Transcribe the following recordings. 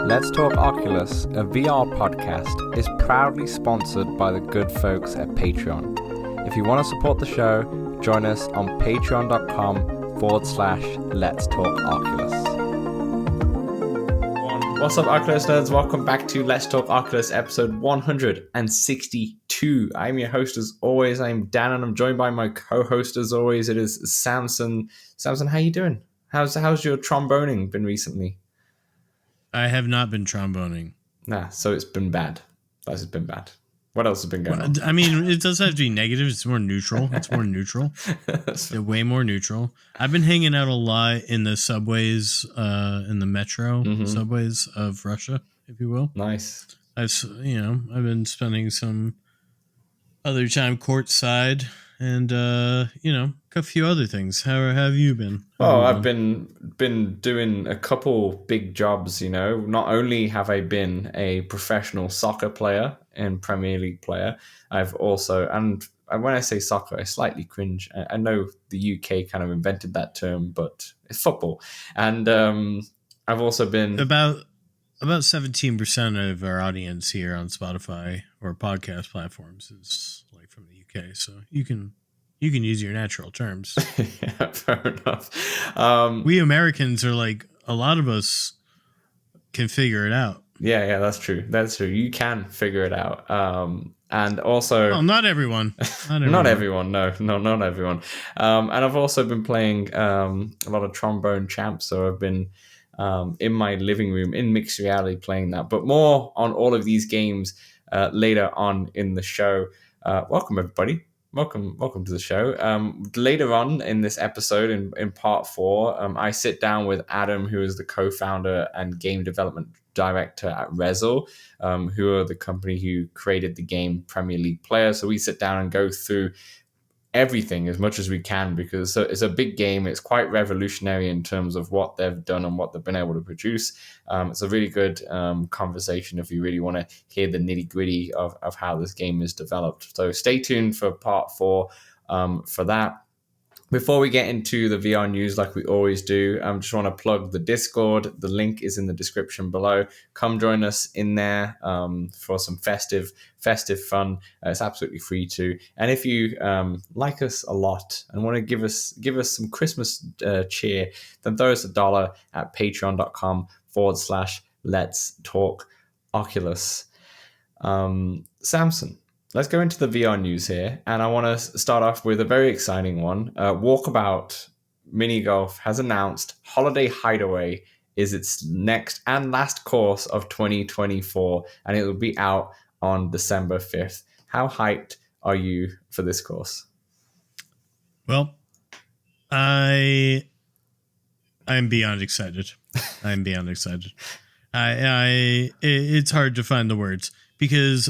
Let's Talk Oculus, a VR podcast, is proudly sponsored by the good folks at Patreon. If you want to support the show, join us on patreon.com/Let's Talk Oculus. What's up, Oculus nerds? Welcome back to Let's Talk Oculus, episode 162. I'm your host as always. I'm Dan, and I'm joined by my co-host as always. It is Samson. Samson, how you doing? How's your tromboning been recently? I have not been tromboning. Nah, so it's been bad. That's been bad. What else has been going on? I mean, it does have to be negative. It's more neutral. It's way more neutral. I've been hanging out a lot in the subways, in the metro subways of Russia, if you will. Nice. I've been spending some other time courtside and, a few other things. How have you been? I've been doing a couple big jobs, Not only have I been a professional soccer player and Premier League player, I've also, and when I say soccer, I slightly cringe. I know the UK kind of invented that term, but it's football. And I've also been... About 17% of our audience here on Spotify or podcast platforms is like from the UK, so you can use your natural terms. Yeah, fair enough. We Americans are like, a lot of us can figure it out. Yeah, that's true. That's true. You can figure it out. And also... Oh, not everyone. Not everyone. No, not everyone. And I've also been playing a lot of Trombone Champ, so I've been in my living room in mixed reality playing that. But more on all of these games later on in the show. Welcome, everybody. Welcome to the show. Later on in this episode, in part 4, I sit down with Adam, who is the co-founder and game development director at Rezzil, who are the company who created the game Premier League Player. So we sit down and go through everything as much as we can, because it's a big game. It's quite revolutionary in terms of what they've done and what they've been able to produce. It's a really good conversation if you really want to hear the nitty gritty of how this game is developed. So stay tuned for part 4 for that. Before we get into the VR news, like we always do, I just want to plug the Discord. The link is in the description below. Come join us in there for some festive fun. It's absolutely free too. And if you like us a lot and want to give us some Christmas cheer, then throw us $1 at patreon.com/Let's Talk Oculus. Samson. Let's go into the VR news here, and I want to start off with a very exciting one. Walkabout Mini Golf has announced Holiday Hideaway is its next and last course of 2024, and it will be out on December 5th. How hyped are you for this course? Well, I'm beyond excited. It's hard to find the words, because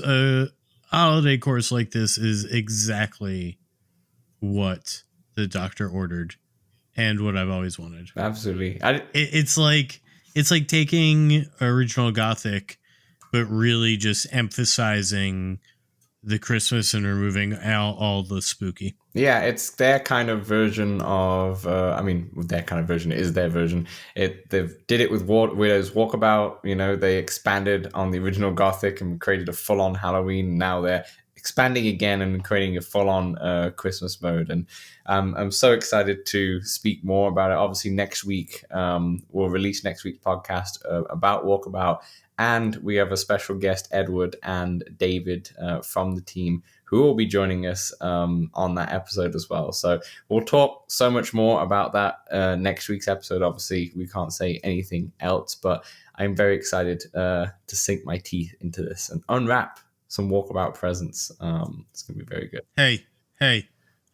holiday course like this is exactly what the doctor ordered and what I've always wanted. Absolutely. It's like taking original Gothic, but really just emphasizing the Christmas and removing all the spooky. Yeah, it's their kind of version of, their kind of version is their version. They did it with Widow's Walkabout. They expanded on the original Gothic and created a full-on Halloween. Now they're expanding again and creating a full-on Christmas mode. And I'm so excited to speak more about it. Obviously, next week, we'll release next week's podcast about Walkabout. And we have a special guest, Edward and David from the team, who will be joining us on that episode as well. So we'll talk so much more about that next week's episode. Obviously, we can't say anything else, but I'm very excited to sink my teeth into this and unwrap some Walkabout presents. It's going to be very good. Hey,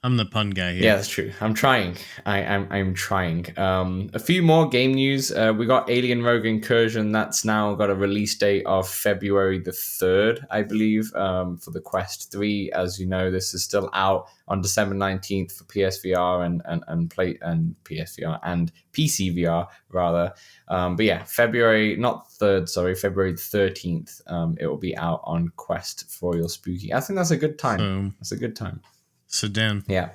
I'm the pun guy here. Yeah, that's true. I'm trying. I'm trying. A few more game news. We got Alien Rogue Incursion. That's now got a release date of February the 3rd, I believe, for the Quest 3. As you know, this is still out on December 19th for PSVR and PSVR and PCVR rather. But yeah, February 13th. It will be out on Quest for your spooky. I think that's a good time. That's a good time. So Dan, yeah,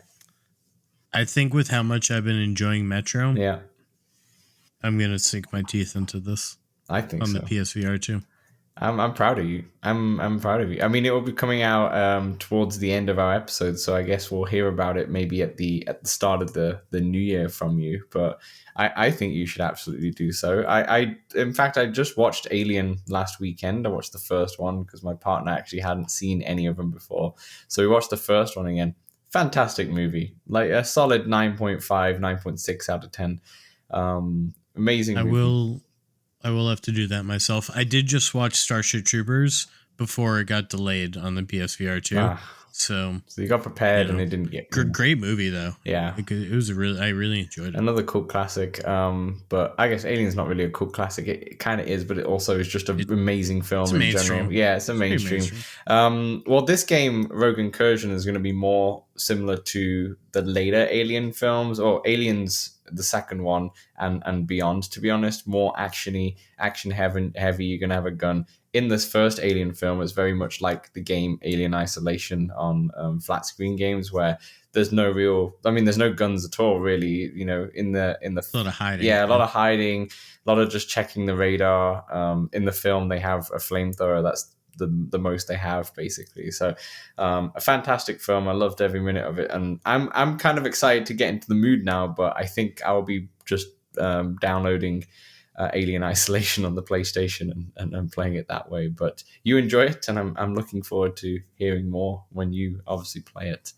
I think with how much I've been enjoying Metro, yeah, I'm gonna sink my teeth into this. I think on the so. PSVR too. I'm proud of you. I'm proud of you. I mean, it will be coming out towards the end of our episode, so I guess we'll hear about it maybe at the start of the new year from you. But I think you should absolutely do so. I in fact I just watched Alien last weekend. I watched the first one because my partner actually hadn't seen any of them before, so we watched the first one again. Fantastic movie, like a solid 9.5, 9.6 out of 10. Amazing I movie. will have to do that myself. I did just watch Starship Troopers before it got delayed on the PSVR too. Ah, So, so you got you prepared and know, it didn't get great movie though. yeah. It was I really enjoyed it. Another cult classic, but I guess Alien's not really a cult classic. It kind of is, but it also is just an amazing It's film in general. mainstream. Yeah, it's a It's pretty mainstream. mainstream. Well, this game, Rogue Incursion, is going to be more similar to the later Alien films, or Aliens, the second one, and beyond. To be honest, more actiony, action heavy. You're going to have a gun. In this first Alien film, it's very much like the game Alien Isolation on flat screen games, where there's no real, I mean, there's no guns at all, really. You know, in the A lot of hiding. yeah, a lot of hiding, a lot of just checking the radar. In the film, they have a flamethrower. That's the most they have, basically. So, a fantastic film. I loved every minute of it, and I'm kind of excited to get into the mood now. But I think I'll be just downloading Alien Isolation on the PlayStation and playing it that way. But you enjoy it, and I'm looking forward to hearing more when you obviously play it.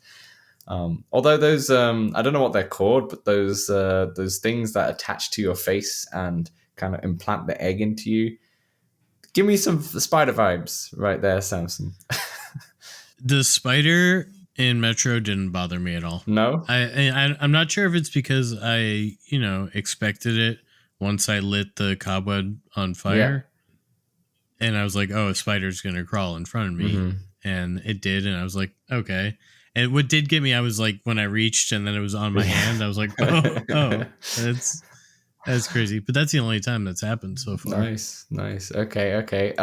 Although those, I don't know what they're called, but those things that attach to your face and kind of implant the egg into you, give me some spider vibes right there, Samson. The spider in Metro didn't bother me at all. No? I'm not sure if it's because I expected it once I lit the cobweb on fire, and I was like, oh, a spider's gonna crawl in front of me, Mm-hmm. and it did, and I was like, okay. And what did get me, I was like, when I reached and then it was on my hand, I was like, oh, that's crazy. But that's the only time that's happened so far. Nice. Okay.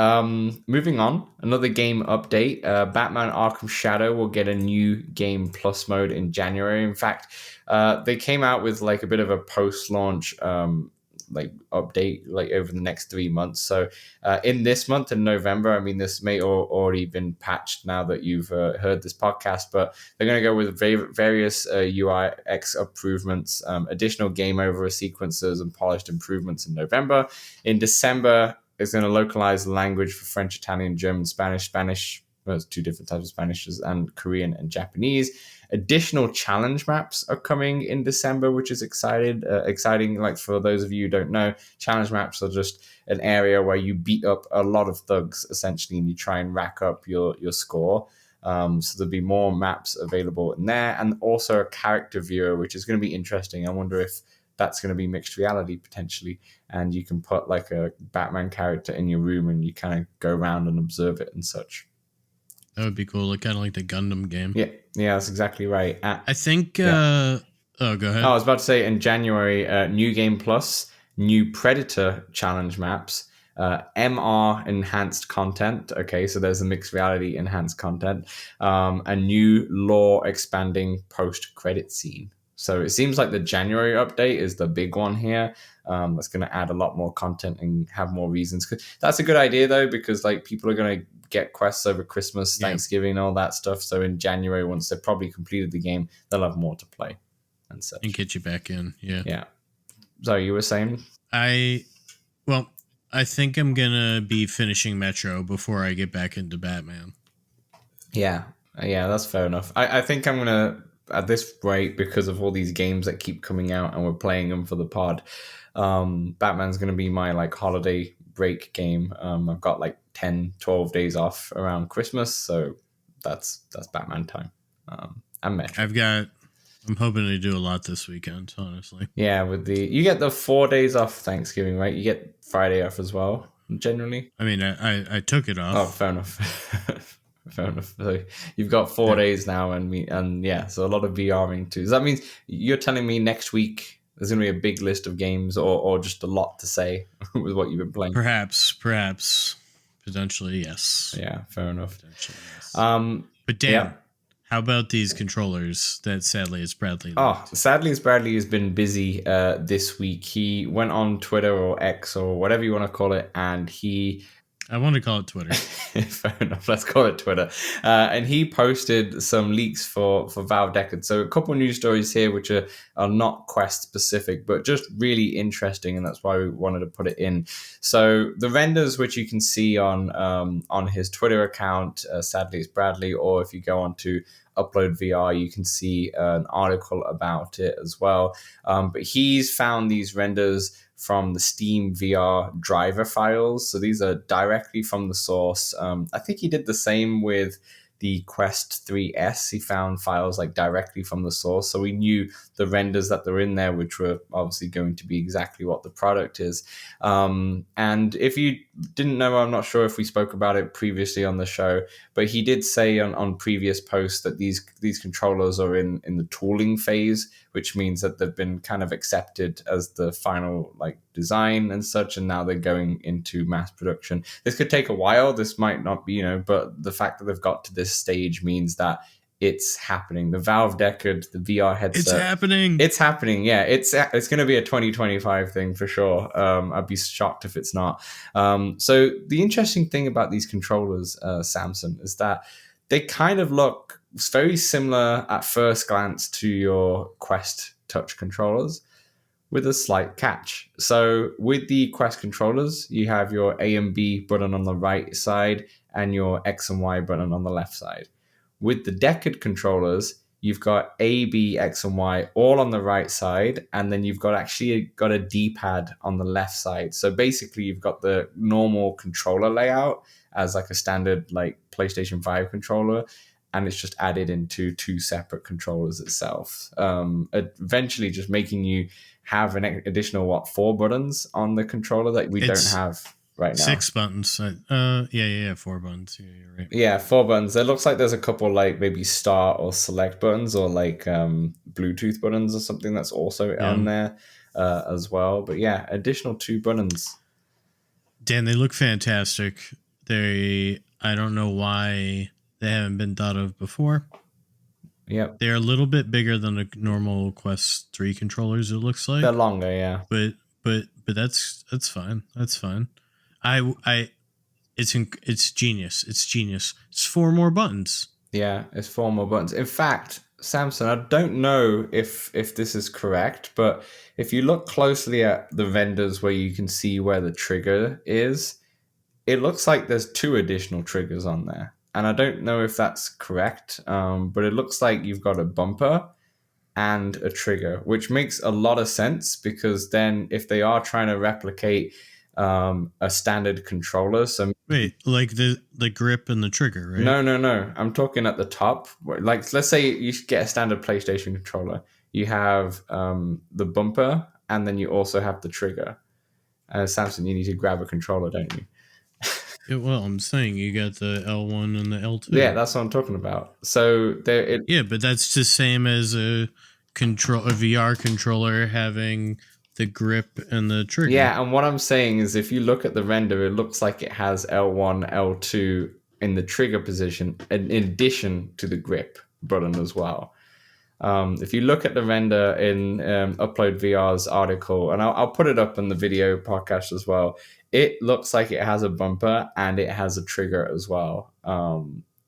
Moving on. Another game update. Batman Arkham Shadow will get a new Game Plus mode in January. In fact, they came out with like a bit of a post-launch like update like over the next 3 months. So in this month in November, I mean, this may already been patched now that you've heard this podcast, but they're going to go with various UI X improvements, additional game over sequences, and polished improvements in November. In December, it's going to localize the language for French, Italian, German, Spanish. Well, there's two different types of Spanish, and Korean and Japanese. Additional challenge maps are coming in December, which is exciting. Like, for those of you who don't know, challenge maps are just an area where you beat up a lot of thugs, essentially, and you try and rack up your score. So there'll be more maps available in there, and also a character viewer, which is going to be interesting. I wonder if that's going to be mixed reality potentially, and you can put like a Batman character in your room and you kind of go around and observe it and such. That would be cool. Like, kind of like the Gundam game. Yeah, that's exactly right. I think. Go ahead. I was about to say, in January, New Game Plus, new Predator challenge maps, MR enhanced content. Okay, so there's a mixed reality enhanced content, a new lore expanding post credit scene. So it seems like the January update is the big one here. That's going to add a lot more content and have more reasons. That's a good idea though, because like people are going to get quests over Christmas, Thanksgiving, all that stuff. So in January, once they've probably completed the game, they'll have more to play and such. And get you back in. Yeah. So you were saying? I think I'm gonna be finishing Metro before I get back into Batman. Yeah, that's fair enough. I think I'm gonna, at this rate, because of all these games that keep coming out and we're playing them for the pod, Batman's gonna be my like holiday break game. I've got like 10-12 days off around Christmas, so that's Batman time. And Metro. I'm hoping to do a lot this weekend, honestly. Yeah, you get the 4 days off Thanksgiving, right? You get Friday off as well, generally. I mean, I took it off. Oh, fair enough. Fair enough. So you've got 4 days now, and yeah, so a lot of VRing too. Does that mean you're telling me next week there's going to be a big list of games, or just a lot to say with what you've been playing? Perhaps, potentially, yes. Yeah, fair enough. Potentially, yes. But Dan, How about these controllers that SadleyItsBradley Oh, leaked? sadly, Bradley has been busy this week. He went on Twitter or X or whatever you want to call it, and he I want to call it Twitter. fair enough. Let's call it Twitter. And he posted some leaks for Valve Deckard. So a couple of news stories here, which are not Quest specific, but just really interesting, and that's why we wanted to put it in. So the renders, which you can see on his Twitter account, sadly it's Bradley, or if you go on to Upload VR, you can see an article about it as well. But he's found these renders from the Steam VR driver files. So these are directly from the source. I think he did the same with the Quest 3S. He found files like directly from the source. So we knew the renders that they're in there, which were obviously going to be exactly what the product is. And if you didn't know, I'm not sure if we spoke about it previously on the show, but he did say on previous posts that these controllers are in the tooling phase, which means that they've been kind of accepted as the final like design and such, and now they're going into mass production. This could take a while. This might not be, but the fact that they've got to this stage means that it's happening. The Valve Deckard, the VR headset. It's happening. It's happening. Yeah, it's going to be a 2025 thing for sure. I'd be shocked if it's not. So the interesting thing about these controllers, Samson, is that they kind of look very similar at first glance to your Quest touch controllers, with a slight catch. So with the Quest controllers, you have your A and B button on the right side and your X and Y button on the left side. With the Deckard controllers, you've got A, B, X, and Y all on the right side, and then you've got a D-pad on the left side. So basically, you've got the normal controller layout as like a standard like PlayStation 5 controller, and it's just added into two separate controllers itself. Eventually, just making you have an additional 4 buttons on the controller that we don't have right now. 6 buttons. 4 buttons. Yeah, you're right. Yeah, 4 buttons. It looks like there's a couple like maybe start or select buttons or like Bluetooth buttons or something that's also on there as well. But yeah, additional 2 buttons. Dan, they look fantastic. I don't know why they haven't been thought of before. Yep. They're a little bit bigger than the normal Quest 3 controllers, it looks like. They're longer, yeah. But that's fine. That's fine. It's genius. It's genius. It's 4 more buttons. Yeah, it's 4 more buttons. In fact, Samson, I don't know if this is correct, but if you look closely at the vendors where you can see where the trigger is, it looks like there's 2 additional triggers on there. And I don't know if that's correct, but it looks like you've got a bumper and a trigger, which makes a lot of sense because then if they are trying to replicate a standard controller, so wait, like the grip and the trigger, right? No. I'm talking at the top. Like, let's say you get a standard PlayStation controller. You have the bumper, and then you also have the trigger. Samson, you need to grab a controller, don't you? Well, I'm saying you got the L1 and the L2. Yeah, that's what I'm talking about. So yeah, but that's the same as a VR controller having the grip and the trigger. Yeah, and what I'm saying is if you look at the render, it looks like it has L1, L2 in the trigger position in addition to the grip button as well. If you look at the render in Upload VR's article, and I'll put it up in the video podcast as well, it looks like it has a bumper and it has a trigger as well.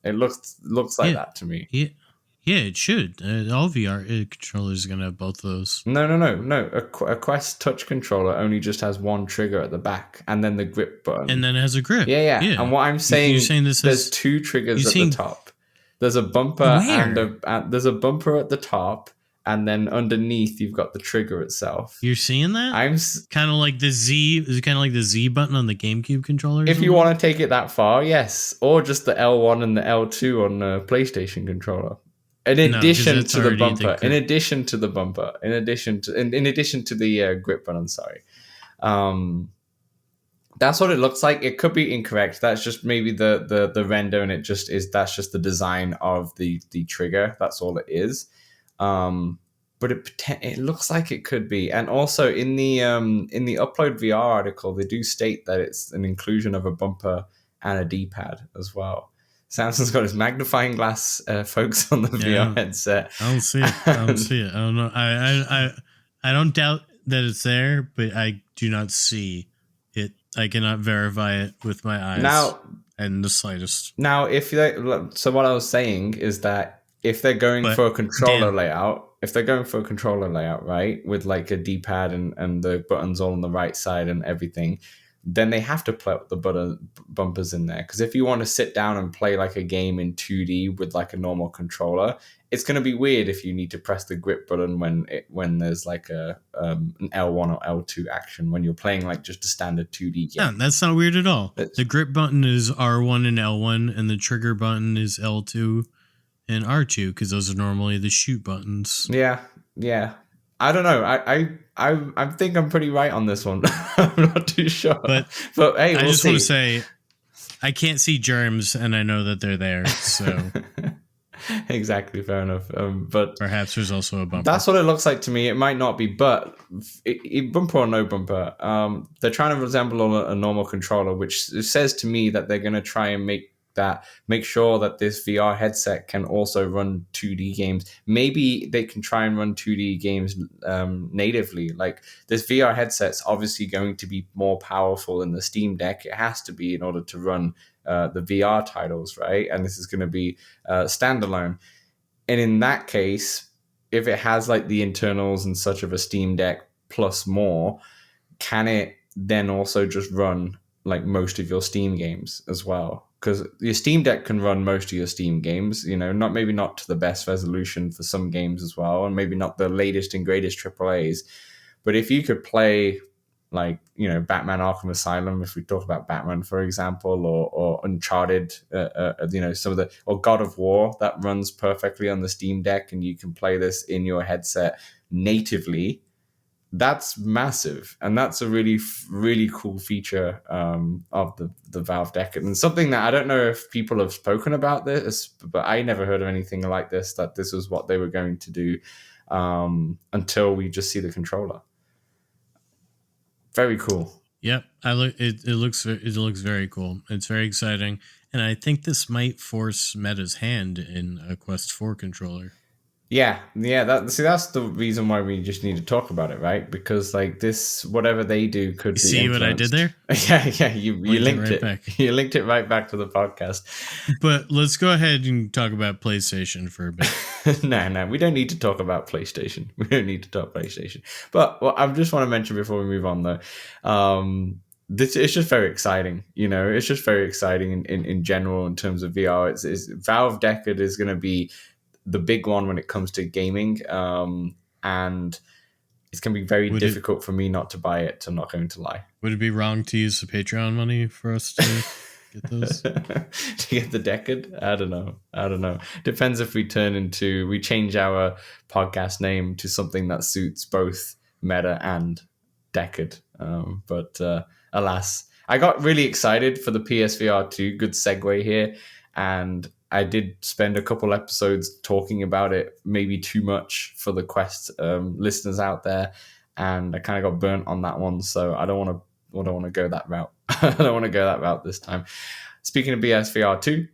It looks like that to me. Yeah, it should. All VR controllers are going to have both of those. No. A Quest touch controller only just has 1 trigger at the back and then the grip button. And then it has a grip. Yeah. And what I'm saying, you're saying there's 2 triggers at the top. There's a bumper there's a bumper at the top, and then underneath you've got the trigger itself. You're seeing that? I'm kind of like the Z. Is it kind of like the Z button on the GameCube controllers? If you want to take it that far, yes, or just the L1 and the L2 on the PlayStation controller. In addition to the bumper. In addition to the grip button. Sorry. That's what it looks like. It could be incorrect. That's just maybe the render, and that's just the design of the trigger. That's all it is. But it looks like it could be. And also in the Upload VR article, they do state that it's an inclusion of a bumper and a D-pad as well. Samson's got his magnifying glass, folks, on the VR headset. I don't see it. I don't see it. I don't know. I don't doubt that it's there, but I do not see it. I cannot verify it with my eyes Now, and the slightest. Now, if they, so what I was saying is that if they're going But for a controller layout, right, with like a D-pad and the buttons all on the right side and everything, then they have to put the bumpers in there. Because if you want to sit down and play like a game in 2D with like a normal controller, it's going to be weird if you need to press the grip button when there's like an L1 or L2 action when you're playing like just a standard 2D game. Yeah, that's not weird at all. The grip button is R1 and L1, and the trigger button is L2 and R2 because those are normally the shoot buttons. Yeah. I don't know. I think I'm pretty right on this one. I'm not too sure. But hey, I just want to say I can't see germs, and I know that they're there. So exactly, fair enough. But perhaps there's also a bumper. That's what it looks like to me. It might not be, but bumper or no bumper, they're trying to resemble a normal controller, which says to me that they're going to try and make sure that this VR headset can also run 2D games. Maybe they can try and run 2D games natively. Like this VR headset's obviously going to be more powerful than the Steam Deck. It has to be in order to run the VR titles, right? And this is going to be standalone. And in that case, if it has like the internals and such of a Steam Deck plus more, can it then also just run like most of your Steam games as well? Because your Steam Deck can run most of your Steam games, maybe not to the best resolution for some games as well, and maybe not the latest and greatest AAAs. But if you could play like, Batman Arkham Asylum, if we talk about Batman, for example, or Uncharted, some of the, or God of War that runs perfectly on the Steam Deck and you can play this in your headset natively, that's massive. And that's a really, really cool feature of the Valve Deckard. And something that I don't know if people have spoken about this, but I never heard of anything like this, that this was what they were going to do until we just see the controller. Very cool. Yep, it looks very cool. It's very exciting, and I think this might force Meta's hand in a Quest 4 controller. Yeah. That's the reason why we just need to talk about it, right? Because like this, whatever they do could be see influenced. What I did there? Yeah. You linked it. Back. You linked it right back to the podcast. But let's go ahead and talk about PlayStation for a bit. No, we don't need to talk about PlayStation. But I just want to mention before we move on though, it's just very exciting. It's just very exciting in general in terms of VR. It's Valve Deckard is going to be the big one when it comes to gaming, and it's going to be very difficult for me not to buy it. I'm not going to lie. Would it be wrong to use the Patreon money for us to get those? To get the Deckard? I don't know. Depends if we change our podcast name to something that suits both Meta and Deckard. But alas, I got really excited for the PSVR 2. Good segue here. And I did spend a couple episodes talking about it, maybe too much for the Quest listeners out there, and I kind of got burnt on that one. So I don't want to go that route. I don't want to go that route this time. Speaking of PSVR 2,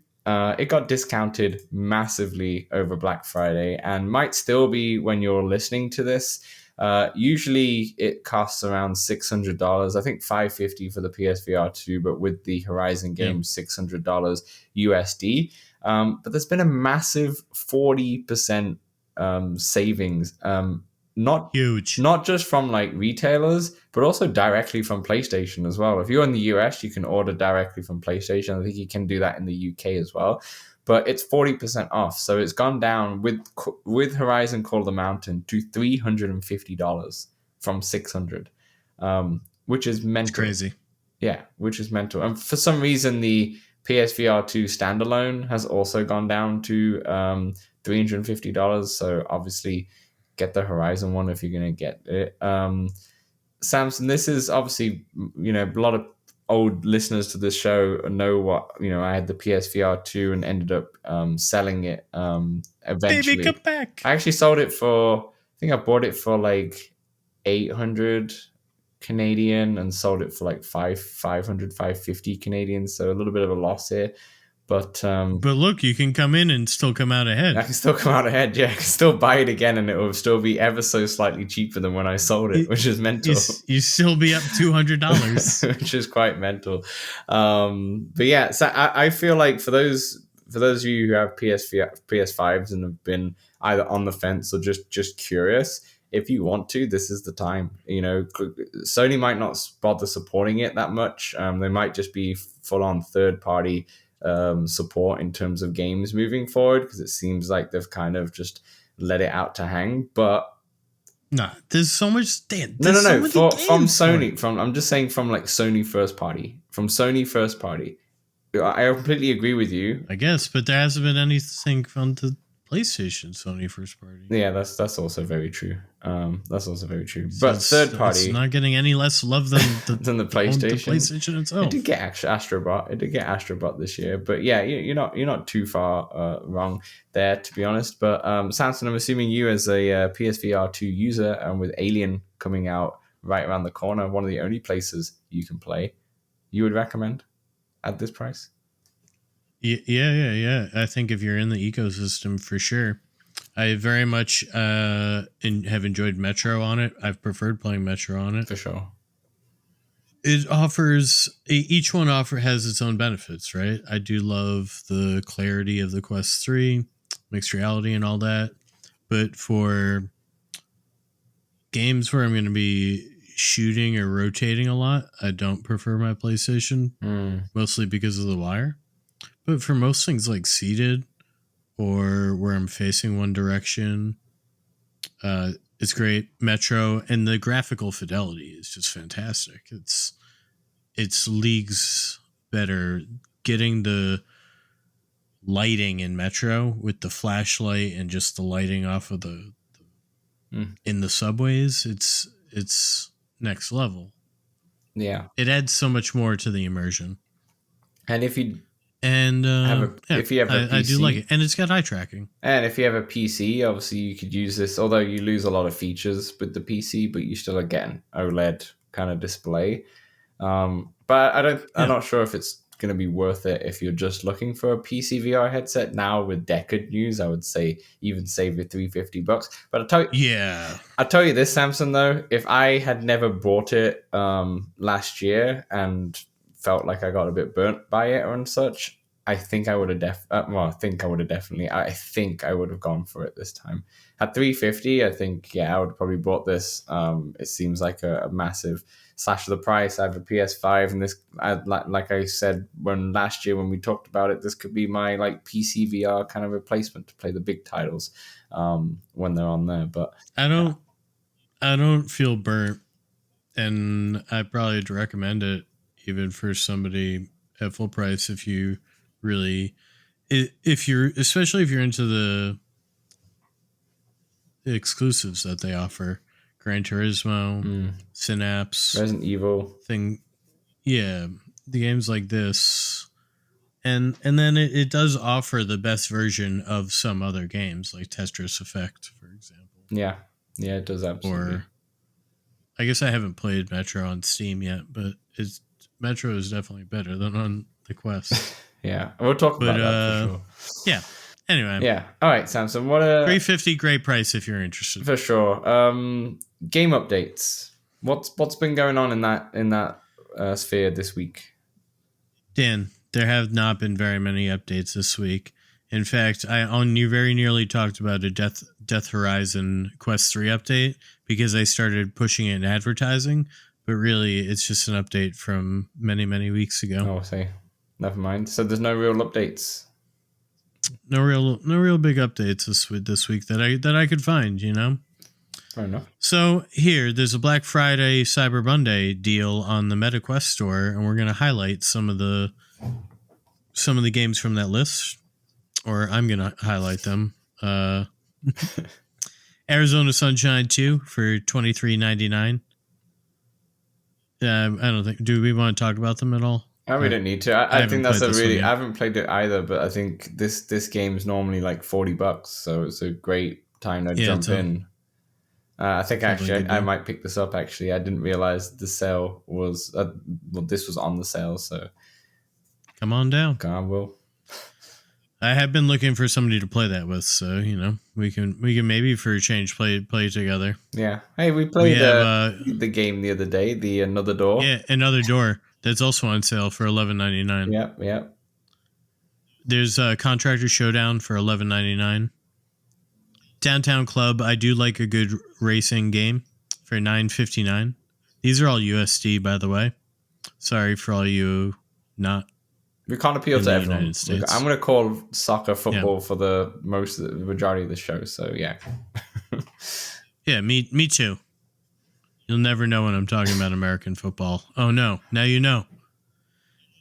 it got discounted massively over Black Friday, and might still be when you're listening to this. Usually it costs around $600. I think $550 for the PSVR 2, but with the Horizon game, $600 USD. But there's been a massive 40% savings. Not huge, not just from like retailers, but also directly from PlayStation as well. If you're in the US, you can order directly from PlayStation. I think you can do that in the UK as well. But it's 40% off, so it's gone down with Horizon Call of the Mountain to $350 from $600, which is mental. It's crazy. Yeah, which is mental. And for some reason, the PSVR 2 standalone has also gone down to $350. So obviously, get the Horizon one if you're going to get it. Samson, this is obviously, a lot of old listeners to this show know what, I had the PSVR 2 and ended up selling it eventually. Baby, come back. I actually sold it I think I bought it for like 800 Canadian and sold it for like 550 Canadian. So a little bit of a loss here. But look, you can come in and still come out ahead. I can still come out ahead. Yeah, I can still buy it again, and it will still be ever so slightly cheaper than when I sold it, which is mental. You still be up $200, which is quite mental. But yeah, so I feel like for those of you who have PS5s and have been either on the fence or just curious, if you want to, this is the time. You know, Sony might not bother supporting it that much. They might just be full on third party support in terms of games moving forward, because it seems like they've kind of just let it out to hang. But nah, there's so much. No. From Sony, I'm just saying from like Sony first party, I completely agree with you. I guess, but there hasn't been anything from the PlayStation Sony first party. Yeah, that's also very true. But third party, it's not getting any less love than the PlayStation itself. It did get Astrobot this year, but yeah, you're not too far wrong there, to be honest. But Samson, I'm assuming you as a PSVR 2 user, and with Alien coming out right around the corner, one of the only places you can play, you would recommend at this price? Yeah. I think if you're in the ecosystem, for sure. I very much have enjoyed Metro on it. I've preferred playing Metro on it. For sure. It offers, each one has its own benefits, right? I do love the clarity of the Quest 3, mixed reality and all that. But for games where I'm going to be shooting or rotating a lot, I don't prefer my PlayStation, mostly because of the wire. But for most things like seated or where I'm facing one direction, it's great. Metro, and the graphical fidelity is just fantastic. It's leagues better. Getting the lighting in Metro with the flashlight and just the lighting off of the in the subways, it's next level. Yeah, it adds so much more to the immersion. And if you if you have a PC, I do like it, and it's got eye tracking. And if you have a PC, obviously you could use this. Although you lose a lot of features with the PC, but you still get an OLED kind of display. But I'm not sure if it's going to be worth it if you're just looking for a PC VR headset. Now with Deckard news, I would say even save your $350. But I'll tell you this, Samson, though, if I had never bought it last year and felt like I got a bit burnt by it and such, I think I would have I think I would have gone for it this time. At $350, I think I would have probably bought this. It seems like a massive slash of the price. I have a PS5, and this, like I said last year when we talked about it, this could be my like PC VR kind of replacement to play the big titles when they're on there. But I don't feel burnt, and I probably would recommend it even for somebody at full price if you really, especially if you're into the exclusives that they offer. Gran Turismo, Synapse, Resident Evil thing. Yeah, the games like this. And then it does offer the best version of some other games, like Tetris Effect, for example. Yeah, it does absolutely. Or, I guess I haven't played Metro on Steam yet, but Metro is definitely better than on the Quest. Yeah, we'll talk about that for sure. Yeah. Anyway. Yeah. All right, Samson. What $350, great price if you're interested. For sure. Game updates. What's been going on in that sphere this week? Dan, there have not been very many updates this week. In fact, you very nearly talked about a Death Horizon Quest 3 update because I started pushing it in advertising, but really it's just an update from many, many weeks ago. Oh, say, never mind. So there's no real updates. No real big updates this week that I could find, Fair enough. So there's a Black Friday Cyber Monday deal on the MetaQuest store, and we're going to highlight some of the games from that list, or I'm going to highlight them. Arizona Sunshine 2 for $23.99. I don't think. Do we want to talk about them at all? We don't need to. I think that's I haven't played it either, but I think this game is normally like $40, so it's a great time to jump in. I think actually I might pick this up. Actually, I didn't realize the sale was this was on the sale. So come on down. Come on, Will. I have been looking for somebody to play that with, so we can maybe for a change play together. Yeah. Hey, we We played have the game the other day, the Another Door. Another Door that's also on sale for $11.99. Yep, yep. There's Contractor Showdown for $11.99. Downtown Club, I do like a good racing game for $9.59. These are all USD, by the way. Sorry for all you not. We can't appeal to everyone. United States. I'm going to call soccer football for the majority of the show. So yeah. Yeah, me too. You'll never know when I'm talking about American football. Oh no, now you know.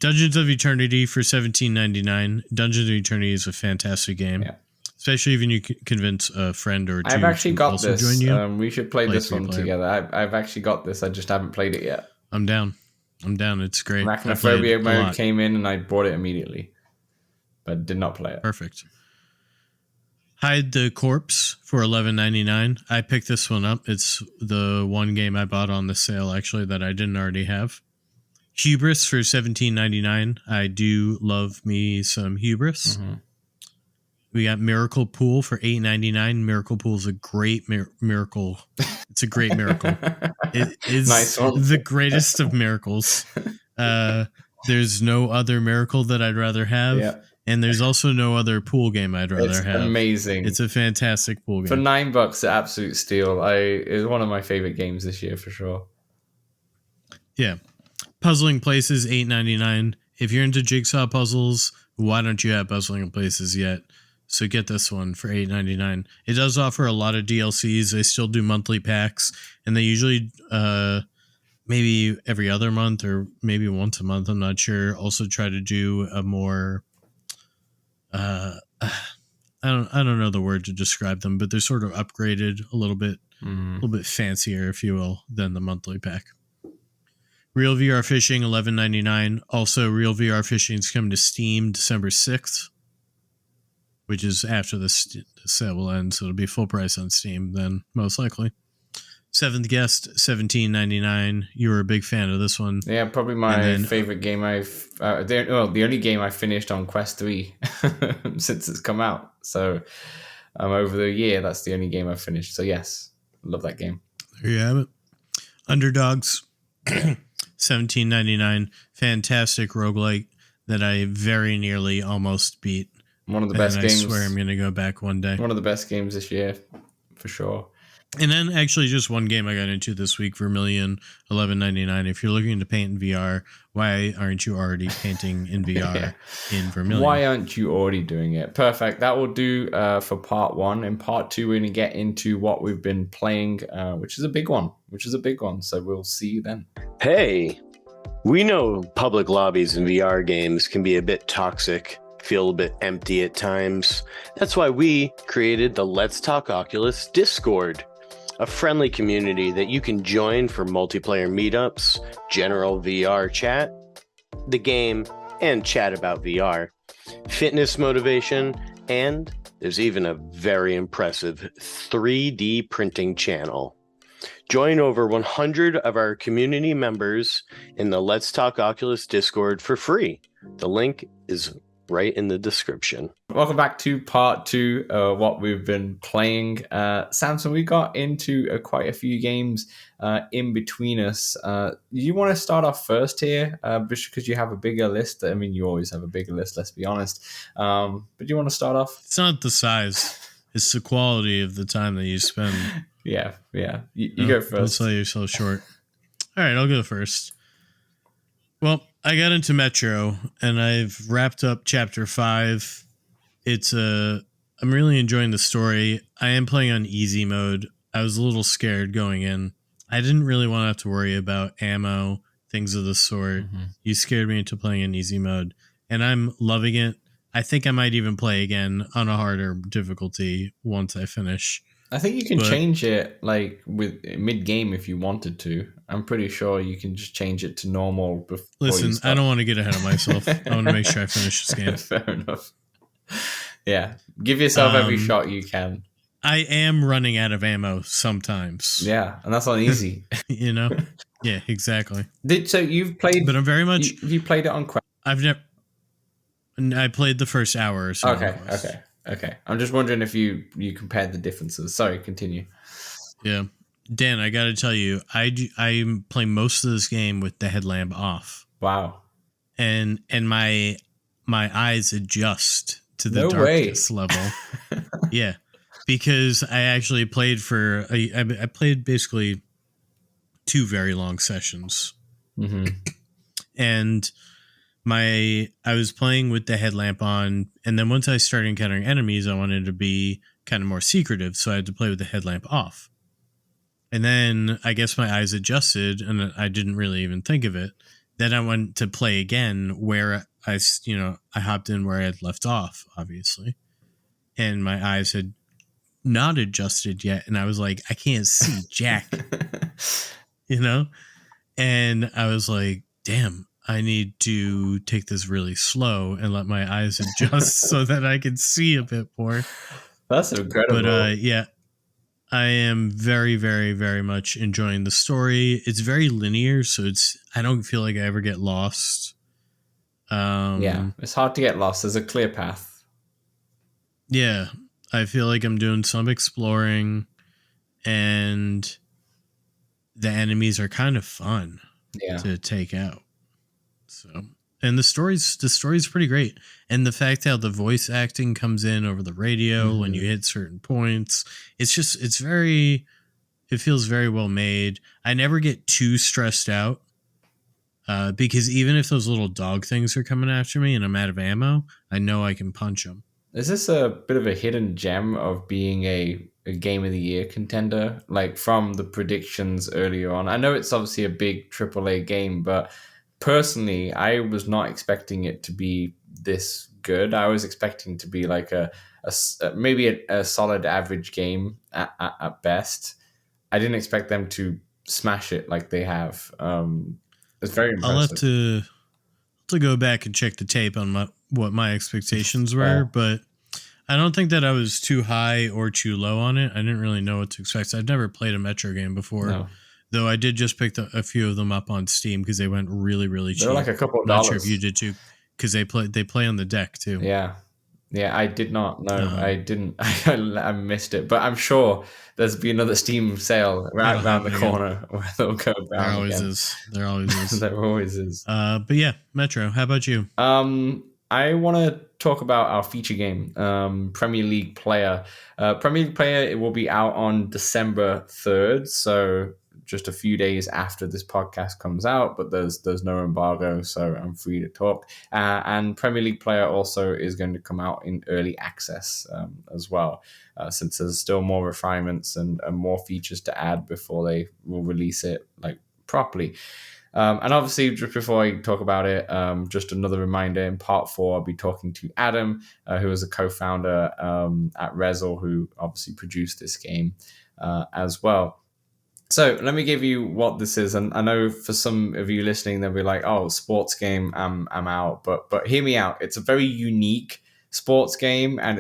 Dungeons of Eternity for $17.99. Dungeons of Eternity is a fantastic game. Yeah. Especially if you convince a friend or two. I've actually got this. Join you. We should play this one together. I've actually got this. I just haven't played it yet. I'm down. It's great. Arachnophobia mode came in and I bought it immediately. But did not play it. Perfect. Hide the Corpse for $11.99. I picked this one up. It's the one game I bought on the sale, actually, that I didn't already have. Hubris for $17.99. I do love me some Hubris. Mm-hmm. We got Miracle Pool for $8.99. Miracle Pool is a great miracle. It's a great miracle. It is nice one. The greatest of miracles. There's no other miracle that I'd rather have. Yeah. And there's also no other pool game I'd rather have. It's amazing. It's a fantastic pool game. For $9, an absolute steal. It's one of my favorite games this year for sure. Yeah. Puzzling Places, $8.99. If you're into jigsaw puzzles, why don't you have Puzzling Places yet? So get this one for $8.99. It does offer a lot of DLCs. They still do monthly packs, and they usually maybe every other month or maybe once a month, I'm not sure, also try to do a more I don't know the word to describe them, but they're sort of upgraded a little bit fancier, if you will, than the monthly pack. Real VR Fishing, $11.99. Also, Real VR Fishing is coming to Steam December 6th, which is after the sale will end, so it'll be full price on Steam then, most likely. Seventh Guest, $17.99. You were a big fan of this one. Yeah, probably my favorite game the only game I finished on Quest 3 since it's come out. So over the year, that's the only game I've finished. So yes, love that game. There you have it. Underdogs, $17.99. Fantastic roguelike that I very nearly almost beat. One of the best games. I swear I'm going to go back one day. One of the best games this year, for sure. And then actually just one game I got into this week, Vermilion, $11.99. If you're looking to paint in VR, why aren't you already painting in VR in Vermilion? Why aren't you already doing it? Perfect. That will do for part one. In part two, we're going to get into what we've been playing, which is a big one. So we'll see you then. Hey, we know public lobbies in VR games can be a bit toxic, feel a bit empty at times. That's why we created the Let's Talk Oculus Discord, a friendly community that you can join for multiplayer meetups, general VR chat, the game, and chat about VR, fitness motivation, and there's even a very impressive 3D printing channel. Join over 100 of our community members in the Let's Talk Oculus Discord for free. The link is right in the description. Welcome back to part two, what we've been playing. Samson, we got into quite a few games in between us. You want to start off first here, because you have a bigger list. I mean, you always have a bigger list, let's be honest. But do you want to start off? It's not the size. It's the quality of the time that you spend. Yeah. You go first. Don't sell yourself short. All right, I'll go first. Well, I got into Metro, and I've wrapped up Chapter 5. I'm really enjoying the story. I am playing on easy mode. I was a little scared going in. I didn't really want to have to worry about ammo, things of the sort. Mm-hmm. You scared me into playing in easy mode, and I'm loving it. I think I might even play again on a harder difficulty once I finish. I think you can change it like with mid-game if you wanted to. I'm pretty sure you can just change it to normal. Listen, I don't want to get ahead of myself. I want to make sure I finish this game. Fair enough. Yeah, give yourself every shot you can. I am running out of ammo sometimes. Yeah, and that's not easy. Yeah, exactly. So you've played, but I'm very much. Have you played it on Quest? I've never. And I played the first hour or so. Okay. I'm just wondering if you compared the differences. Sorry, continue. Yeah. Dan, I got to tell you, I'm playing most of this game with the headlamp off. Wow. And my eyes adjust to the No darkness way. level. Yeah. Because I actually played I played basically 2 very long sessions. Mm-hmm. And I was playing with the headlamp on, and then once I started encountering enemies, I wanted to be kind of more secretive, so I had to play with the headlamp off. And then I guess my eyes adjusted, and I didn't really even think of it. Then I went to play again, where I hopped in where I had left off, obviously, and my eyes had not adjusted yet, and I was like, I can't see jack, and I was like, damn, I need to take this really slow and let my eyes adjust so that I can see a bit more. That's incredible. But yeah, I am very, very, very much enjoying the story. It's very linear, so I don't feel like I ever get lost. Yeah, it's hard to get lost. There's a clear path. Yeah, I feel like I'm doing some exploring, and the enemies are kind of fun to take out. So, and the story's pretty great, and the fact how the voice acting comes in over the radio when you hit certain points, it feels very well made. I never get too stressed out because even if those little dog things are coming after me and I'm out of ammo, I know I can punch them. Is this a bit of a hidden gem of being a Game of the Year contender? Like from the predictions earlier on, I know it's obviously a big AAA game, but personally, I was not expecting it to be this good. I was expecting to be like maybe a solid average game at best. I didn't expect them to smash it like they have. It's very impressive. I'll have to go back and check the tape on what my expectations were, but I don't think that I was too high or too low on it. I didn't really know what to expect. I've never played a Metro game before, though I did just pick a few of them up on Steam because they went really, really cheap. They're like a couple of dollars. Not sure if you did too, because they play on the deck too. Yeah, I did not know. I didn't. I missed it, but I'm sure there's be another Steam sale right around the corner where they'll go down. There always is. There always is. But yeah, Metro. How about you? I want to talk about our feature game, Premier League Player. Premier League Player, it will be out on December 3rd, so just a few days after this podcast comes out, but there's no embargo, so I'm free to talk. And Premier League Player also is going to come out in early access as well, since there's still more refinements and more features to add before they will release it like properly. And obviously, just before I talk about it, just another reminder, in part 4, I'll be talking to Adam, who is a co-founder at Rezzil, who obviously produced this game as well. So let me give you what this is. And I know for some of you listening, they'll be like, oh, sports game, I'm out. But hear me out. It's a very unique sports game, and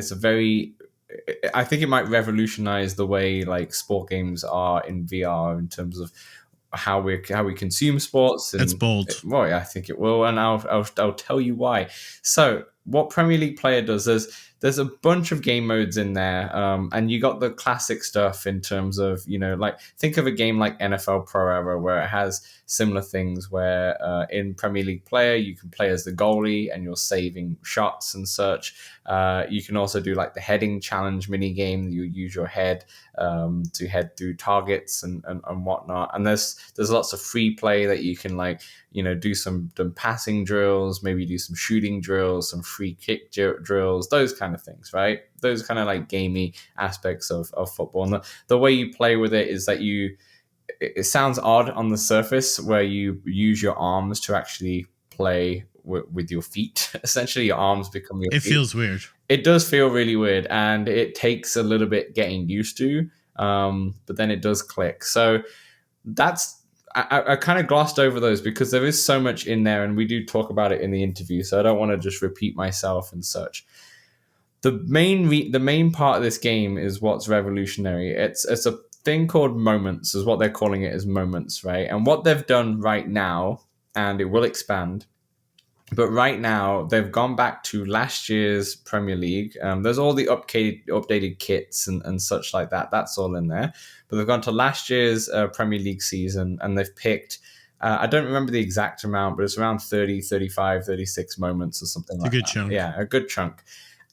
I think it might revolutionize the way like sport games are in VR in terms of how we consume sports. And it's bold. Well, I think it will, and I'll tell you why. So what Premier League Player does is there's a bunch of game modes in there, and you got the classic stuff in terms of, like think of a game like NFL Pro Era where it has similar things where in Premier League Player you can play as the goalie and you're saving shots and such. You can also do like the heading challenge mini game. You use your head to head through targets and whatnot. And there's lots of free play that you can do some passing drills, maybe do some shooting drills, some free kick drills, those kind of things, right? Those kind of like gamey aspects of football. And the way you play with it is that it sounds odd on the surface where you use your arms to actually play with your feet. Essentially, your arms become your feet. It feels weird. It does feel really weird, and it takes a little bit getting used to, but then it does click. So I kind of glossed over those because there is so much in there, and we do talk about it in the interview, so I don't want to just repeat myself and such. The main part of this game is what's revolutionary. It's a thing called moments, is what they're calling it, as moments, right? And what they've done right now, and it will expand, But right now, they've gone back to last year's Premier League. There's all the updated kits and such like that. That's all in there. But they've gone to last year's Premier League season, and they've picked, I don't remember the exact amount, but it's around 30, 35, 36 moments or something It's a like good that. chunk. Yeah, a good chunk.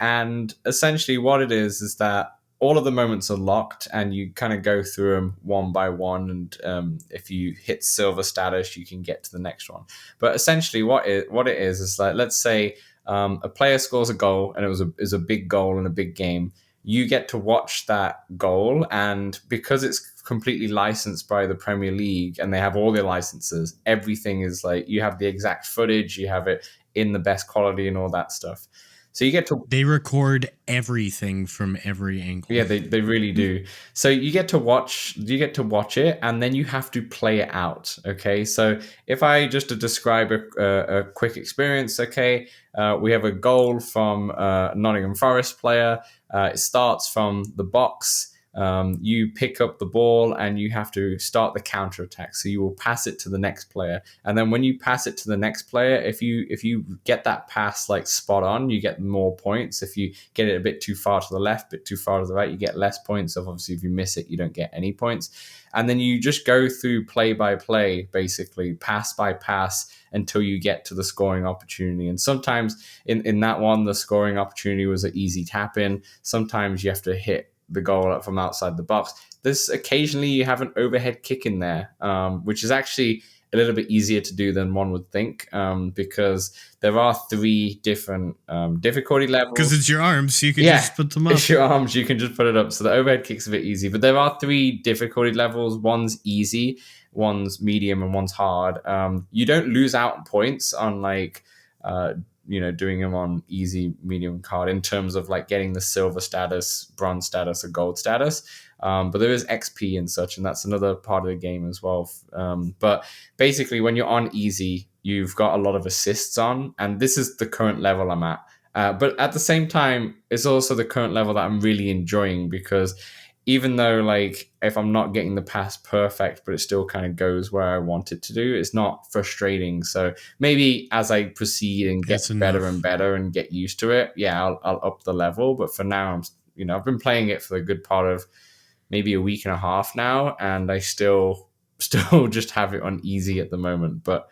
And essentially what it is that all of the moments are locked, and you kind of go through them one by one. And if you hit silver status, you can get to the next one. But essentially, what it is like, let's say a player scores a goal, and it is a big goal in a big game. You get to watch that goal, and because it's completely licensed by the Premier League, and they have all their licenses, everything is like, you have the exact footage, you have it in the best quality, and all that stuff. So you get to They record everything from every angle. yeah, they really do. So you get to watch it, and then you have to play it out. Okay, so if I just to describe a quick experience, okay, we have a goal from Nottingham Forest player. It starts from the box. You pick up the ball, and you have to start the counter attack. So you will pass it to the next player, and then when you pass it to the next player, if you get that pass like spot on, you get more points. If you get it a bit too far to the left, a bit too far to the right, you get less points. So obviously, if you miss it, you don't get any points. And then you just go through play by play, basically pass by pass, until you get to the scoring opportunity. And sometimes in that one, the scoring opportunity was an easy tap in. Sometimes you have to hit the goal from outside the box. There's occasionally you have an overhead kick in there, which is actually a little bit easier to do than one would think, because there are 3 different difficulty levels. Because it's your arms, you can just put them up. It's your arms, you can just put it up. So the overhead kick's a bit easy, but there are 3 difficulty levels. One's easy, one's medium, and one's hard. You don't lose out on points on like doing them on easy, medium, hard in terms of like getting the silver status, bronze status, or gold status. But there is XP and such, and that's another part of the game as well. But basically, when you're on easy, you've got a lot of assists on, and this is the current level I'm at. But at the same time, it's also the current level that I'm really enjoying, because even though like if I'm not getting the pass perfect, but it still kind of goes where I want it to do, it's not frustrating. So maybe as I proceed and get better and better and get used to it, I'll up the level. But for now, I've been playing it for a good part of maybe a week and a half now, and I still just have it on easy at the moment. But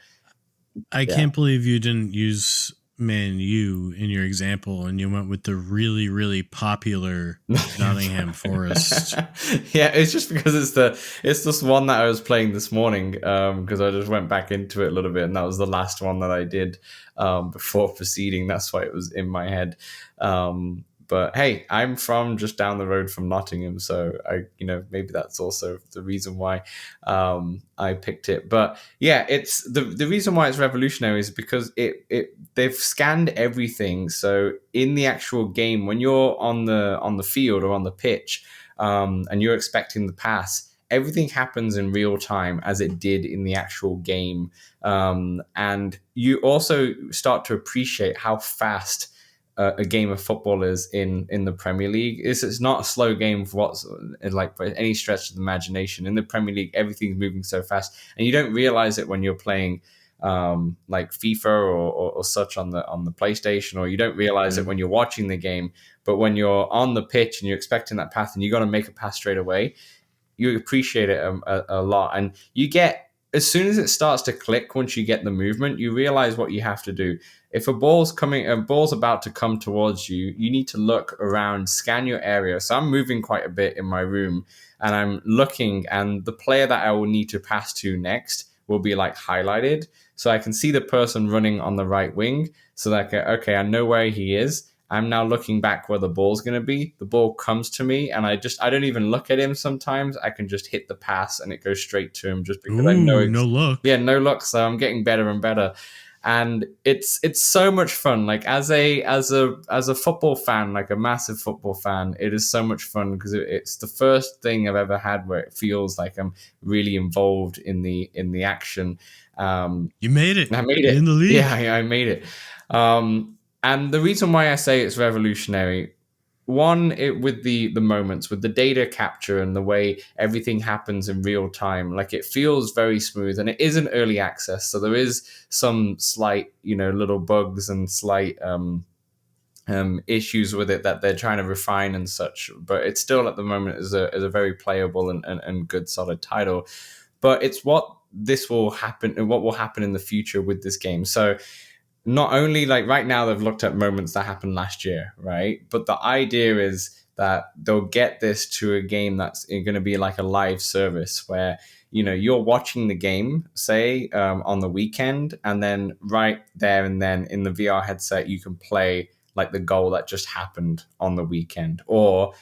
I can't believe you didn't use Man U in your example, and you went with the really, really popular Nottingham Forest. Yeah, it's just because it's this one that I was playing this morning, because I just went back into it a little bit, and that was the last one that I did before proceeding. That's why it was in my head. But hey, I'm from just down the road from Nottingham, so maybe that's also the reason why I picked it. But yeah, it's the reason why it's revolutionary is because they've scanned everything. So in the actual game, when you're on the field or on the pitch, and you're expecting the pass, everything happens in real time as it did in the actual game, and you also start to appreciate how fast a game of football is in the Premier League. It's not a slow game for what's like by any stretch of the imagination. In the Premier League, everything's moving so fast, and you don't realize it when you're playing like FIFA or such on the PlayStation, or you don't realize it when you're watching the game. But when you're on the pitch and you're expecting that pass, and you got to make a pass straight away, you appreciate it a lot, and you get. As soon as it starts to click, once you get the movement, you realize what you have to do. If a ball's about to come towards you, you need to look around, scan your area. So I'm moving quite a bit in my room, and I'm looking, and the player that I will need to pass to next will be like highlighted. So I can see the person running on the right wing. So that, okay, I know where he is. I'm now looking back where the ball's going to be. The ball comes to me, and I don't even look at him sometimes. I can just hit the pass, and it goes straight to him just because I know. No luck. Yeah, no luck. So I'm getting better and better. And it's so much fun. Like as a football fan, like a massive football fan, it is so much fun because it's the first thing I've ever had where it feels like I'm really involved in the action. You made it. I made it in the league. Yeah, I made it. And the reason why I say it's revolutionary, with the moments, with the data capture and the way everything happens in real time, like it feels very smooth, and it is an early access, so there is some slight, little bugs and slight issues with it that they're trying to refine and such, but it's still at the moment is a very playable and good solid title. But it's what will happen in the future with this game. So not only, like, right now they've looked at moments that happened last year, right? But the idea is that they'll get this to a game that's going to be like a live service where, you're watching the game, say, on the weekend, and then right there and then in the VR headset, you can play like the goal that just happened on the weekend. Or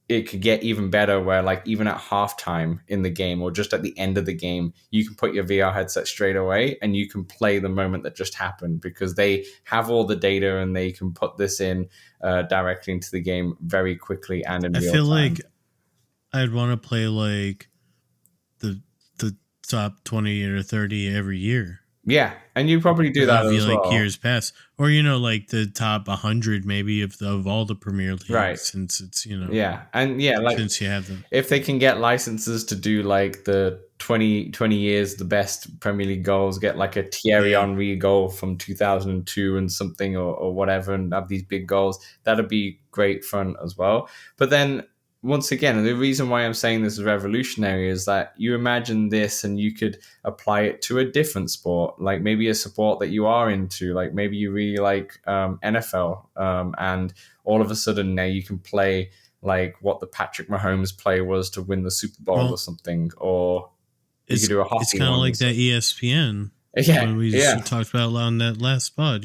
it could get even better where, like, even at halftime in the game or just at the end of the game, you can put your VR headset straight away and you can play the moment that just happened, because they have all the data and they can put this in directly into the game very quickly and in real time. I feel like I'd want to play like the top 20 or 30 every year. Yeah, and you probably do that as well. Like years past, or like the top 100 maybe of all the Premier Leagues, right? Since it's like, since you have them, if they can get licenses to do like the 20 years the best Premier League goals, get like a Thierry Henry goal from 2002 and something or whatever, and have these big goals, that'd be great fun as well. But then, once again, the reason why I'm saying this is revolutionary is that you imagine this and you could apply it to a different sport, like maybe a sport that you are into, like maybe you really like NFL, and all of a sudden now you can play like what the Patrick Mahomes play was to win the Super Bowl or something, or you could do a hockey. It's kind of like that ESPN. When we talked about on that last pod,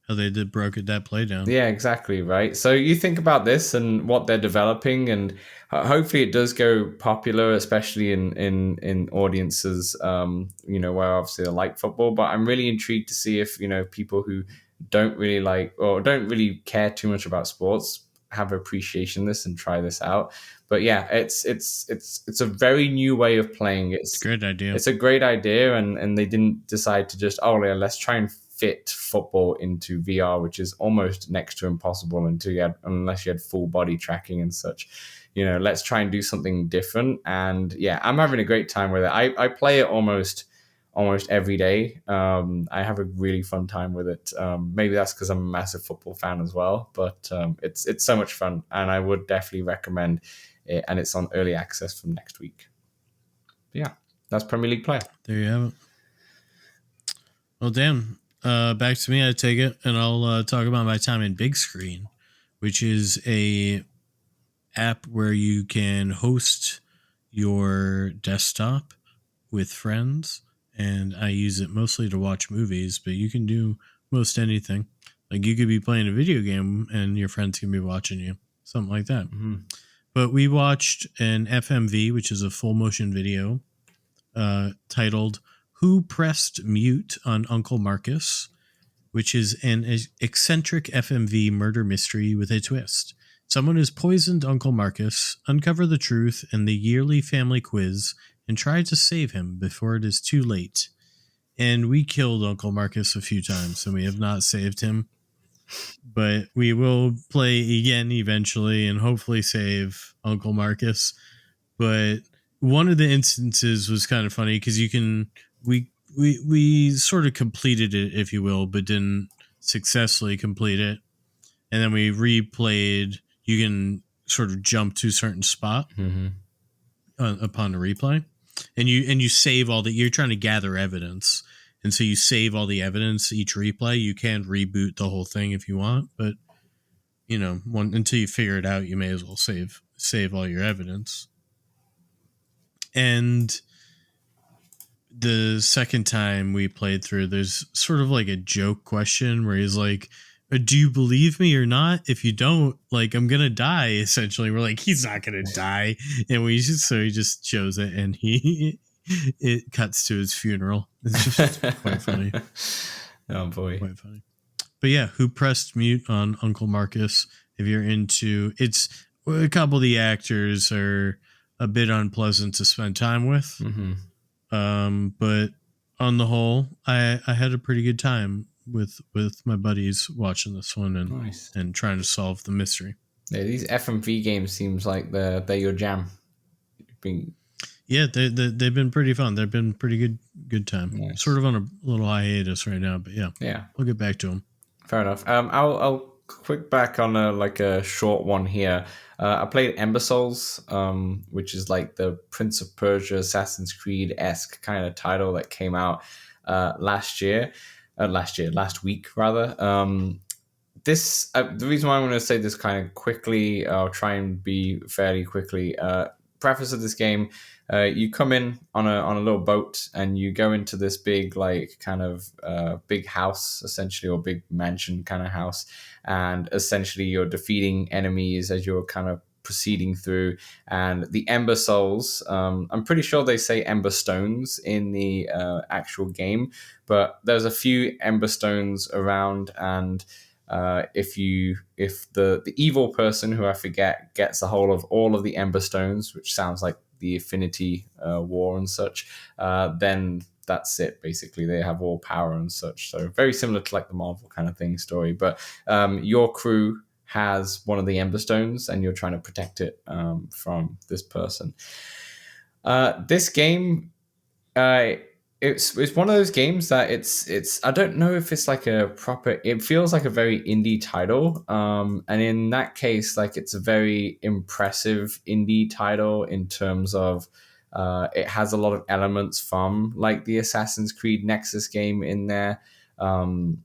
how they broke that play down. Yeah, exactly, right? So you think about this and what they're developing, and hopefully it does go popular, especially in audiences, where obviously they like football. But I'm really intrigued to see if, people who don't really like or don't really care too much about sports have appreciation this and try this out. But yeah, it's a very new way of playing. It's a great idea. It's a great idea, and they didn't decide to just, let's try and fit football into VR, which is almost next to impossible unless you had full body tracking and such. Let's try and do something different. And yeah, I'm having a great time with it. I play it almost every day. I have a really fun time with it. Maybe that's because I'm a massive football fan as well, but it's so much fun, and I would definitely recommend it. And it's on early access from next week. But yeah, that's Premier League Player. There you have it. Well, damn. Back to me, I take it, and I'll talk about my time in Big Screen, which is a app where you can host your desktop with friends, and I use it mostly to watch movies, but you can do most anything. Like, you could be playing a video game and your friends can be watching you, something like that. Mm-hmm. But we watched an FMV, which is a full motion video, titled Who Pressed Mute on Uncle Marcus, which is an eccentric FMV murder mystery with a twist. Someone has poisoned Uncle Marcus, uncover the truth in the yearly family quiz, and try to save him before it is too late. And we killed Uncle Marcus a few times, and we have not saved him. But we will play again eventually and hopefully save Uncle Marcus. But one of the instances was kind of funny because we sort of completed it, if you will, but didn't successfully complete it. And then we replayed. You can sort of jump to a certain spot upon a replay, and you save all you're trying to gather evidence. And so you save all the evidence each replay. You can reboot the whole thing if you want, but until you figure it out, you may as well save all your evidence. And the second time we played through, there's sort of like a joke question where he's like, do you believe me or not? If you don't, like, I'm gonna die. Essentially, we're like, he's not gonna die, and he just shows it, and it cuts to his funeral. It's just quite funny. Oh boy, quite funny. But yeah, Who Pressed Mute on Uncle Marcus? If you're into, it's a couple of the actors are a bit unpleasant to spend time with. But on the whole, I had a pretty good time with my buddies watching this one and trying to solve the mystery. Yeah, these FMV games seems like they're your jam. Being Yeah, they've been pretty fun. They've been pretty good time. nice. Sort of on a little hiatus right now, but yeah, we'll get back to them. Fair enough. I'll quick back on a short one here. I played Ember Souls, which is like the Prince of Persia, Assassin's Creed-esque kind of title that came out last week rather. This the reason why I'm going to say this kind of quickly. I'll try and be fairly quickly. Preface of this game: you come in on a little boat and you go into this big big house essentially, or big mansion kind of house, and essentially you're defeating enemies as you're kind of proceeding through. And the Ember Souls, I'm pretty sure they say Ember Stones in the actual game, but there's a few Ember Stones around, and if the evil person, who I forget, gets a hold of all of the Ember Stones, which sounds like the Affinity War and such, then that's it. Basically, they have all power and such. So very similar to like the Marvel kind of thing story. But your crew has one of the Ember Stones, and you're trying to protect it from this person. This game. It's one of those games that it's I don't know if it's like a proper, it feels like a very indie title, and in that case, like, it's a very impressive indie title in terms of it has a lot of elements from like the Assassin's Creed Nexus game in there. It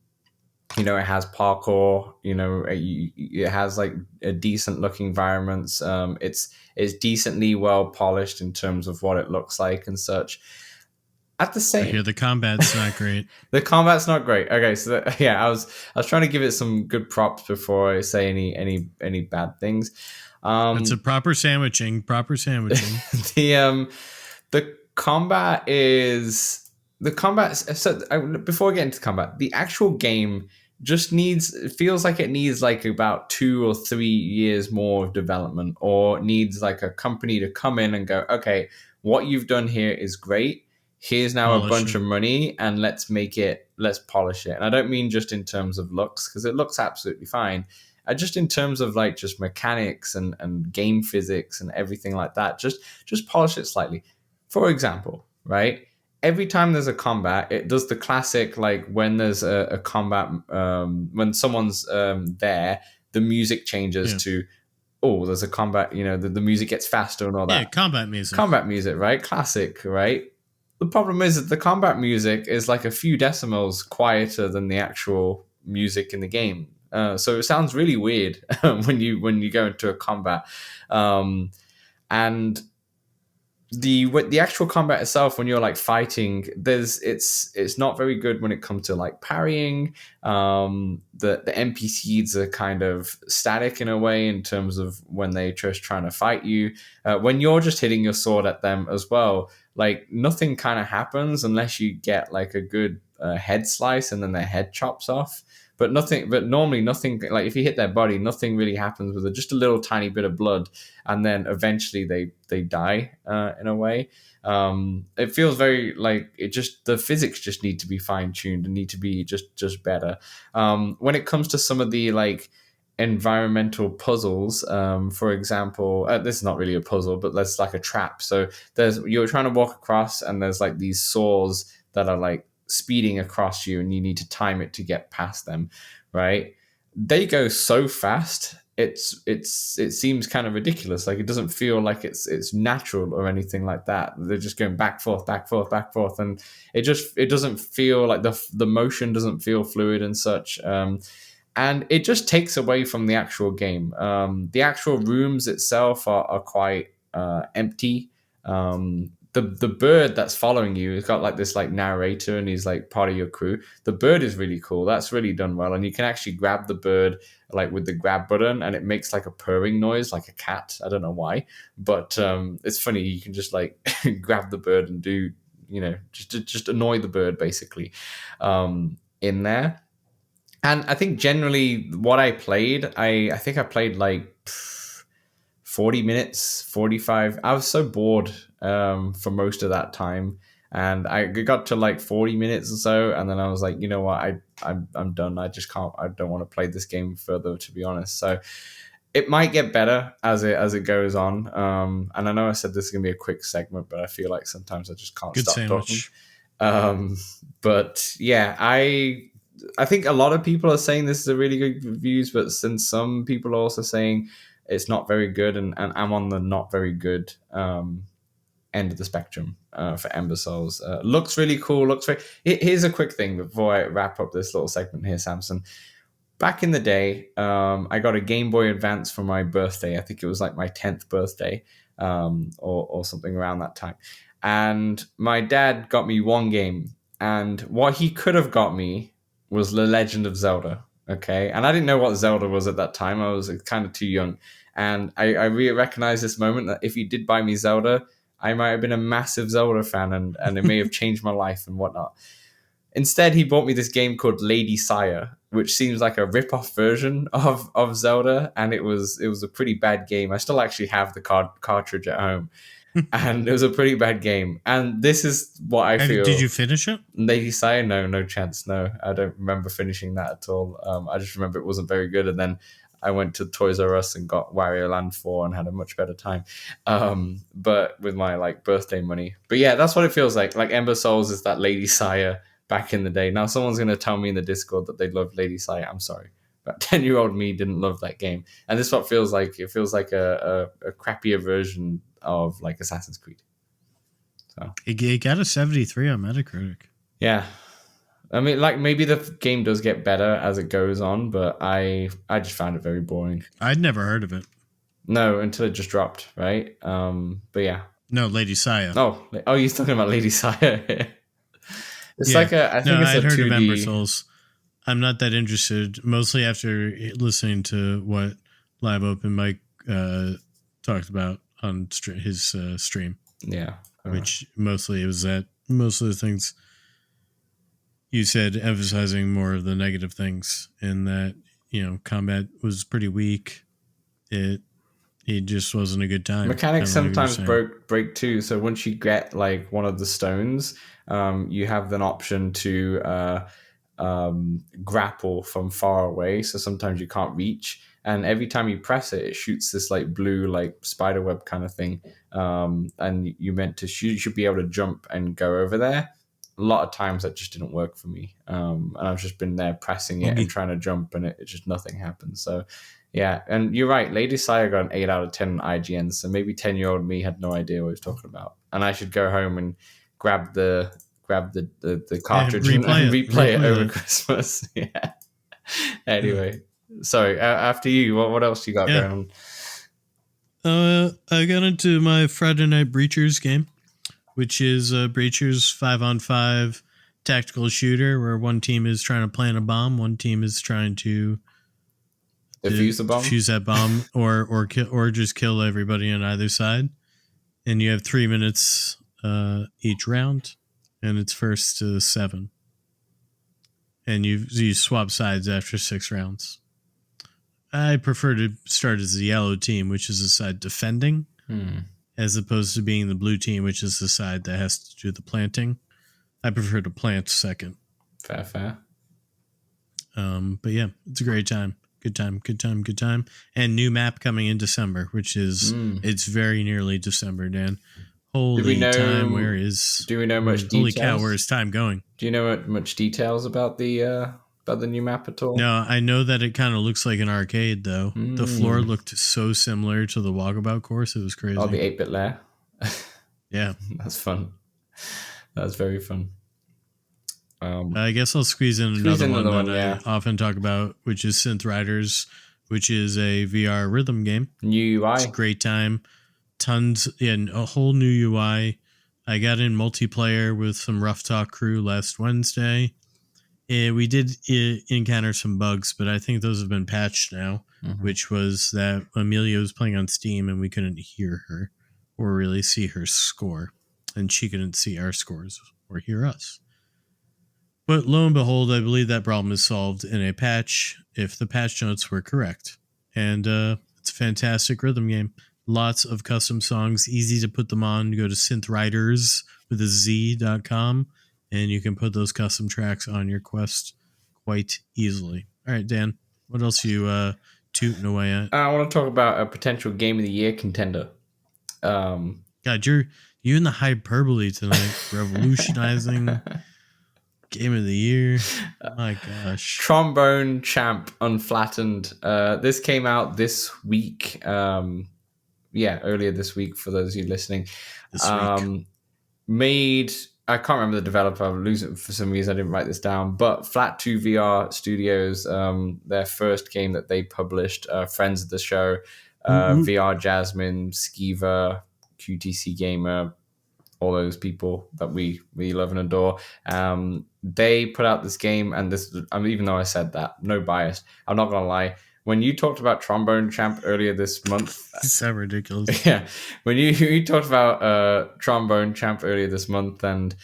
has parkour, it has like a decent looking environments. It's decently well polished in terms of what it looks like and such. At the same, I hear the combat's not great. The combat's not great. Okay, so I was trying to give it some good props before I say any bad things. It's a proper sandwiching. The combat is before I get into combat, the actual game just feels like it needs like about 2 or 3 years more of development, or needs like a company to come in and go, okay, what you've done here is great. Here's now a bunch of money, and let's polish it. And I don't mean just in terms of looks, because it looks absolutely fine. Just in terms of like just mechanics and game physics and everything like that, just polish it slightly. For example, right? Every time there's a combat, it does the classic, like when there's a combat, when someone's there, the music changes to, oh, there's a combat, the music gets faster and all that. Yeah, combat music. Combat music, right? Classic, right? The problem is that the combat music is like a few decimals quieter than the actual music in the game. So it sounds really weird when you go into a combat. And the actual combat itself, when you're like fighting, it's not very good when it comes to like parrying. The NPCs are kind of static in a way in terms of when they're just trying to fight you. When you're just hitting your sword at them as well, like nothing kind of happens unless you get like a good head slice and then their head chops off. But normally nothing, like if you hit their body, nothing really happens with it. Just a little tiny bit of blood, and then eventually they die in a way. It feels very like the physics just need to be fine tuned and need to be just better. When it comes to some of the like environmental puzzles, for example, this is not really a puzzle, but that's like a trap. So you're trying to walk across, and there's like these saws that are like speeding across you, and you need to time it to get past them, right? They go so fast, it seems kind of ridiculous. Like it doesn't feel like it's natural or anything like that. They're just going back forth, and it doesn't feel like the motion doesn't feel fluid and such. And it just takes away from the actual game. The actual rooms itself are quite empty. The bird that's following you has got like this like narrator, and he's like part of your crew. The bird is really cool. That's really done well, and you can actually grab the bird like with the grab button, and it makes like a purring noise like a cat. I don't know why, but it's funny. You can just like grab the bird and do just annoy the bird basically in there. And I think generally what I played, I think I played like 40 minutes, 45. I was so bored for most of that time, and I got to like 40 minutes or so, and then I was like, you know what, I'm done. I just can't. I don't want to play this game further, to be honest. So it might get better as it goes on. And I know I said this is gonna be a quick segment, but I feel like sometimes I just can't Good stop sandwich. talking. But yeah, I think a lot of people are saying this is a really good reviews, but since some people are also saying it's not very good, and I'm on the not very good end of the spectrum for Ember Souls. Looks really cool. Here's a quick thing before I wrap up this little segment here, Samson. Back in the day, I got a Game Boy Advance for my birthday. I think it was like my 10th birthday, or something around that time. And my dad got me one game, and what he could have got me was The Legend of Zelda. Okay, and I didn't know what Zelda was at that time. I was kind of too young, and I really recognize this moment that if he did buy me Zelda, I might have been a massive Zelda fan, and it may have changed my life and whatnot. Instead, he bought me this game called Lady Sire, which seems like a rip-off version of Zelda, and it was a pretty bad game. I still actually have the cartridge at home, and it was a pretty bad game. And this is what I feel. Did you finish it? Lady Sire? No chance. No, I don't remember finishing that at all. I just remember it wasn't very good, and then I went to Toys R Us and got Wario Land 4 and had a much better time. But with my like birthday money. But yeah, that's what it feels like. Like Ember Souls is that Lady Sire back in the day. Now someone's going to tell me in the Discord that they love Lady Sire. I'm sorry. But 10-year-old me didn't love that game. And this is what feels like. It feels like a crappier version of like Assassin's Creed. So It got a 73 on Metacritic. yeah. I mean, like maybe the game does get better as it goes on, but I just found it very boring. I'd never heard of it. No, until it just dropped, right? But yeah. No, Lady Sire. Oh, you're talking about Lady Sire. It's Yeah. like I think it's I'd a heard 2D. of Ember Souls. I'm not that interested, mostly after listening to what Live Open Mike talked about on his stream. Yeah. Which mostly it was that most of the things you said, emphasizing more of the negative things, and that, you know, combat was pretty weak. It just wasn't a good time. Mechanics sometimes break too. So once you get like one of the stones, you have an option to grapple from far away. So sometimes you can't reach, and every time you press it, it shoots this like blue like spider web kind of thing. And you meant to shoot. You should be able to jump and go over there. A lot of times that just didn't work for me. And I've just been there pressing it and trying to jump, and it just nothing happens. So yeah, and you're right. Lady Sire got an 8 out of 10 on IGN, so maybe 10-year-old me had no idea what he was talking about. And I should go home and grab the cartridge and replay it over Christmas. Yeah. Anyway, sorry. After you, what else you got going on? I got into my Friday Night Breachers game, which is Breachers 5-on-5 tactical shooter where one team is trying to plant a bomb, one team is trying to defuse that bomb, or just kill everybody on either side. And you have 3 minutes each round, and it's first to 7. And you swap sides after 6 rounds. I prefer to start as the yellow team, which is the side defending, as opposed to being the blue team, which is the side that has to do the planting. I prefer to plant second. Fair. But yeah, it's a great time. Good time. And new map coming in December, which is it's very nearly December, Dan. Holy time, where is? Do we know much details? Holy cow, where is time going? Do you know much details about the new map at all? No, I know that it kind of looks like an arcade, though. The floor looked so similar to the Walkabout course; it was crazy. Oh, the 8-bit layer. Yeah, that's fun. That's very fun. I guess I'll squeeze in another one that I often talk about, which is Synthriders, which is a VR rhythm game. New UI. It's a great time. A whole new UI. I got in multiplayer with some Rough Talk crew last Wednesday. We did encounter some bugs, but I think those have been patched now, which was that Amelia was playing on Steam and we couldn't hear her or really see her score, and she couldn't see our scores or hear us. But lo and behold, I believe that problem is solved in a patch, if the patch notes were correct. And it's a fantastic rhythm game. Lots of custom songs, easy to put them on. You go to Synthriders with a Z.com, and you can put those custom tracks on your Quest quite easily. All right, Dan, what else are you tooting away at? I want to talk about a potential Game of the Year contender. God, you in the hyperbole tonight, revolutionizing Game of the Year. My gosh. Trombone Champ Unflattened. This came out this week. Earlier this week for those of you listening. This week. Made, I can't remember the developer. I'm losing for some reason. I didn't write this down. But Flat 2 VR Studios, their first game that they published, friends of the show, VR Jasmine, Skiva, QTC Gamer, all those people that we love and adore. They put out this game, and this, even though I said that, no bias, I'm not gonna lie. When you talked about Trombone Champ earlier this month, It's so ridiculous. yeah, when you talked about Trombone Champ earlier this month, and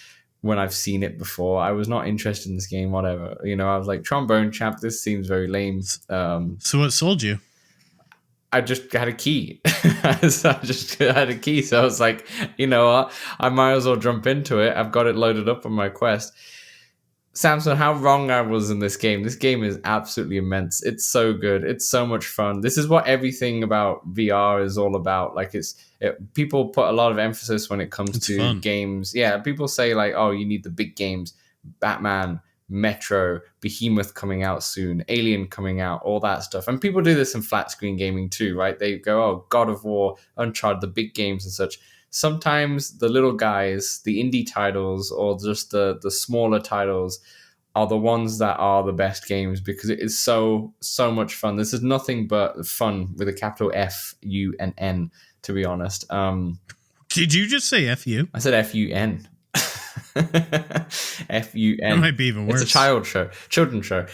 when I've seen it before, I was not interested in this game. Whatever, I was like, Trombone Champ, this seems very lame. So what sold you? I just had a key. I just had a key. So I was like, you know what? I might as well jump into it. I've got it loaded up on my Quest. Samson, how wrong I was in this game. This game is absolutely immense. It's so good. It's so much fun. This is what everything about VR is all about. Like people put a lot of emphasis when it comes to fun. games. Yeah, people say like, oh, you need the big games. Batman, Metro, Behemoth coming out soon, Alien coming out, all that stuff. And people do this in flat screen gaming too, right? They go, oh, God of War, Uncharted, the big games and such. Sometimes the little guys, the indie titles, or just the smaller titles are the ones that are the best games because it is so much fun. This is nothing but fun with a capital F-U-N-N, to be honest. Did you just say F-U? I said F-U-N. F-U-N. That might be even worse. It's a children's show.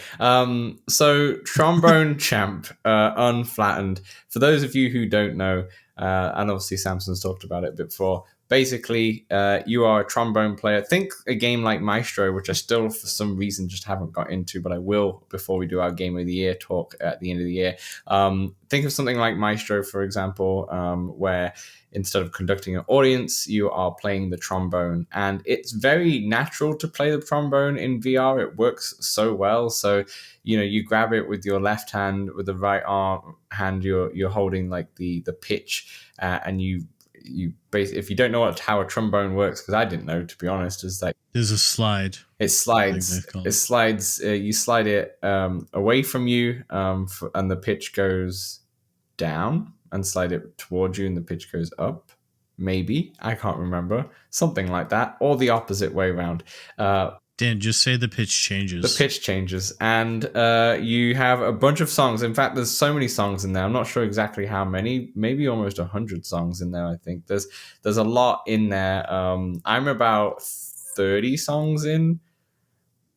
So Trombone Champ Unflattened. For those of you who don't know, and obviously Samson's talked about it before, basically you are a trombone player. Think a game like Maestro, which I still for some reason just haven't got into, but I will before we do our Game of the Year talk at the end of the year. Think of something like Maestro, for example, where instead of conducting an audience, you are playing the trombone. And it's very natural to play the trombone in VR. It works so well. So, you grab it with your left hand, with the right hand, you're holding like the pitch, and you basically, if you don't know how a trombone works, because I didn't know, to be honest, is like there's a slide. It slides. It slides. You slide it away from you, and the pitch goes down, and slide it towards you, and the pitch goes up. Maybe, I can't remember, something like that, or the opposite way around. Dan, just say the pitch changes. The pitch changes, and you have a bunch of songs. In fact, there's so many songs in there. I'm not sure exactly how many. Maybe almost 100 songs in there. I think there's a lot in there. I'm about 30 songs in.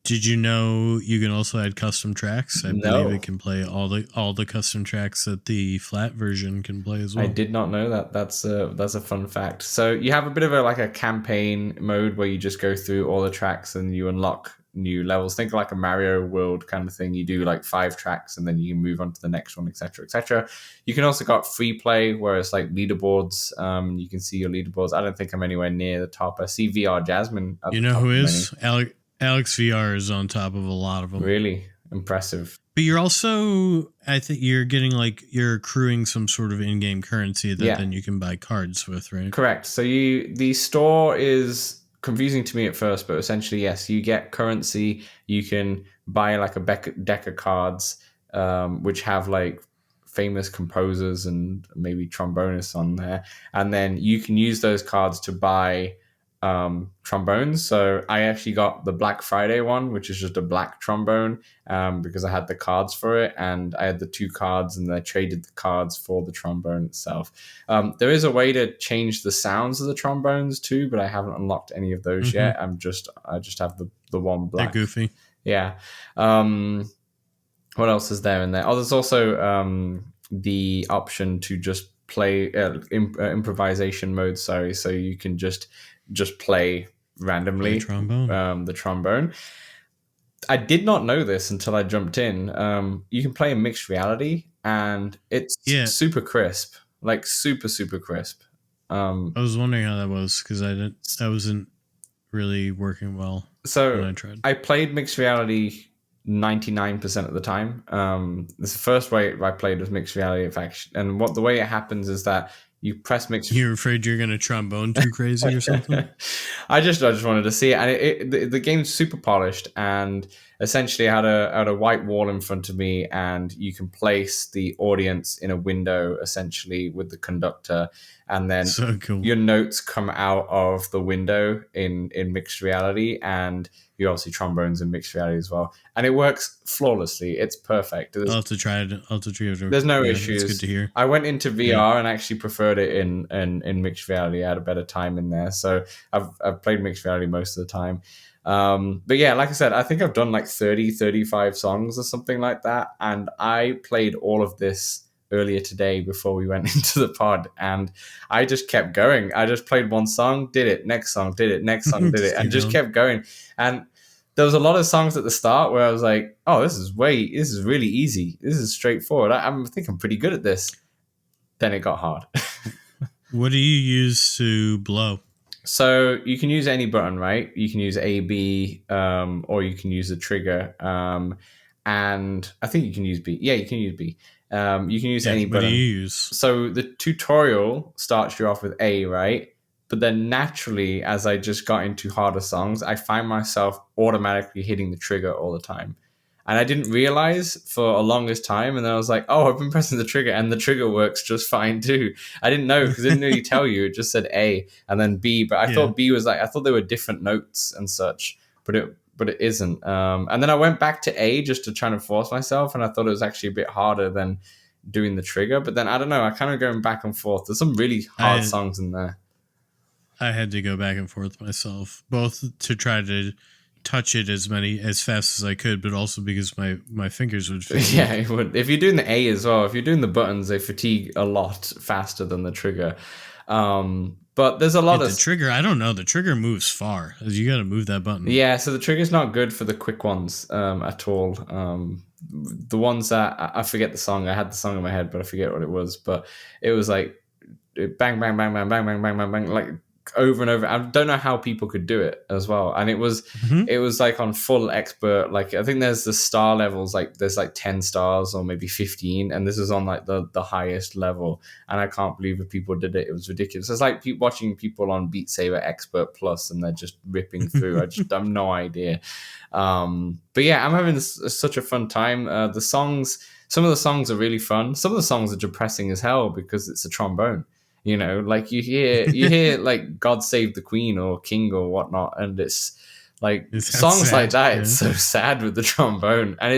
Did you know you can also add custom tracks? I No. believe it can play all the custom tracks that the flat version can play as well. I did not know that. That's a fun fact. So you have a bit of a campaign mode where you just go through all the tracks and you unlock new levels. Think like a Mario World kind of thing. You do like 5 tracks and then you can move on to the next one, etc., etc. You can also got free play where it's like leaderboards. You can see your leaderboards. I don't think I'm anywhere near the top. I see VR Jasmine. You know who is? Alex VR is on top of a lot of them. Really impressive. But you're also, I think you're getting you're accruing some sort of in-game currency that then you can buy cards with, right? Correct. So the store is confusing to me at first, but essentially, yes, you get currency. You can buy like a deck of cards, which have like famous composers and maybe trombonists on there. And then you can use those cards to buy trombones. So I actually got the Black Friday one, which is just a black trombone, because I had the cards for it, and I had the 2 cards, and I traded the cards for the trombone itself. There is a way to change the sounds of the trombones too, but I haven't unlocked any of those yet. I just have the one black. They're goofy. Yeah. What else is there in there? Oh, there's also the option to just play improvisation mode. Sorry, so you can just play randomly the trombone. I did not know this until I jumped in. You can play in mixed reality, and it's super crisp, like super crisp. I was wondering how that was because I wasn't really working well. So when I tried. I played mixed reality 99% of the time. This is the first way I played was mixed reality, in fact. And the way it happens is that you press mixed. You're afraid you're going to trombone too crazy or something? I just wanted to see it, and the game's super polished, and essentially I had a white wall in front of me, and you can place the audience in a window essentially with the conductor, and then So cool. your notes come out of the window in mixed reality, and you obviously trombones in mixed reality as well, and it works flawlessly. It's perfect. I'll have to try it. There's no issues. It's good to hear. I went into VR and actually preferred it in mixed reality. I had a better time in there, so I've played mixed reality most of the time. But yeah, like I said, I think I've done like 35 songs or something like that, and I played all of this earlier today before we went into the pod, and I just kept going. I just played one song, did it, next song, did it, next song, did it, and just kept going. And there was a lot of songs at the start where I was like, oh, this is really easy. This is straightforward. I think I'm pretty good at this. Then it got hard. What do you use to blow? So you can use any button, right? You can use A, B, or you can use the trigger. And I think you can use B. Yeah, you can use B. You can use any button. What do you use? So the tutorial starts you off with A, right? But then naturally, as I just got into harder songs, I find myself automatically hitting the trigger all the time. And I didn't realize for a longest time. And then I was like, oh, I've been pressing the trigger, and the trigger works just fine too. I didn't know because it didn't really tell you. It just said A and then B. But I thought B was I thought they were different notes and such, but it isn't. And then I went back to A just to try and force myself. And I thought it was actually a bit harder than doing the trigger. But then I don't know. I kind of going back and forth. There's some really hard songs in there. I had to go back and forth myself, both to try to touch it as fast as I could, but also because my fingers would fatigue. Yeah, it would. If you're doing the A as well, if you're doing the buttons, they fatigue a lot faster than the trigger. But there's a lot of the trigger. I don't know. The trigger moves far. You got to move that button. Yeah, so the trigger's not good for the quick ones at all. The ones that I forget the song. I had the song in my head, but I forget what it was. But it was like bang, bang, bang, bang, bang, bang, bang, bang, bang, like over and over. I don't know how people could do it as well. And it was like on full expert. Like I think there's the star levels, like there's like 10 stars or maybe 15, and this is on like the highest level. And I can't believe if people did it. It was ridiculous. It's like watching people on Beat Saber Expert Plus, and they're just ripping through. I have no idea. But yeah, I'm having such a fun time. Some of the songs are really fun. Some of the songs are depressing as hell because it's a trombone. You know, like you hear like God Save the Queen or King or whatnot, and it's like songs like that. Yeah. It's so sad with the trombone, and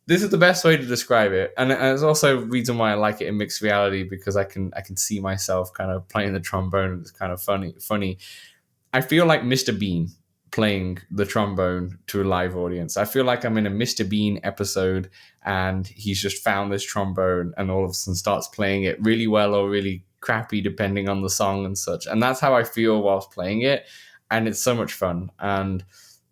this is the best way to describe it. And it's also a reason why I like it in mixed reality, because I can see myself kind of playing the trombone. It's kind of funny. I feel like Mr. Bean playing the trombone to a live audience. I feel like I'm in a Mr. Bean episode, and he's just found this trombone and all of a sudden starts playing it really well or really crappy depending on the song and such. And that's how I feel whilst playing it, and it's so much fun. And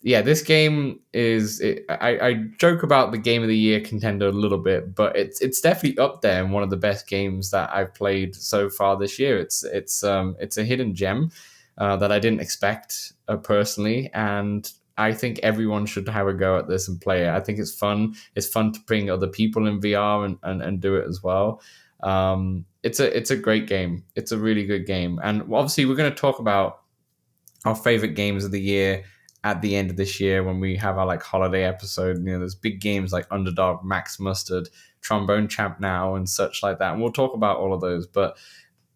yeah, this game is I joke about the game of the year contender a little bit, but it's definitely up there and one of the best games that I've played so far this year. It's a hidden gem that I didn't expect personally, and I think everyone should have a go at this and play it. I think it's fun. It's fun to bring other people in VR and do it as well. It's a great game. It's a really good game. And obviously we're going to talk about our favorite games of the year at the end of this year when we have our like holiday episode. You know, there's big games like Underdog, Max Mustard, Trombone Champ Now, and such like that. And we'll talk about all of those. But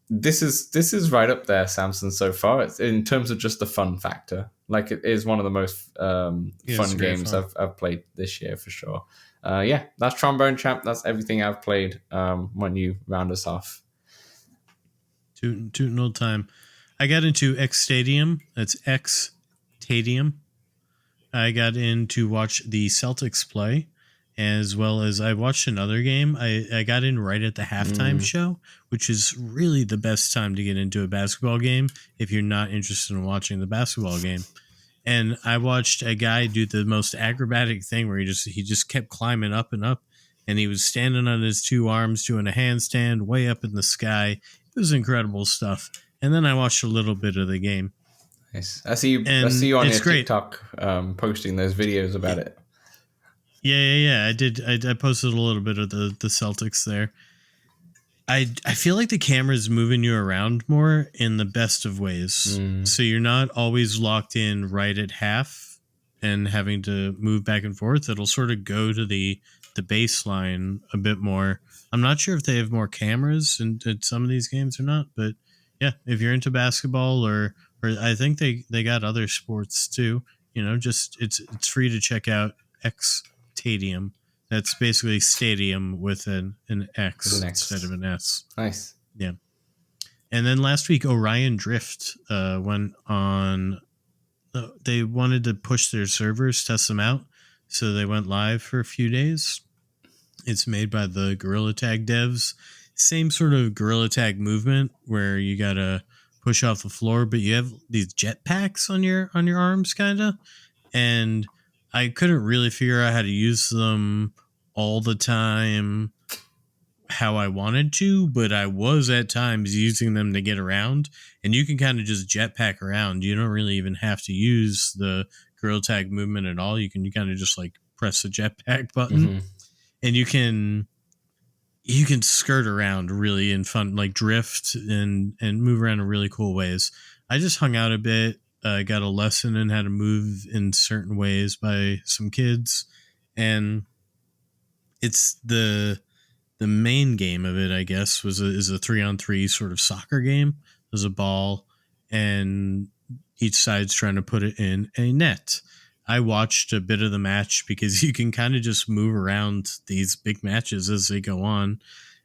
this is right up there, Samson, so far. It's in terms of just the fun factor. Like it is one of the most fun games I've played this year for sure. Yeah, that's Trombone Champ. That's everything I've played when you round us off. Tootin' old time. I got into XStadium. That's XStadium. I got in to watch the Celtics play, as well as I watched another game. I got in right at the halftime show, which is really the best time to get into a basketball game if you're not interested in watching the basketball game. And I watched a guy do the most acrobatic thing where he just kept climbing up and up, and he was standing on his two arms doing a handstand way up in the sky. It was incredible stuff. And then I watched a little bit of the game. Nice. I see you on your TikTok posting those videos about it. Yeah. I did. I posted a little bit of the Celtics there. I feel like the camera's moving you around more in the best of ways. So you're not always locked in right at half and having to move back and forth. It'll sort of go to the baseline a bit more. I'm not sure if they have more cameras in some of these games or not, but yeah, if you're into basketball or I think they got other sports too, just it's free to check out XStadium. That's basically stadium with an X instead of an S. Nice. Yeah. And then last week, Orion Rift went on. They wanted to push their servers, test them out. So they went live for a few days. It's made by the Gorilla Tag devs. Same sort of Gorilla Tag movement where you got to push off the floor, but you have these jetpacks on your arms, kind of. And I couldn't really figure out how to use them all the time how I wanted to, but I was at times using them to get around, and you can kind of just jetpack around. You don't really even have to use the Gorilla Tag movement at all. You can kind of just like press the jetpack button, and you can skirt around really in fun, like drift and move around in really cool ways. I just hung out a bit. Got a lesson in how to move in certain ways by some kids, and it's the main game of it, I guess, is a 3-on-3 sort of soccer game. There's a ball, and each side's trying to put it in a net. I watched a bit of the match because you can kind of just move around these big matches as they go on.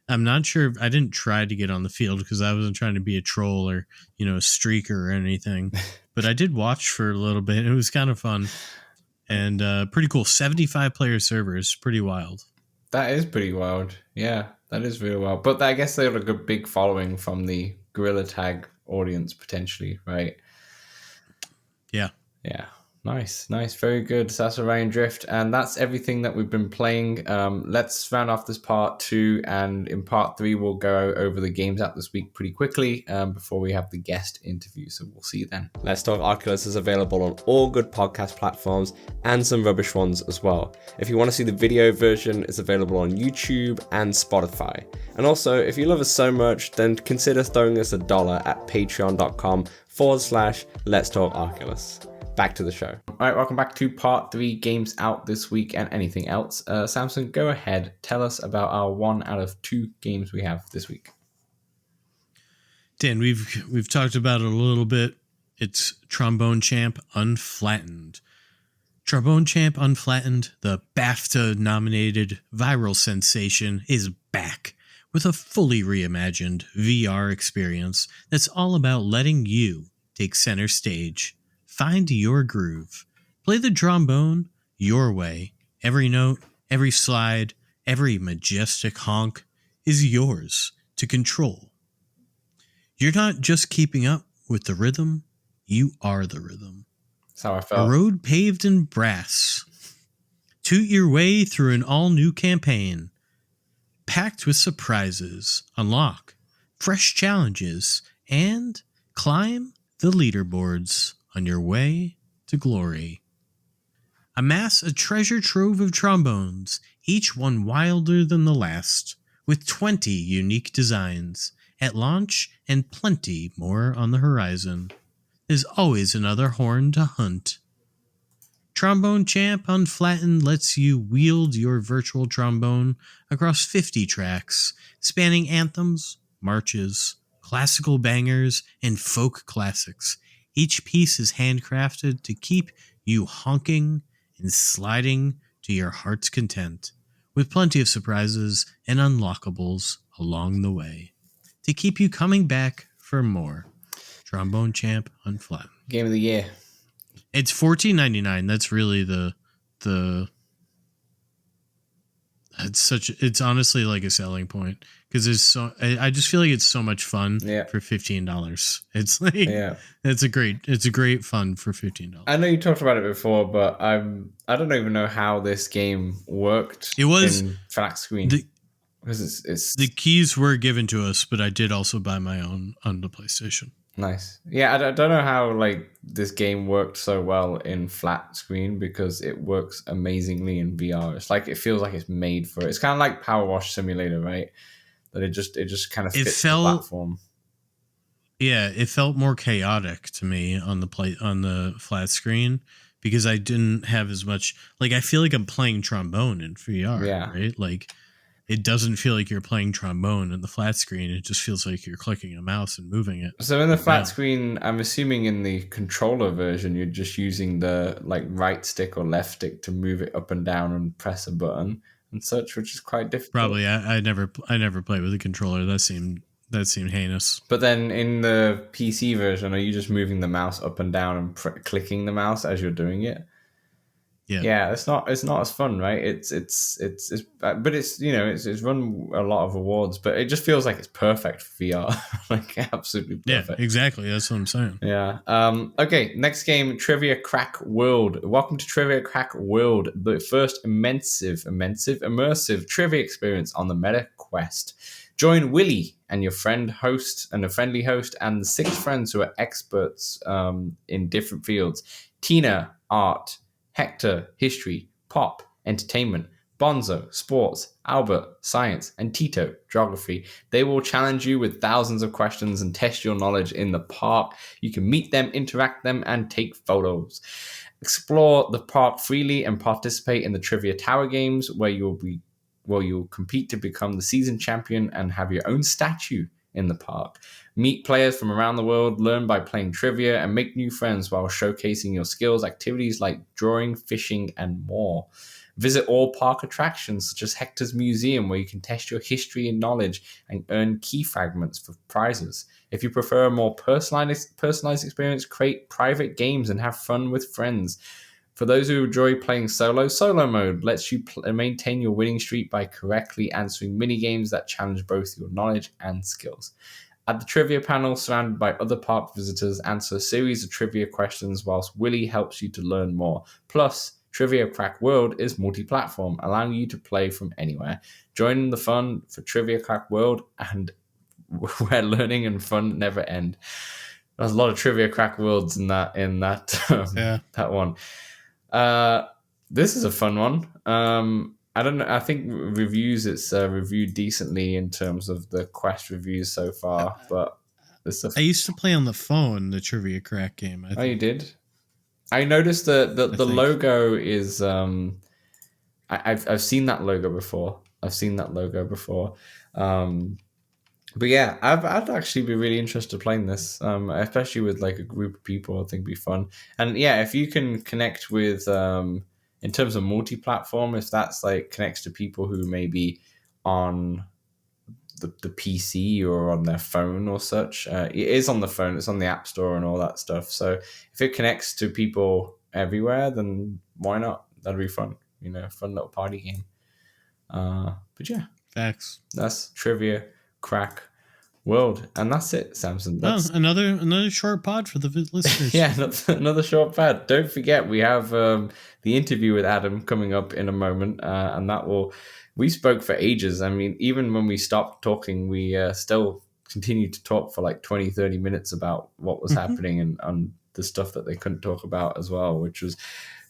I'm not sure. I didn't try to get on the field because I wasn't trying to be a troll or, a streaker or anything. But I did watch for a little bit. It was kind of fun and pretty cool. 75 player servers. Pretty wild. That is pretty wild. Yeah, that is really wild. But I guess they have a good big following from the Gorilla Tag audience, potentially, right? Yeah. Yeah. Nice. Very good. So that's Orion Rift, and that's everything that we've been playing. Let's round off this part 2, and in part 3 we'll go over the games out this week pretty quickly before we have the guest interview. So we'll see you then. Let's Talk Oculus is available on all good podcast platforms and some rubbish ones as well. If you want to see the video version, it's available on YouTube and Spotify. And also, if you love us so much, then consider throwing us $1 at patreon.com/Let's Talk Oculus. Back to the show. All right, welcome back to part 3, games out this week and anything else. Samson, go ahead. Tell us about our 1 out of 2 games we have this week. Dan, we've talked about it a little bit. It's Trombone Champ Unflattened. Trombone Champ Unflattened, the BAFTA-nominated viral sensation, is back with a fully reimagined VR experience that's all about letting you take center stage. Find your groove. Play the trombone your way. Every note, every slide, every majestic honk is yours to control. You're not just keeping up with the rhythm, you are the rhythm. That's how I felt. A road paved in brass. Toot your way through an all-new campaign. Packed with surprises. Unlock fresh challenges and climb the leaderboards on your way to glory. Amass a treasure trove of trombones, each one wilder than the last, with 20 unique designs at launch and plenty more on the horizon. There's always another horn to hunt. Trombone Champ Unflattened lets you wield your virtual trombone across 50 tracks, spanning anthems, marches, classical bangers, and folk classics. Each piece is handcrafted to keep you honking and sliding to your heart's content, with plenty of surprises and unlockables along the way to keep you coming back for more. Trombone Champ Unflattened. Game of the year. It's $14.99. That's really the it's honestly like a selling point because I just feel like it's so much fun for $15. It's like it's a great fun for $15. I know you talked about it before, but I don't even know how this game worked. It was in flat screen because it's the keys were given to us, but I did also buy my own on the PlayStation. Nice. Yeah, I don't know how like this game worked so well in flat screen because it works amazingly in VR. It's like it feels like it's made for it. It's kind of like Power Wash Simulator, right? That it just kind of It fits the felt platform. Yeah, it felt more chaotic to me on the flat screen because I didn't have as much like I feel like I'm playing trombone in VR, Yeah. right? Like it doesn't feel like you're playing trombone in the flat screen. It just feels like you're clicking a mouse and moving it. So in the up and flat down. screen, I'm assuming in the controller version, you're just using the like right stick or left stick to move it up and down and press a button and such, which is quite difficult. Probably I never played with a controller. That seemed heinous. But then in the PC version, are you just moving the mouse up and down and clicking the mouse as you're doing it? Yeah. Yeah, it's not as fun, right? It's but it's run a lot of awards, but it just feels like it's perfect for VR, like absolutely Yeah, perfect. exactly. That's what I'm saying. Yeah. Okay. Next game, Trivia Crack World. Welcome to Trivia Crack World, the first immersive trivia experience on the Meta Quest. Join Willie and your friendly host, and the 6 friends who are experts in different fields: Tina, art; Hector, history; Pop, entertainment; Bonzo, sports; Albert, science; and Tito, geography. They will challenge you with thousands of questions and test your knowledge in the park. You can meet them, interact them, and take photos. Explore the park freely and participate in the Trivia Tower games where you'll compete to become the season champion and have your own statue in the park. Meet players from around the world, learn by playing trivia, and make new friends while showcasing your skills, activities like drawing, fishing, and more. Visit all park attractions such as Hector's Museum, where you can test your history and knowledge and earn key fragments for prizes. If you prefer a more personalized experience, create private games and have fun with friends. For those who enjoy playing solo mode lets you maintain your winning streak by correctly answering mini games that challenge both your knowledge and skills. At the trivia panel, surrounded by other park visitors, answer a series of trivia questions whilst Willie helps you to learn more. Plus, Trivia Crack World is multi-platform, allowing you to play from anywhere. Join the fun for Trivia Crack World, and where learning and fun never end. There's a lot of Trivia Crack Worlds in that that one. This is a fun one. I don't know. I think it's reviewed decently in terms of the Quest reviews so far, but I used to play on the phone the Trivia Crack game. I think. Oh, you did? I noticed that the logo is I've seen that logo before. But yeah, I'd actually be really interested playing this, especially with like a group of people. I think it'd be fun. And yeah, if you can connect with in terms of multi-platform, if that's like connects to people who may be on the PC or on their phone or such. It is on the phone. It's on the App Store and all that stuff. So if it connects to people everywhere, then why not? That'd be fun. Fun little party game. But yeah, facts. That's Trivia Crack World, and that's it, Samson. That's another short pod for the listeners. Yeah, another short pod. Don't forget, we have the interview with Adam coming up in a moment, and we spoke for ages. I mean, even when we stopped talking, we still continued to talk for like 20, 30 minutes about what was happening and the stuff that they couldn't talk about as well, which was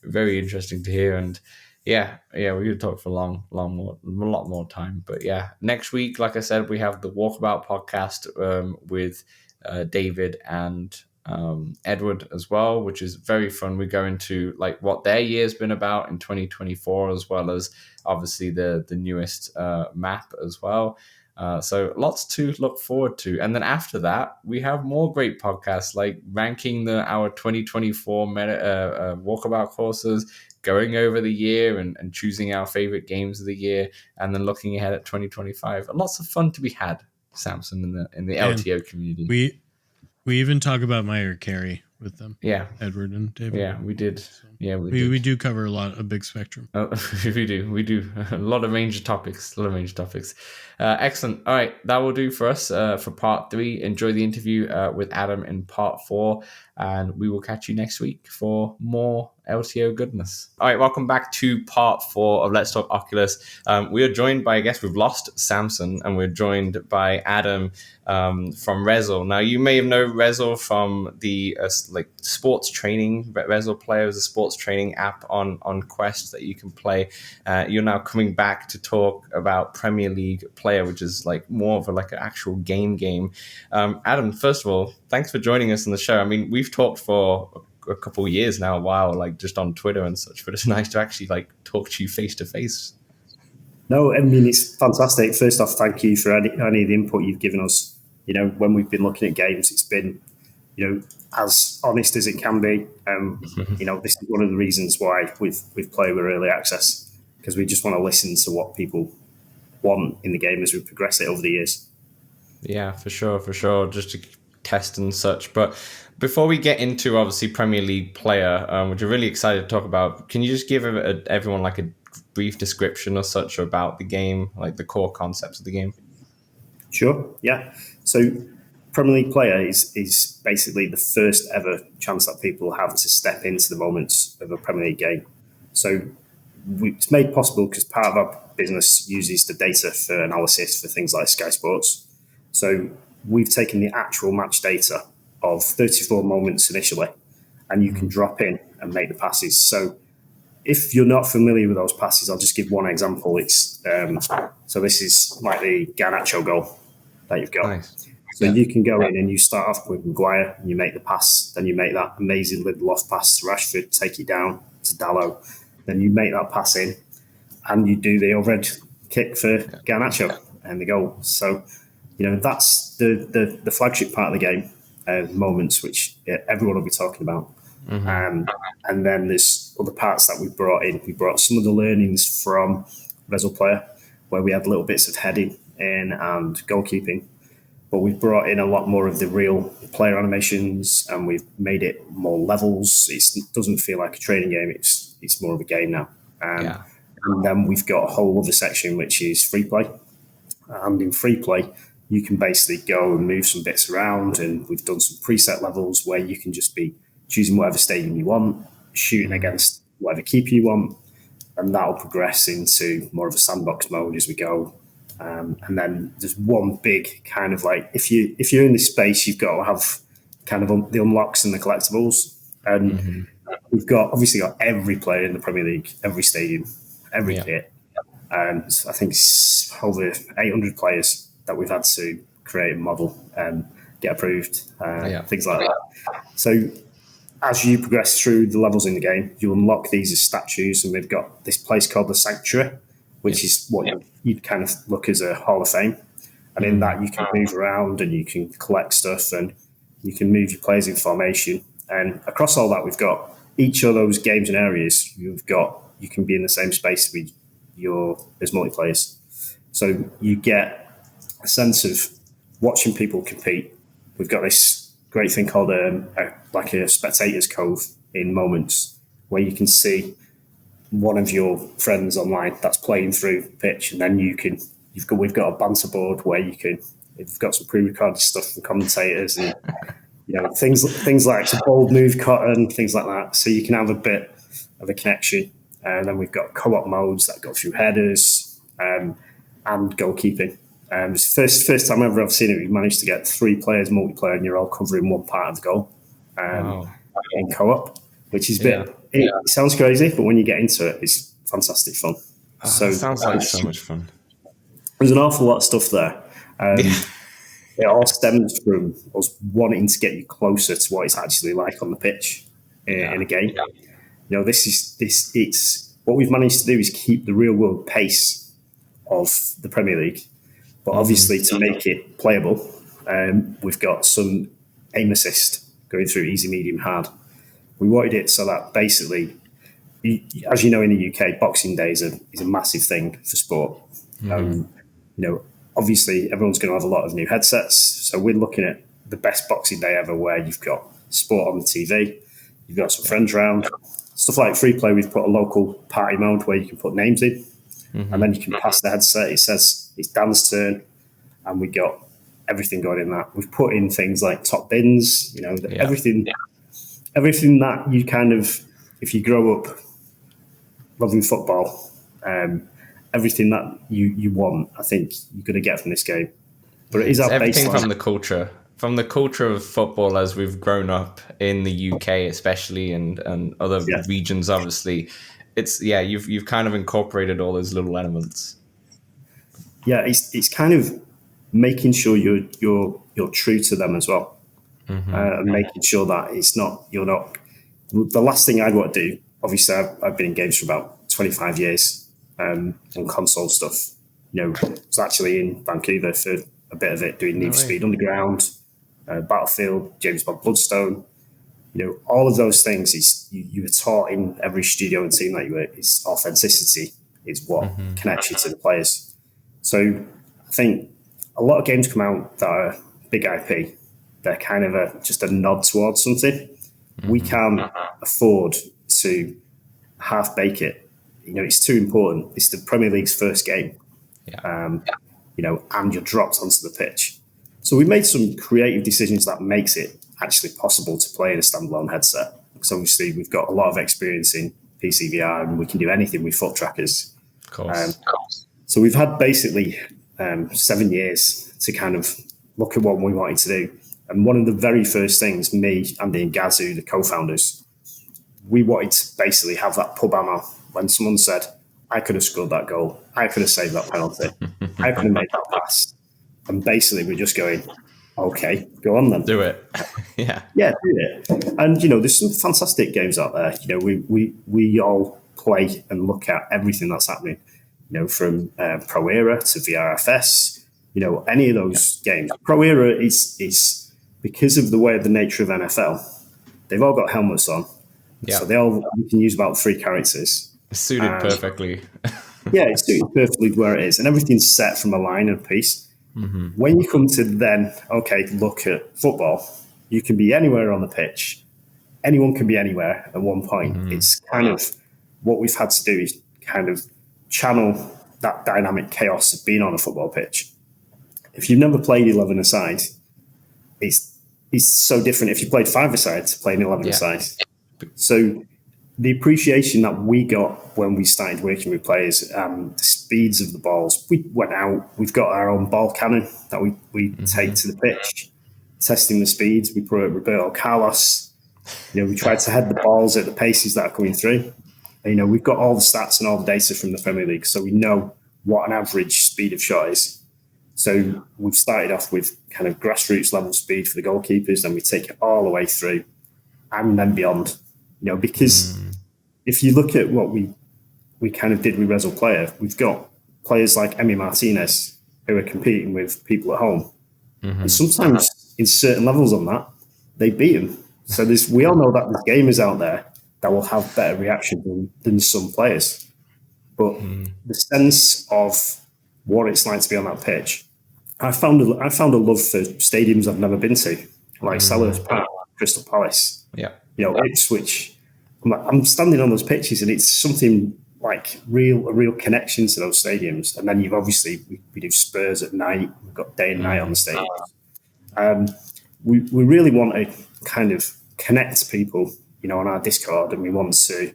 very interesting to hear. And yeah, we could talk for a lot more time. But yeah, next week, like I said, we have the Walkabout podcast with David and Edward as well, which is very fun. We go into like what their year's been about in 2024, as well as obviously the newest map as well. So lots to look forward to. And then after that, we have more great podcasts like ranking our 2024 Walkabout courses, going over the year and choosing our favorite games of the year, and then looking ahead at 2025. And lots of fun to be had, Samson, in the LTO community. We even talk about Meyer Carey with them. Yeah. Edward and David. Yeah, we did. So yeah, we do cover a big spectrum. We do. A lot of range of topics. Excellent. All right, that will do for us for part 3. Enjoy the interview with Adam in part 4, and we will catch you next week for more LTO goodness. All right, welcome back to part 4 of Let's Talk Oculus. We are joined by, I guess we've lost Samson, and we're joined by Adam from Rezzil. Now, you may have known Rezzil from the sports training. Rezzil Player is a sports training app on Quest that you can play. You're now coming back to talk about Premier League Player, which is like more of an actual game. Adam, first of all, thanks for joining us on the show. I mean, we've talked for a couple of years now, a while, like just on Twitter and such, but it's nice to actually like talk to you face to face. No, I mean, it's fantastic. First off, thank you for any of the input you've given us. You know, when we've been looking at games, it's been, you know, as honest as it can be. You know, this is one of the reasons why we've played with early access, because we just want to listen to what people want in the game as we progress it over the years. Yeah, for sure. Just to test and such. But before we get into obviously Premier League Player, which we're really excited to talk about, can you just give everyone like a brief description or such about the game, like the core concepts of the game? Sure, yeah. So Premier League Player is basically the first ever chance that people have to step into the moments of a Premier League game. So it's made possible because part of our business uses the data for analysis for things like Sky Sports. So we've taken the actual match data of 34 moments initially, and you can drop in and make the passes. So if you're not familiar with those passes, I'll just give one example. It's so this is like the Garnacho goal that you've got. Nice. So you can go in and you start off with Maguire and you make the pass, then you make that amazing little off pass to Rashford, take it down to Dalot, then you make that pass in and you do the overhead kick for Garnacho and the goal. So, you know, that's the flagship part of the game, moments which everyone will be talking about. And then there's other parts that we brought in. We brought some of the learnings from Rezzil Player, where we had little bits of heading in and goalkeeping, but we've brought in a lot more of the real player animations, and we've made it more levels. It doesn't feel like a training game. It's more of a game now. And then we've got a whole other section which is free play, and in free play you can basically go and move some bits around, and we've done some preset levels where you can just be choosing whatever stadium you want, shooting against whatever keeper you want, and that'll progress into more of a sandbox mode as we go. And then there's one big kind of like, if you're in this space, you've got to have kind of the unlocks and the collectibles. And we've obviously got every player in the Premier League, every stadium, every kit. And I think it's over 800 players that we've had to create and model and get approved, things like that. So as you progress through the levels in the game, you unlock these as statues, and we've got this place called the Sanctuary, which is what you'd kind of look as a Hall of Fame. And in that, you can move around and you can collect stuff and you can move your players in formation. And across all that, we've got each of those games and areas, you can be in the same space with as multiplayers. So you get a sense of watching people compete. We've got this great thing called a spectator's cove in moments, where you can see one of your friends online that's playing through the pitch, and then we've got a banter board where you've got some pre-recorded stuff from commentators and things like a bold move cotton, things like that. So you can have a bit of a connection. And then we've got co-op modes that go through headers and goalkeeping. It's the first time ever I've seen it. We've managed to get 3 players multiplayer, and you're all covering one part of the goal in co-op, which is it sounds crazy, but when you get into it, it's fantastic fun. So it sounds like so much fun. There's an awful lot of stuff there. It all stems from us wanting to get you closer to what it's actually like on the pitch in a game. You know, it's what we've managed to do is keep the real world pace of the Premier League, but obviously to make it playable, we've got some aim assist going through easy, medium, hard. We wanted it so that basically, as you know, in the UK, Boxing Day is a massive thing for sport. Obviously everyone's going to have a lot of new headsets, so we're looking at the best Boxing Day ever, where you've got sport on the TV, you've got some friends around. Stuff like free play, we've put a local party mode where you can put names in, and then you can pass the headset. It says it's Dan's turn, and we got everything going in that. We've put in things like top bins, everything that you kind of if you grow up loving football, everything that you want, I think you're going to get from this game. But it is our everything baseline. from the culture of football as we've grown up in the UK, especially, and other regions, obviously. It's you've kind of incorporated all those little elements. Yeah, it's kind of making sure you're true to them as well, and making sure that you're not. The last thing I'd want to do, obviously, I've been in games for about 25 years on console stuff. I was actually in Vancouver for a bit of it, doing Need for Speed Underground, Battlefield, James Bond Bloodstone. All of those things is you were taught in every studio and team that you were. Is authenticity is what connects you to the players. So I think a lot of games come out that are big IP. They're kind of just a nod towards something. We can't afford to half bake it. It's too important. It's the Premier League's first game. And you're dropped onto the pitch. So we made some creative decisions that makes it actually possible to play in a standalone headset. Because obviously we've got a lot of experience in PSVR and we can do anything with foot trackers. Of course. So we've had basically 7 years to kind of look at what we wanted to do. And one of the very first things, me, Andy and Gazu, the co-founders, we wanted to basically have that pub ammo when someone said, I could have scored that goal. I could have saved that penalty. I could have made that pass. And basically we're just going, okay, go on then. Do it. Yeah, do it. And, there's some fantastic games out there. We all play and look at everything that's happening, from Pro Era to VRFS, any of those games. Pro Era is because of the way of the nature of NFL, they've all got helmets on. Yeah. So you can use about 3 characters. Suited perfectly. It's suited perfectly where it is. And everything's set from a line and piece. When you come to then, look at football, you can be anywhere on the pitch. Anyone can be anywhere at one point. It's kind of what we've had to do is kind of channel that dynamic chaos of being on a football pitch. If you've never played 11-a-side, it's so different if you played 5-a-side to playing 11-a-side. So the appreciation that we got when we started working with players, the speeds of the balls, we went out, we've got our own ball cannon that we take to the pitch, testing the speeds. We put Roberto Carlos, we tried to head the balls at the paces that are coming through. And, we've got all the stats and all the data from the Premier League, so we know what an average speed of shot is. So we've started off with kind of grassroots level speed for the goalkeepers, then we take it all the way through and then beyond. Because if you look at what we kind of did with Rezzil Player, we've got players like Emi Martinez who are competing with people at home. And sometimes in certain levels on that, they beat them. So we all know that there's gamers out there that will have better reaction than some players. But the sense of what it's like to be on that pitch, I found a love for stadiums I've never been to, like Selhurst Park, Crystal Palace. Yeah. Ipswich. I'm standing on those pitches and it's something like a real connection to those stadiums. And then we do Spurs at night. We've got day and night on the stadiums. We really want to kind of connect people, on our Discord, and we want to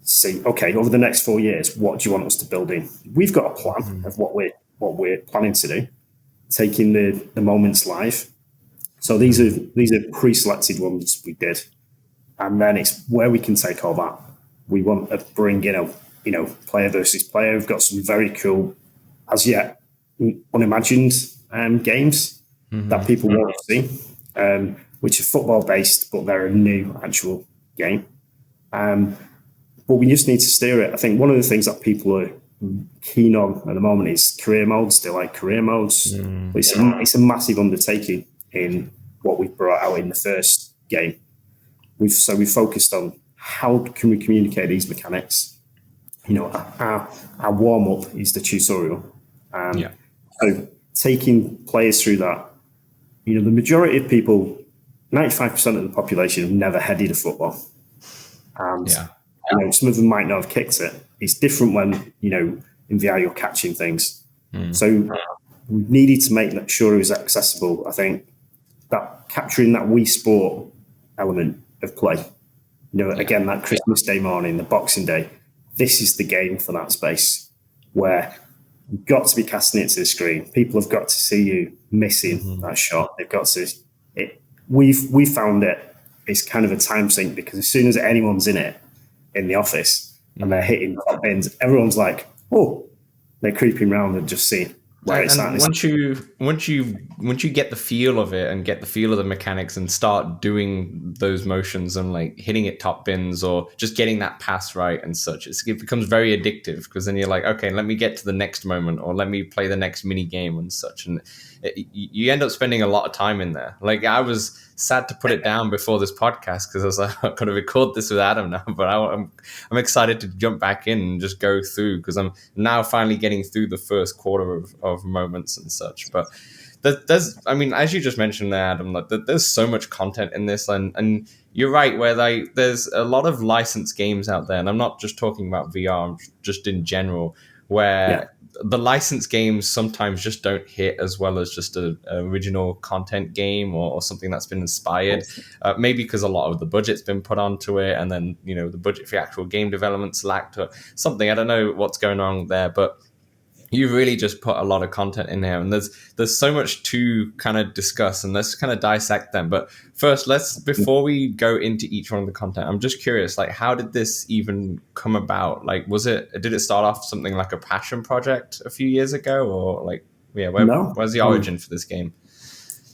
see, okay, over the next 4 years, what do you want us to build in? We've got a plan of what we're planning to do, taking the moments live. So these are pre-selected ones we did. And then it's where we can take all that. We want to bring in player versus player. We've got some very cool, as yet unimagined games that people want to see, which are football based, but they're a new actual game. But we just need to steer it. I think one of the things that people are keen on at the moment is career modes. They like career modes. It's a massive undertaking in what we've brought out in the first game. We've focused on how can we communicate these mechanics. Our warm up is the tutorial. So taking players through that. The majority of people, 95% of the population have never headed a football. And some of them might not have kicked it. It's different when, in VR you're catching things. So we needed to make sure it was accessible. I think that capturing that Wii Sport element of play Again, that Christmas Day morning, the Boxing Day, this is the game for that space where you've got to be casting it to the screen. People have got to see you missing that shot. They've got to. We found it's kind of a time sink because as soon as anyone's in it in the office and they're hitting top bins, everyone's like, oh, they're creeping around and just seeing where it's at. Once you get the feel of it and get the feel of the mechanics and start doing those motions and like hitting it top bins or just getting that pass right and such, it becomes very addictive because then you're like, okay, let me get to the next moment or let me play the next mini game and such, and you end up spending a lot of time in there. Like I was sad to put it down before this podcast because I was like, I'm going to record this with Adam now, but I'm excited to jump back in and just go through because I'm now finally getting through the first quarter of moments and such. But there's, I mean, as you just mentioned there, Adam, like there's so much content in this, and you're right, where there's a lot of licensed games out there, and I'm not just talking about VR, I'm just in general, where the licensed games sometimes just don't hit as well as just an original content game or something that's been inspired. Maybe because a lot of the budget's been put onto it, and then the budget for actual game development's lacked or something. I don't know what's going on there, but you really just put a lot of content in there, and there's so much to kind of discuss, and let's kind of dissect them. But first, before we go into each one of the content, I'm just curious, like, how did this even come about? Like, did it start off something like a passion project a few years ago, or like, where's the origin for this game?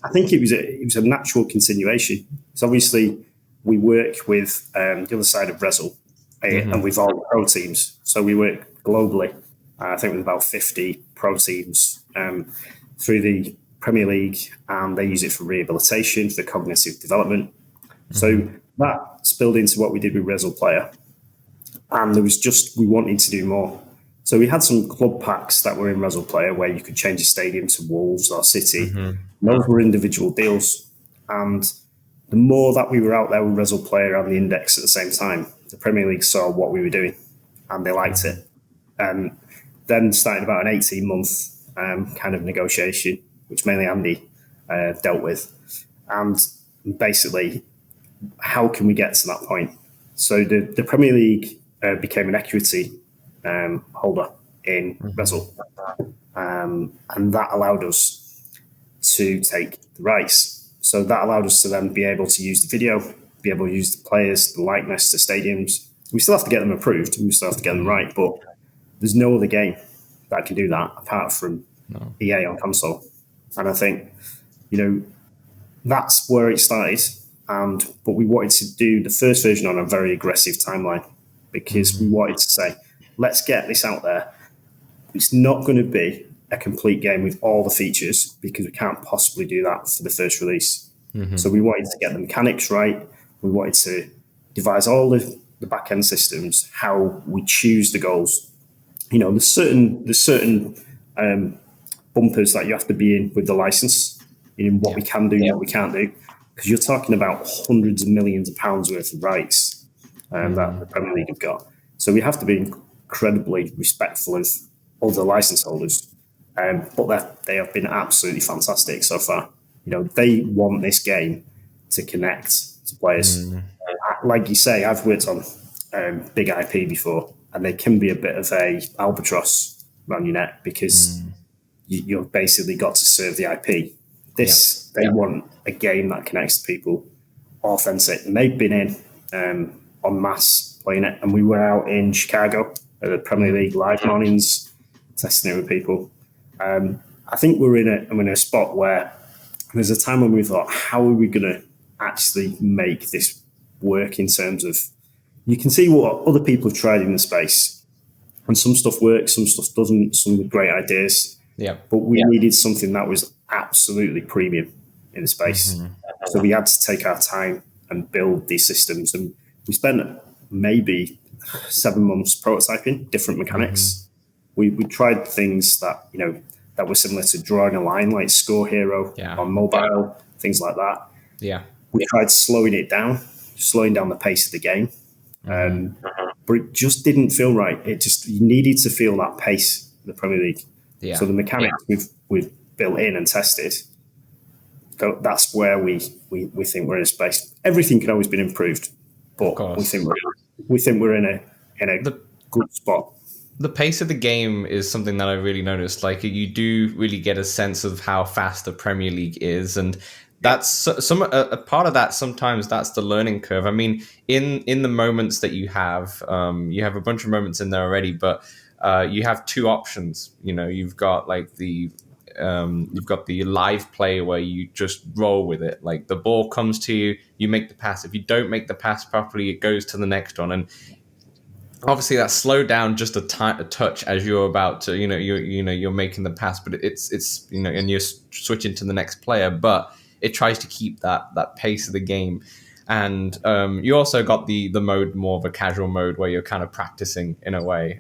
I think it was a natural continuation. So obviously, we work with the other side of Rezzil, and we've all pro teams, so we work globally. I think with about 50 pro teams through the Premier League, and they use it for rehabilitation, for cognitive development. So that spilled into what we did with Rezzil Player. And we wanted to do more. So we had some club packs that were in Rezzil Player where you could change a stadium to Wolves or City. Those were individual deals. And the more that we were out there with Rezzil Player and the Index at the same time, the Premier League saw what we were doing and they liked it. Then started about an 18-month kind of negotiation, which mainly Andy dealt with. And basically, how can we get to that point? So the Premier League became an equity holder in Rezzil. And that allowed us to take the rights. So that allowed us to then be able to use the video, be able to use the players, the likeness, the stadiums. We still have to get them approved and we still have to get them right, but there's no other game that can do that apart from EA on console. And I think, that's where it started. But we wanted to do the first version on a very aggressive timeline because we wanted to say, let's get this out there. It's not going to be a complete game with all the features because we can't possibly do that for the first release. So we wanted to get the mechanics right. We wanted to devise all the back-end systems, how we choose the goals. There's certain bumpers that you have to be in with the license, what we can do, what we can't do, because you're talking about hundreds of millions of pounds worth of rights that the Premier League have got. So we have to be incredibly respectful of other license holders, but they have been absolutely fantastic so far. They want this game to connect to players. Like you say, I've worked on big IP before, and they can be a bit of a albatross around your neck because you've basically got to serve the IP. They want a game that connects to people, authentic. And they've been in en masse playing it. And we were out in Chicago at the Premier League live mornings, testing it with people. I think we're in a spot where there's a time when we thought, how are we going to actually make this work in terms of, you can see what other people have tried in the space, and some stuff works, some stuff doesn't, some great ideas. But we needed something that was absolutely premium in the space. So we had to take our time and build these systems. And we spent maybe 7 months prototyping different mechanics. We tried things that, that were similar to drawing a line, like Score Hero on mobile, things like that. We tried slowing down the pace of the game. But it just didn't feel right. You needed to feel that pace in the Premier League. So the mechanics we've built in and tested, that's where we think we're in a space. Everything can always be improved. but we think we're in a good spot. The pace of the game is something that I really noticed. Like, you do really get a sense of how fast the Premier League is, and that's a part of that. Sometimes that's the learning curve. I mean, in the moments that you have a bunch of moments in there already, but you have two options. You've got like you've got the live play where you just roll with it. Like, the ball comes to you, you make the pass. If you don't make the pass properly, it goes to the next one, and obviously that's slowed down just a touch as you're about to, you're making the pass, but it's and you're switching to the next player, but it tries to keep that pace of the game. And you also got the mode, more of a casual mode, where you're kind of practicing in a way,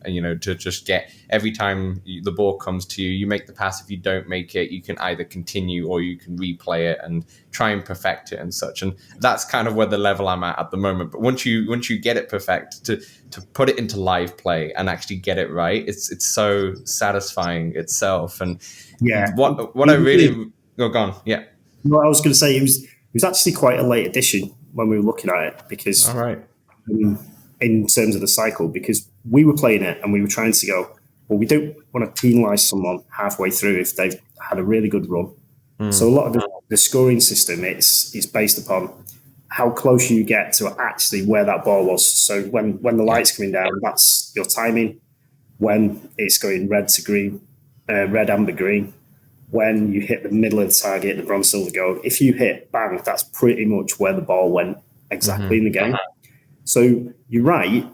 to just get every time the ball comes to you, you make the pass. If you don't make it, you can either continue or you can replay it and try and perfect it and such. And that's kind of where the level I'm at the moment. But once you get it perfect, to put it into live play and actually get it right, it's so satisfying itself. And what I really go on, yeah. What I was going to say, it was actually quite a late addition when we were looking at it, because in terms of the cycle, because we were playing it and we were trying to go, well, we don't want to penalise someone halfway through if they've had a really good run. So a lot of the scoring system, it's based upon how close you get to actually where that ball was. So when the light's coming down, that's your timing. When it's going red to green, red, amber, green. When you hit the middle of the target, the bronze, silver, gold, if you hit bang, that's pretty much where the ball went exactly in the game. So you're right.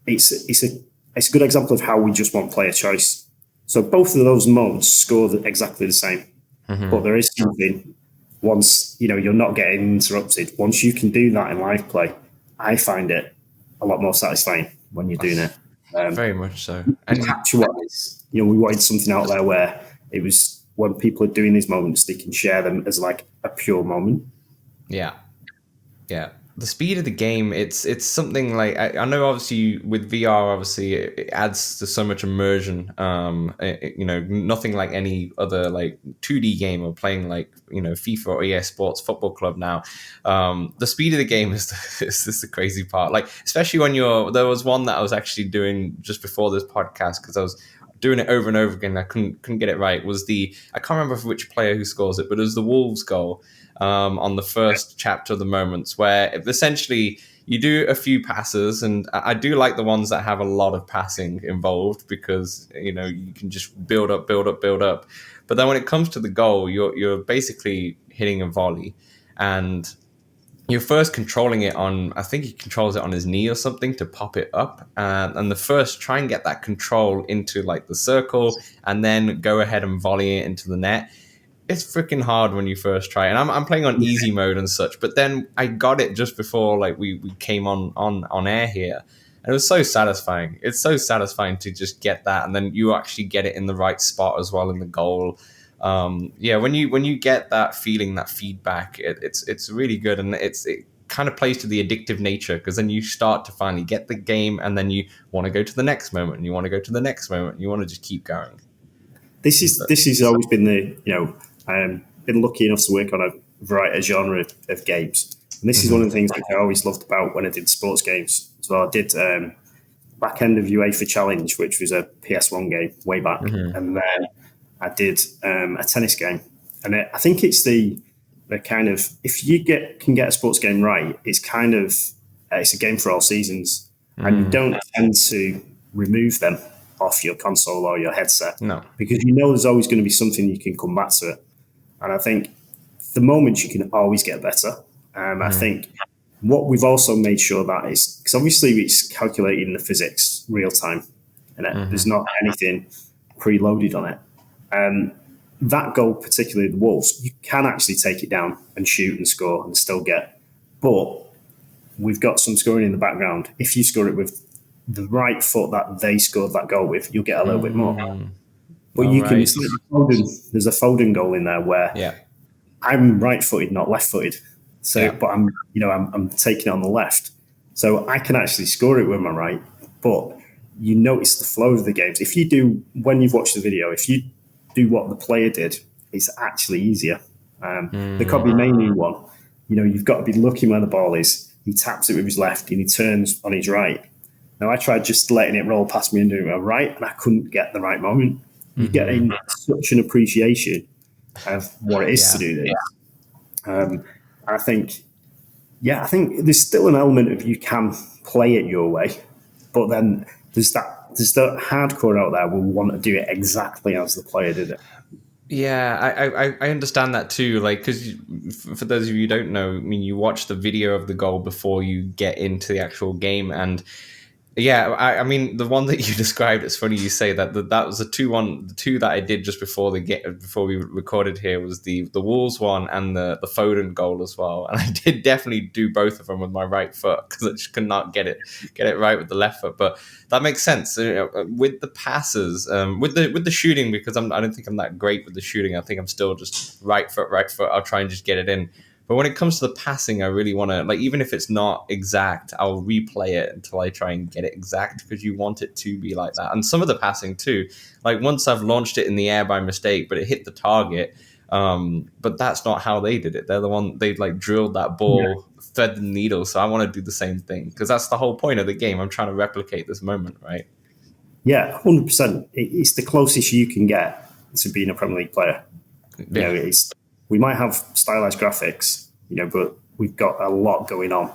It's a good example of how we just want player choice. So both of those modes score exactly the same, but there is something. Once you're not getting interrupted. Once you can do that in live play, I find it a lot more satisfying when you're doing it. Very much so. And capture-wise, we wanted something out there where it was, when people are doing these moments, they can share them as like a pure moment. Yeah. The speed of the game, it's something like, I know obviously with VR, obviously it adds to so much immersion. Nothing like any other like 2D game or playing like FIFA or EA Sports Football Club now. The speed of the game is the crazy part. Like, especially when there was one that I was actually doing just before this podcast, because I was doing it over and over again. I couldn't get it right. I can't remember which player who scores it, but it was the Wolves goal on the first chapter of the moments, where essentially you do a few passes, and I do like the ones that have a lot of passing involved, because you can just build up. But then when it comes to the goal, you're basically hitting a volley, and you're first controlling it on, I think he controls it on his knee or something to pop it up. And the first, try and get that control into like the circle and then go ahead and volley it into the net. It's freaking hard when you first try. And I'm playing on easy mode and such, but then I got it just before like we came on air here. And it was so satisfying. It's so satisfying to just get that. And then you actually get it in the right spot as well in the goal. When you get that feeling, that feedback, it's really good, and it kind of plays to the addictive nature, because then you start to finally get the game, and then you want to go to the next moment, and you want to go to the next moment, and you want to just keep going. This has always been been lucky enough to work on a variety of genre of games, and this is one of the things that I always loved about when I did sports games as well. I did back end of UEFA Challenge, which was a PS1 game way back, and then I did a tennis game, and I think it's the kind of, if you can get a sports game right, it's kind of it's a game for all seasons, and you don't tend to remove them off your console or your headset, because there's always going to be something you can come back to it. And I think the moments you can always get better. I think what we've also made sure that is, because obviously it's calculating the physics real time, and there's not anything preloaded on it. That goal, particularly the Wolves, you can actually take it down and shoot and score and still get. But we've got some scoring in the background. If you score it with the right foot that they scored that goal with, you'll get a little bit more. But you can. It's like there's a Foden goal in there where I'm right-footed, not left-footed. So, but I'm taking it on the left, so I can actually score it with my right. But you notice the flow of the games. If you do, when you've watched the video, if you do what the player did, it's actually easier. The Kobe Manu one, you've got to be looking where the ball is. he taps it with his left, and he turns on his right. Now, I tried just letting it roll past me and doing it right, and I couldn't get the right moment. You get in such an appreciation of what it is to do this. I think there's still an element of you can play it your way, but then there's that hardcore out there will want to do it exactly as the player did it. Yeah, I understand that too. Like, because for those of you who don't know, I mean, you watch the video of the goal before you get into the actual game, and yeah, I mean, the one that you described, it's funny you say that was a 2-1. The two that I did just before before we recorded here was the Wolves one and the Foden goal as well. And I did definitely do both of them with my right foot because I just could not get it right with the left foot. But that makes sense with the passes, with the shooting, because I don't think I'm that great with the shooting. I think I'm still just right foot. I'll try and just get it in. But when it comes to the passing, I really want to, like, even if it's not exact, I'll replay it until I try and get it exact because you want it to be like that. And some of the passing too, like once I've launched it in the air by mistake, but it hit the target, but that's not how they did it. They're the one, they like drilled that ball, thread the needle. So I want to do the same thing because that's the whole point of the game. I'm trying to replicate this moment, right? Yeah, 100%. It's the closest you can get to being a Premier League player. Yeah. You know, we might have stylized graphics, you know, but we've got a lot going on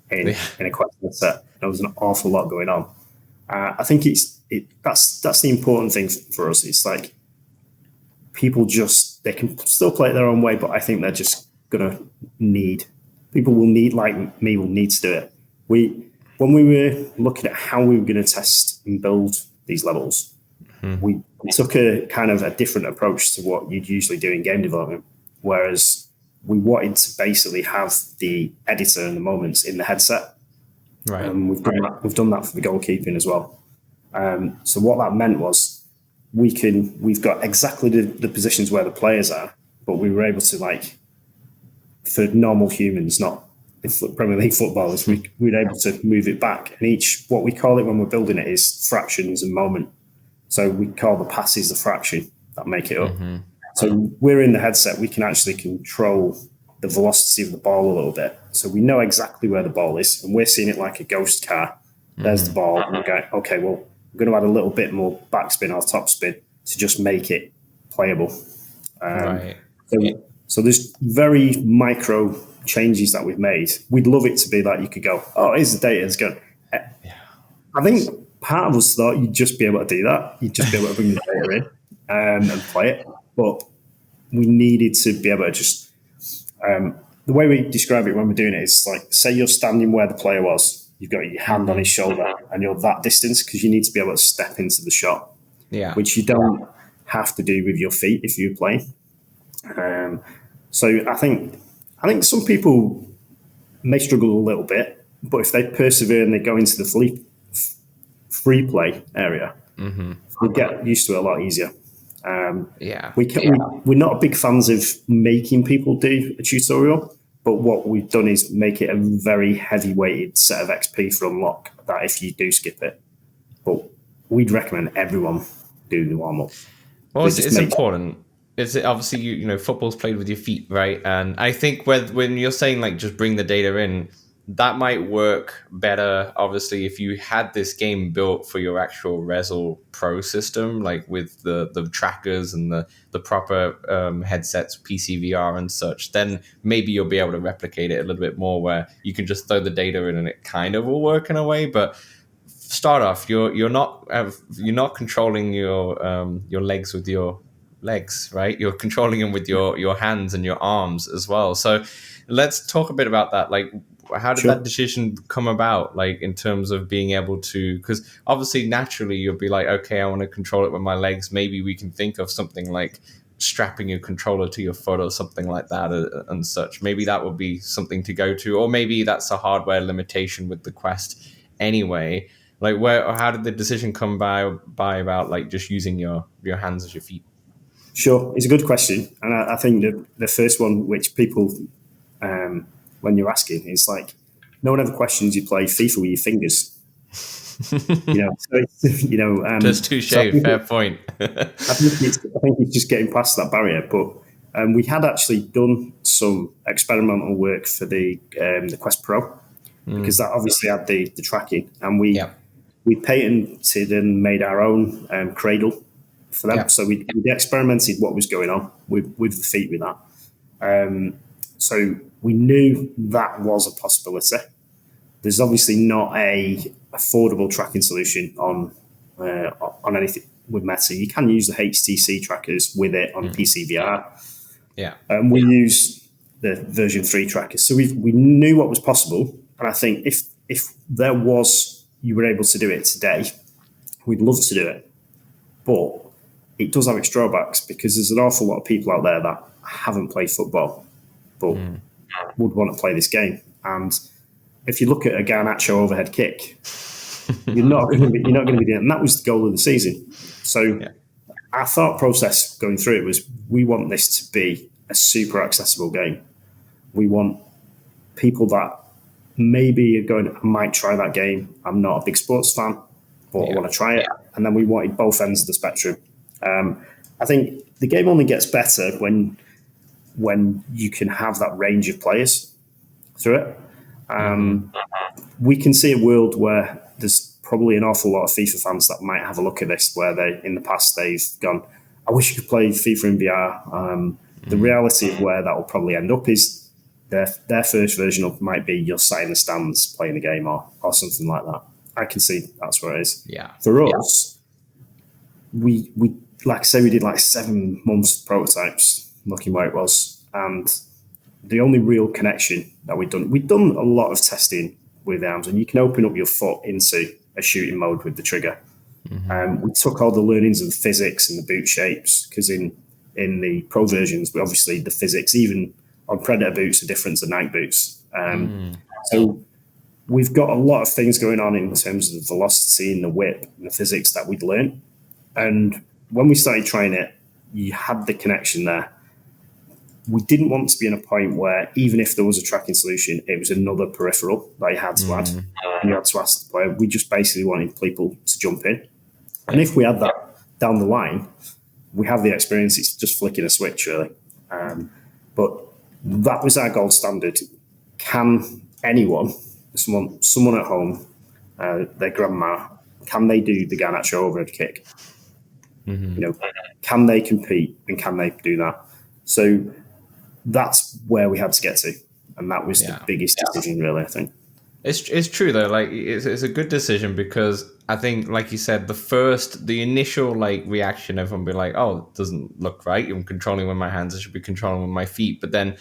in a question set. There's an awful lot going on. I think that's the important thing for us. It's like people they can still play it their own way, but I think they're just gonna people will need, like me, will need to do it. When we were looking at how we were going to test and build these levels, we took a kind of a different approach to what you'd usually do in game development. Whereas we wanted to basically have the editor and the moments in the headset. Right. We've done that for the goalkeeping as well. So what that meant was we've got exactly the positions where the players are, but we were able to, like, for normal humans, not Premier League footballers, we're able to move it back. And what we call it when we're building it is fractions and moment. So we call the passes the fraction that make it up. So we're in the headset, we can actually control the velocity of the ball a little bit. So we know exactly where the ball is, and we're seeing it like a ghost car. There's the ball, and we're going, okay, well, we're going to add a little bit more backspin or topspin to just make it playable. Right. So there's very micro changes that we've made. We'd love it to be that you could go, oh, here's the data, it's going. I think part of us thought you'd just be able to do that. You'd just be able to bring the data in and play it. But we needed to be able to just, the way we describe it when we're doing it is like, say you're standing where the player was, you've got your hand on his shoulder and you're that distance because you need to be able to step into the shot, which you don't have to do with your feet if you're playing. So I think some people may struggle a little bit, but if they persevere and they go into the free play area, we get used to it a lot easier. We're not big fans of making people do a tutorial, but what we've done is make it a very heavy-weighted set of XP for unlock that if you do skip it. But we'd recommend everyone do the warm-up. Well, it's important. It's obviously, you know, football's played with your feet, right? And I think when you're saying, like, just bring the data in, that might work better, obviously, if you had this game built for your actual Rezzil Pro system, like with the trackers and the proper headsets, PSVR and such, then maybe you'll be able to replicate it a little bit more where you can just throw the data in and it kind of will work in a way. But start off, you're not controlling your legs with your legs, right? You're controlling them with your hands and your arms as well. So let's talk a bit about that. Like, how did that decision come about, like, in terms of being able to, because obviously naturally you'll be like, okay, I want to control it with my legs. Maybe we can think of something like strapping your controller to your foot or something like that and such. Maybe that would be something to go to, or maybe that's a hardware limitation with the Quest anyway. Like, how did the decision come by about, like, just using your hands as your feet? Sure, it's a good question. And I think the first one, which people, when you're asking, it's like, no one ever questions you play FIFA with your fingers. Just touche, fair point. I think it's just getting past that barrier. But we had actually done some experimental work for the Quest Pro, because that obviously had the tracking, and we Yeah. we patented and made our own cradle for them. Yeah. So we experimented what was going on with the feet with that. So we knew that was a possibility. There's obviously not a affordable tracking solution on anything with Meta. You can use the HTC trackers with it on PCVR. Yeah. We use the version 3 trackers. So we knew what was possible. And I think if there was, you were able to do it today, we'd love to do it. But it does have its drawbacks, because there's an awful lot of people out there that haven't played football but would want to play this game. And if you look at a Garnacho overhead kick, you're not going to be doing it. And that was the goal of the season. So our thought process going through it was, we want this to be a super accessible game. We want people that maybe are going, I might try that game. I'm not a big sports fan, but I want to try it. And then we wanted both ends of the spectrum. I think the game only gets better when you can have that range of players through it. We can see a world where there's probably an awful lot of FIFA fans that might have a look at this, where in the past they've gone, I wish you could play FIFA in VR. The reality of where that will probably end up is their first version might be you're sat in the stands playing the game or something like that. I can see that's where it is. Yeah. For us, we like I say, we did like 7 months of prototypes, looking where it was, and the only real connection that we'd done a lot of testing with arms, and you can open up your foot into a shooting mode with the trigger. We took all the learnings of the physics and the boot shapes, because in the pro versions, obviously the physics, even on Predator boots, are different to Nike boots. So we've got a lot of things going on in terms of the velocity and the whip and the physics that we'd learned. And when we started trying it, you had the connection there. We didn't want to be in a point where, even if there was a tracking solution, it was another peripheral that you had to add. And you had to ask the player. We just basically wanted people to jump in. And if we had that down the line, we have the experience. It's just flicking a switch, really. But that was our gold standard. Can anyone, someone at home, their grandma, can they do the Garnacho overhead kick? Can they compete, and can they do that? So that's where we had to get to, and that was the biggest decision, really, I think. It's true though. Like it's a good decision, because I think, like you said, the initial like reaction, everyone be like, "Oh, it doesn't look right. I'm controlling with my hands. I should be controlling with my feet." But then,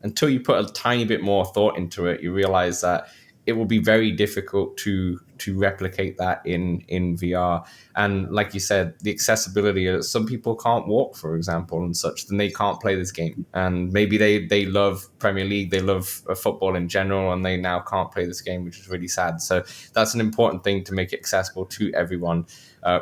until you put a tiny bit more thought into it, you realize that it will be very difficult to replicate that in VR. And like you said, the accessibility, some people can't walk, for example, and such, then they can't play this game. And maybe they love Premier League, they love football in general, and they now can't play this game, which is really sad. So that's an important thing, to make it accessible to everyone,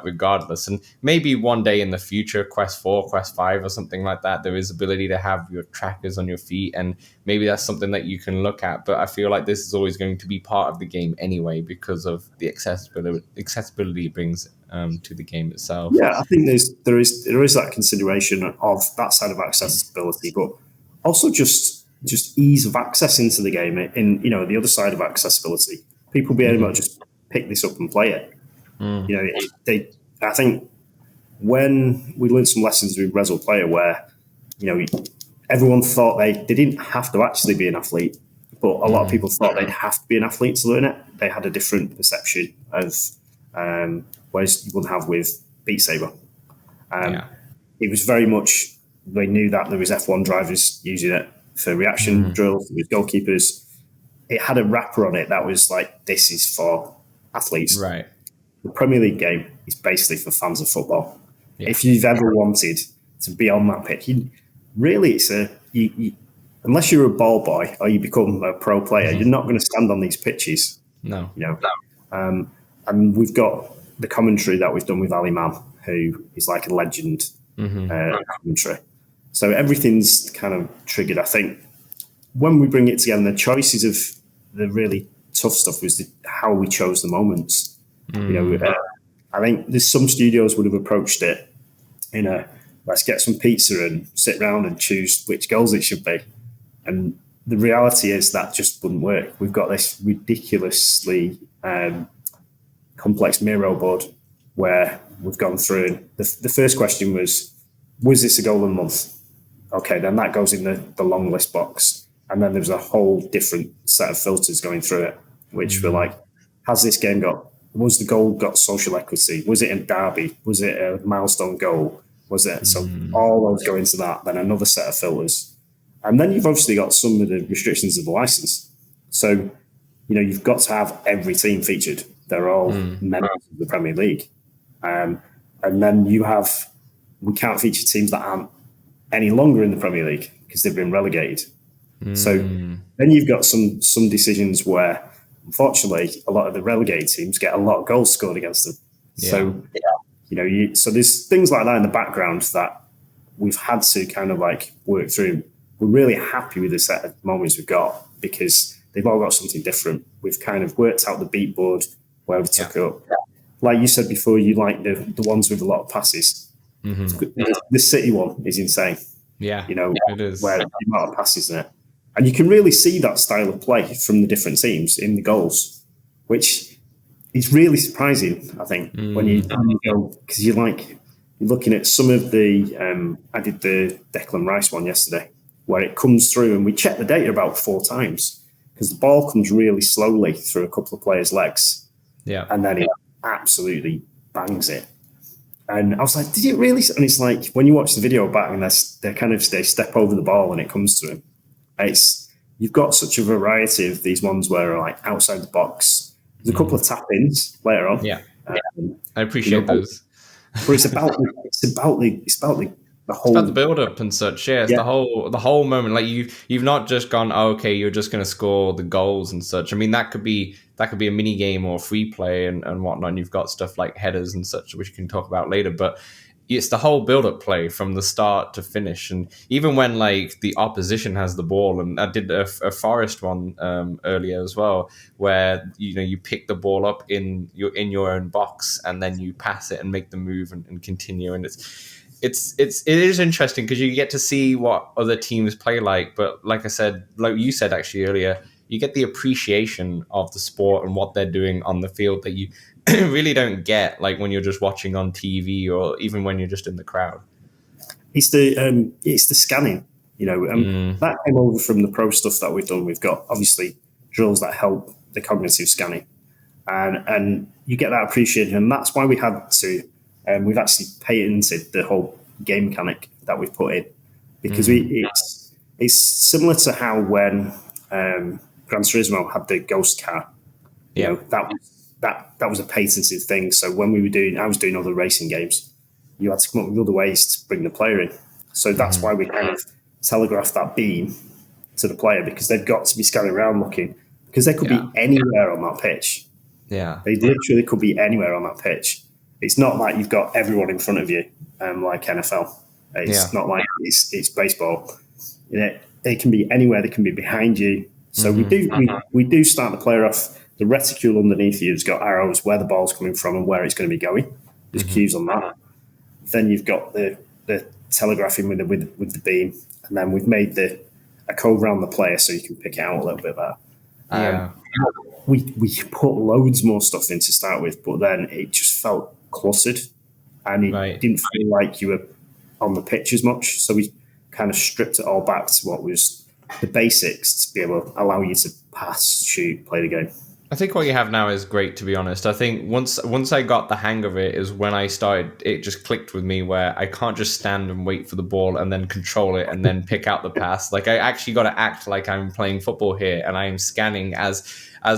regardless. And maybe one day in the future, Quest 4, Quest 5 or something like that, there is ability to have your trackers on your feet, and maybe that's something that you can look at. But I feel like this is always going to be part of the game anyway, because of the accessibility it brings to the game itself. Yeah, I think there is that consideration of that side of accessibility, but also just ease of access into the game. In the other side of accessibility, people being able to just pick this up and play it. I think when we learned some lessons with Rezzil Player, where everyone thought they didn't have to actually be an athlete, but a lot of people thought they'd have to be an athlete to learn it. They had a different perception of whereas you wouldn't have with Beat Saber. It was very much, they knew that there was F1 drivers using it for reaction drills, with goalkeepers. It had a wrapper on it that was like, this is for athletes. Right. The Premier League game is basically for fans of football. Yeah. If you've ever wanted to be on that pitch, it's unless you're a ball boy or you become a pro player, you're not going to stand on these pitches. No. And we've got the commentary that we've done with Ali Mann, who is like a legend commentary. So everything's kind of triggered. I think when we bring it together, the choices of the really tough stuff was how we chose the moments. I think there's some studios would have approached it let's get some pizza and sit around and choose which goals it should be. And the reality is that just wouldn't work. We've got this ridiculously complex Miro board where we've gone through, and the first question was this a goal of the month? Okay, then that goes in the long list box. And then there's a whole different set of filters going through it, which were like, was the goal got social equity? Was it a derby? Was it a milestone goal? Was it? So all those go into that, then another set of filters. And then you've obviously got some of the restrictions of the license. So, you've got to have every team featured. They're all members of the Premier League. And then we can't feature teams that aren't any longer in the Premier League because they've been relegated. So then you've got some decisions where, unfortunately, a lot of the relegated teams get a lot of goals scored against them. Yeah. So, so there's things like that in the background that we've had to kind of like work through. We're really happy with the set of moments we've got because they've all got something different. We've kind of worked out the beat board where we took it up. Like you said before, you like the ones with a lot of passes. The City one is insane. Yeah, it is. Where the amount of passes in it. And you can really see that style of play from the different teams in the goals, which is really surprising, I think, when you go, because you're looking at some of the, I did the Declan Rice one yesterday, where it comes through and we check the data about 4 times because the ball comes really slowly through a couple of players' legs. Yeah. And then it absolutely bangs it. And I was like, did it really? And it's like, when you watch the video back and they step over the ball when it comes to him. You've got such a variety of these ones where are like outside the box. There's a couple of tap-ins later on. Yeah. I appreciate those. But it's about the build-up and such. Yeah, it's the whole moment. Like you've not just gone, you're just going to score the goals and such. I mean, that could be a mini game or free play and whatnot. And you've got stuff like headers and such, which you can talk about later. But it's the whole build-up play from the start to finish. And even when like the opposition has the ball, and I did a Forest one earlier as well, where you pick the ball up in your own box and then you pass it and make the move and continue. And it is interesting because you get to see what other teams play like. But like I said, like you said actually earlier, you get the appreciation of the sport and what they're doing on the field that you really don't get like when you're just watching on TV or even when you're just in the crowd. It's the scanning, that came over from the pro stuff that we've done. We've got obviously drills that help the cognitive scanning, and you get that appreciation, and that's why we had to. We've actually patented the whole game mechanic that we've put in because it's similar to how when Gran Turismo had the ghost car. That was a patented thing. So when I was doing other racing games, you had to come up with other ways to bring the player in. So that's why we kind of telegraph that beam to the player because they've got to be scanning around looking because they could be anywhere on that pitch. Yeah, they literally could be anywhere on that pitch. It's not like you've got everyone in front of you, like NFL. It's not like it's baseball. They can be anywhere. They can be behind you. So we do start the player off. The reticule underneath you has got arrows where the ball's coming from and where it's going to be going. There's cues on that. Then you've got the telegraphing with the beam, and then we've made a code around the player so you can pick it out a little bit better. We put loads more stuff in to start with, but then it just felt cluttered, and it didn't feel like you were on the pitch as much. So we kind of stripped it all back to what was the basics to be able to allow you to pass, shoot, play the game. I think what you have now is great, to be honest. I think once I got the hang of it is when I started, it just clicked with me where I can't just stand and wait for the ball and then control it and then pick out the pass. Like I actually got to act like I'm playing football here and I am scanning as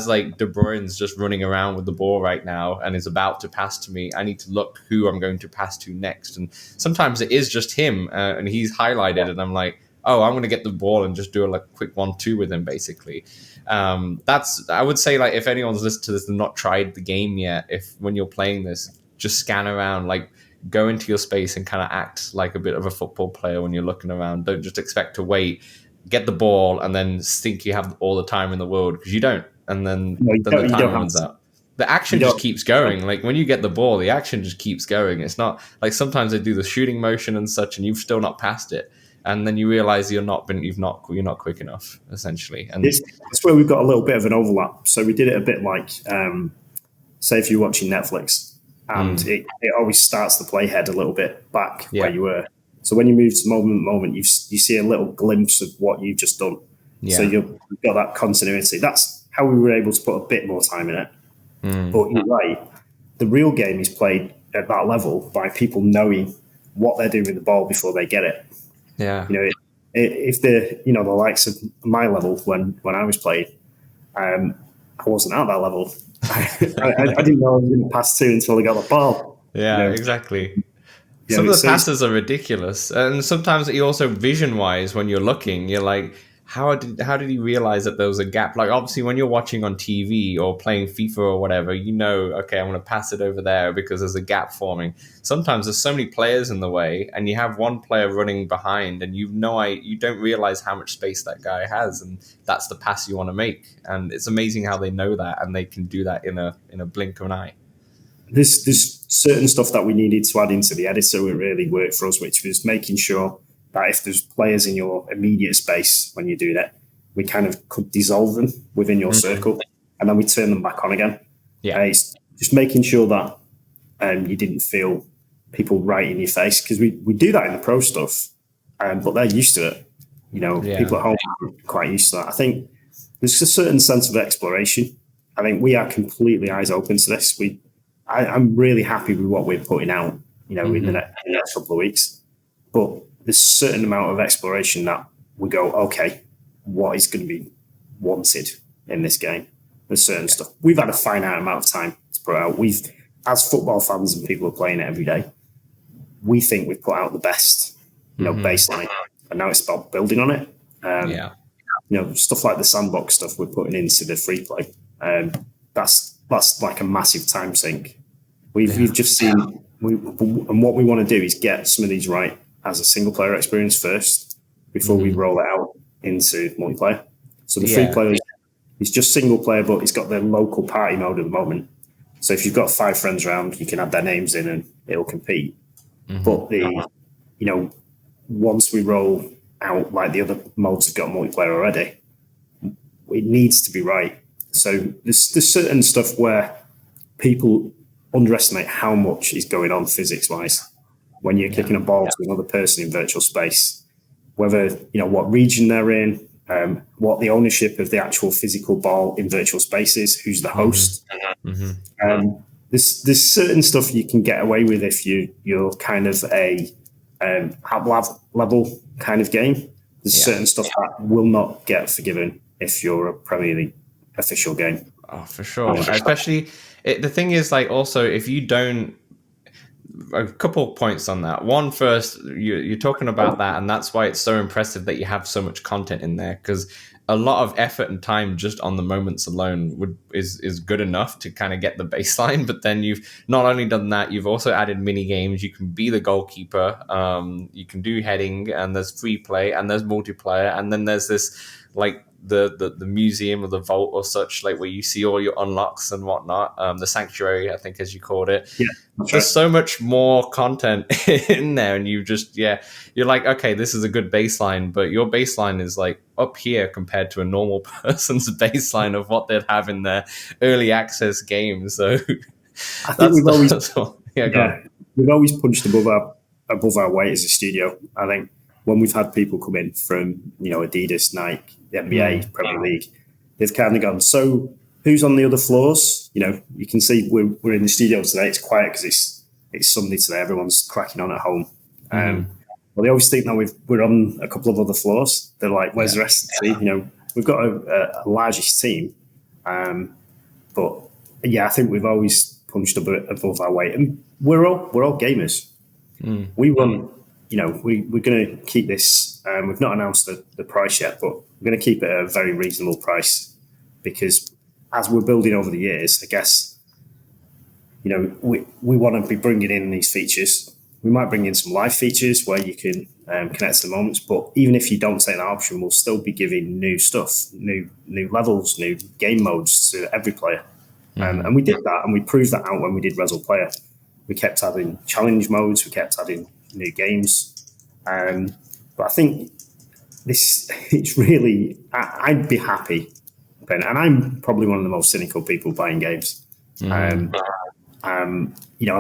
like De Bruyne's just running around with the ball right now and is about to pass to me. I need to look who I'm going to pass to next. And sometimes it is just him and he's highlighted and I'm like, oh, I'm going to get the ball and just do a quick 1-2 with him, basically. I would say, like, if anyone's listened to this and not tried the game yet, when you're playing this, just scan around, like, go into your space and kind of act like a bit of a football player when you're looking around. Don't just expect to wait, get the ball, and then think you have all the time in the world, because you don't. And then the time runs out. The action just keeps going. Like, when you get the ball, the action just keeps going. It's not like sometimes they do the shooting motion and such, and you've still not passed it. and then you realize you're not quick enough, essentially. And it's where we've got a little bit of an overlap. So we did it a bit like, say if you're watching Netflix, and it always starts the playhead a little bit back where you were. So when you move to moment, you see a little glimpse of what you've just done. So you've got that continuity. That's how we were able to put a bit more time in it. But you're right. The real game is played at that level by people knowing what they're doing with the ball before they get it. Yeah. If the likes of my level when I was playing, I wasn't at that level. I didn't know I was going to pass 2 until I got the ball. Yeah, exactly. Some of the passes are ridiculous, and sometimes you also vision-wise, when you're looking, you're like, how did he realize that there was a gap? Like, obviously, when you're watching on TV or playing FIFA or whatever, okay, I'm going to pass it over there because there's a gap forming. Sometimes there's so many players in the way, and you have one player running behind, and you don't realize how much space that guy has, and that's the pass you want to make. And it's amazing how they know that, and they can do that in a blink of an eye. There's certain stuff that we needed to add into the editor. It really worked for us, which was making sure that if there's players in your immediate space when you do that, we kind of could dissolve them within your circle, and then we turn them back on again. Yeah, it's just making sure that you didn't feel people right in your face, because we do that in the pro stuff, but they're used to it. People at home are quite used to that. I think there's a certain sense of exploration. I think we are completely eyes open to this. I'm really happy with what we're putting out, in the next couple of weeks. But there's a certain amount of exploration that we go, okay, what is going to be wanted in this game? There's certain stuff. We've had a finite amount of time to put out. As football fans and people are playing it every day, we think we've put out the best, baseline. And now it's about building on it. Stuff like the sandbox stuff we're putting into the free play. That's like a massive time sink. We've just seen, and what we want to do is get some of these right as a single player experience first before we roll it out into multiplayer. So the free player is just single player, but it's got the local party mode at the moment. So if you've got 5 friends around, you can add their names in and it'll compete. But once we roll out, like the other modes have got multiplayer already, it needs to be right. So there's certain stuff where people underestimate how much is going on physics-wise when you're kicking a ball to another person in virtual space, whether, what region they're in, what the ownership of the actual physical ball in virtual space is, who's the host. There's certain stuff you can get away with if you're kind of a level kind of game. There's certain stuff that will not get forgiven if you're a Premier League official game. Oh, for sure. Especially, the thing is, like, also, if you don't, a couple of points on that. One, first, you're talking about that, and that's why it's so impressive that you have so much content in there, because a lot of effort and time just on the moments alone is good enough to kind of get the baseline. But then you've not only done that, you've also added mini games. You can be the goalkeeper, you can do heading, and there's free play, and there's multiplayer, and then there's this, like, the museum or the vault or such, like, where you see all your unlocks and whatnot, the sanctuary, I think, as you called it. There's so much more content in there, and you're like, okay, this is a good baseline, but your baseline is like up here compared to a normal person's baseline of what they'd have in their early access games. So I think we've always punched above our weight as a studio. I think when we've had people come in from, Adidas, Nike, the NBA, Premier League, they've kind of gone, so who's on the other floors? You can see we're in the studio today. It's quiet because it's Sunday today. Everyone's cracking on at home. Well, they always think that we're on a couple of other floors. They're like, where's the rest of the team? We've got a largest team. But I think we've always punched a bit above our weight. And we're all gamers. We run... we're going to keep this. We've not announced the price yet, but we're going to keep it at a very reasonable price, because as we're building over the years, I guess, we want to be bringing in these features. We might bring in some live features where you can connect to the moments, but even if you don't take that option, we'll still be giving new stuff, new levels, new game modes to every player. And we did that, and we proved that out when we did Rezzil Player. We kept adding challenge modes, we kept adding new games. But I think it's really, I'd be happy, and I'm probably one of the most cynical people buying games. I've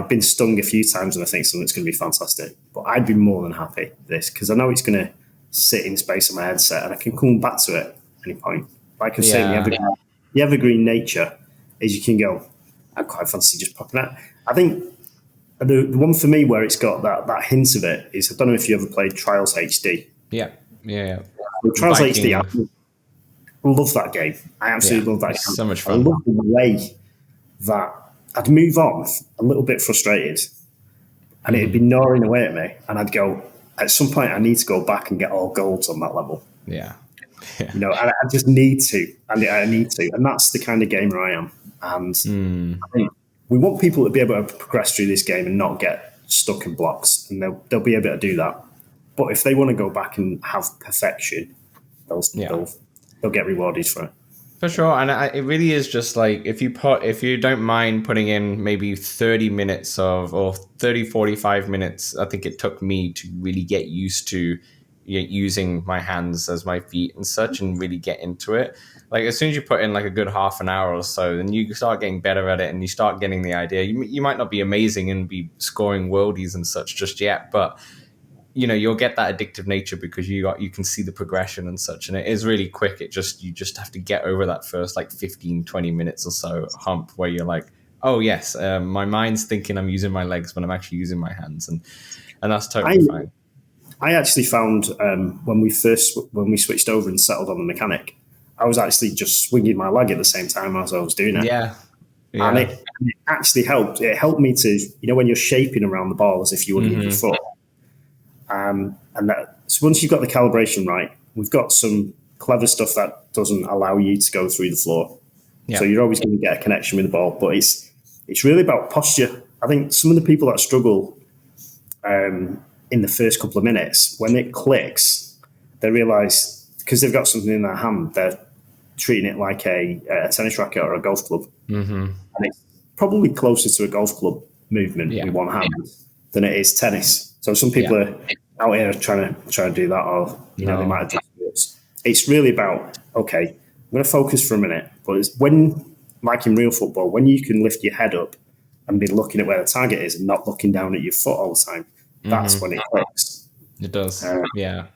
been stung a few times and I think something's going to be fantastic, but I'd be more than happy with this because I know it's going to sit in space on my headset and I can come back to it at any point. Like I was saying, the evergreen nature is you can go, I quite fancy just popping out. I think the one for me where it's got that hint of it is, I don't know if you ever played Trials HD. Yeah. Well, Trials HD, I love that game. I absolutely love that game. So much fun. I love the way that I'd move on a little bit frustrated and it'd be gnawing away at me. And I'd go, at some point, I need to go back and get all golds on that level. Yeah. I just need to. I need to. And that's the kind of gamer I am. And I think we want people to be able to progress through this game and not get stuck in blocks. And they'll be able to do that. But if they want to go back and have perfection, they'll get rewarded for it. For sure, and it really is just like if you don't mind putting in maybe 30 minutes or 30, 45 minutes, I think it took me to really get used to using my hands as my feet and such and really get into it. Like as soon as you put in like a good half an hour or so, then you start getting better at it and you start getting the idea. You might not be amazing and be scoring worldies and such just yet, but you'll get that addictive nature because you can see the progression and such, and it is really quick. You just have to get over that first like 15, 20 minutes or so hump where you're like, oh yes, my mind's thinking I'm using my legs when I'm actually using my hands, and that's totally fine. I actually found when we switched over and settled on the mechanic, I was actually just swinging my leg at the same time as I was doing it. Yeah. And it actually helped. It helped me to, when you're shaping around the ball as if you would with your foot. So once you've got the calibration right, we've got some clever stuff that doesn't allow you to go through the floor. Yeah. So you're always going to get a connection with the ball, but it's really about posture. I think some of the people that struggle in the first couple of minutes, when it clicks, they realise because they've got something in their hand, they're treating it like a tennis racket or a golf club. And it's probably closer to a golf club movement with one hand than it is tennis. So some people are out here trying to do that, or they might have just words. It's really about, okay, I'm going to focus for a minute, but it's when, like in real football, when you can lift your head up and be looking at where the target is and not looking down at your foot all the time, that's when it clicks. It does, yeah.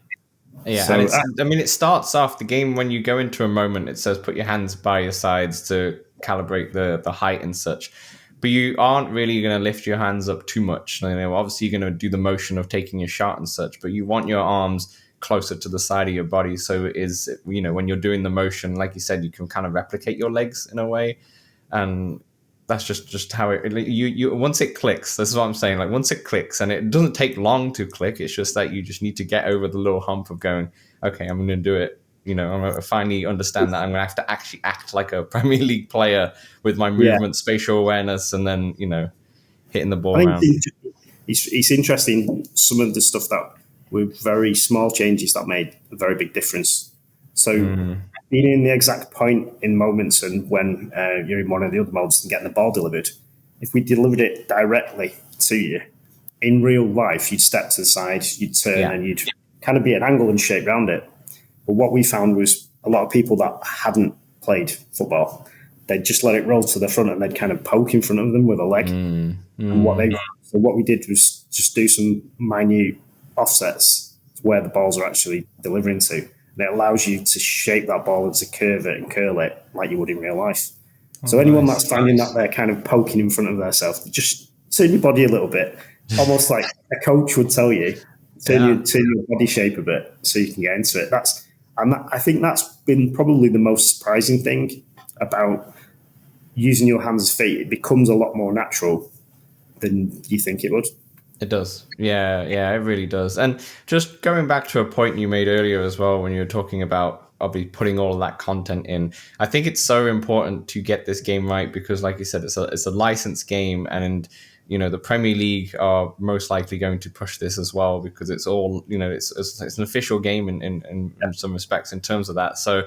So, and it starts off the game when you go into a moment. It says put your hands by your sides to calibrate the height and such. But you aren't really going to lift your hands up too much. Obviously, you're going to do the motion of taking a shot and such, but you want your arms closer to the side of your body. So it is, when you're doing the motion, like you said, you can kind of replicate your legs in a way. And that's just how you once it clicks, this is what I'm saying. Like once it clicks, and it doesn't take long to click, it's just that you just need to get over the little hump of going, okay, I'm going to do it. I'm going to finally understand that I'm going to have to actually act like a Premier League player with my movement, spatial awareness, and then, hitting the ball around. It's interesting, some of the stuff that were very small changes that made a very big difference. So being in the exact point in moments and when you're in one of the other modes and getting the ball delivered, if we delivered it directly to you, in real life, you'd step to the side, you'd turn, and you'd kind of be at an angle and shape around it. But what we found was a lot of people that hadn't played football, they'd just let it roll to the front and they'd kind of poke in front of them with a leg. And what we did was just do some minute offsets to where the balls are actually delivering to. And it allows you to shape that ball and to curve it and curl it like you would in real life. So anyone that's finding that they're kind of poking in front of themselves, just turn your body a little bit, almost like a coach would tell you, turn your body shape a bit so you can get into it. I think that's been probably the most surprising thing about using your hands as feet. It becomes a lot more natural than you think it would. It does. Yeah, it really does. And just going back to a point you made earlier as well, when you were talking about obviously putting all of that content in, I think it's so important to get this game right because, like you said, it's a licensed game, and the Premier League are most likely going to push this as well because it's all, it's an official game in some respects in terms of that. So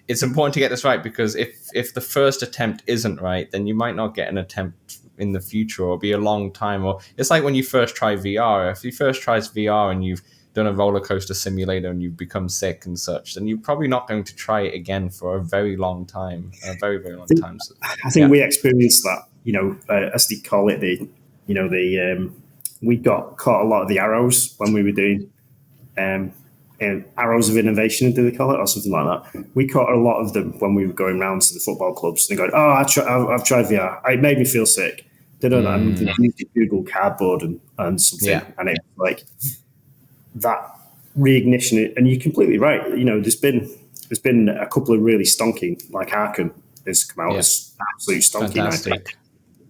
it's important to get this right because if the first attempt isn't right, then you might not get an attempt in the future or be a long time. Or it's like when you first try VR. If you first try VR and you've done a roller coaster simulator and you've become sick and such, then you're probably not going to try it again for a very long time, a very, very long time. So, I think we experienced that, as they call it, we got caught a lot of the arrows when we were doing arrows of innovation, do they call it, or something like that? We caught a lot of them when we were going round to the football clubs. They go, "Oh, I've tried VR. It made me feel sick." They don't know. And they used Google Cardboard and something, and it's like that reignition. And you're completely right. There's been a couple of really stonking, like Arkham has come out as absolute stonking, I think.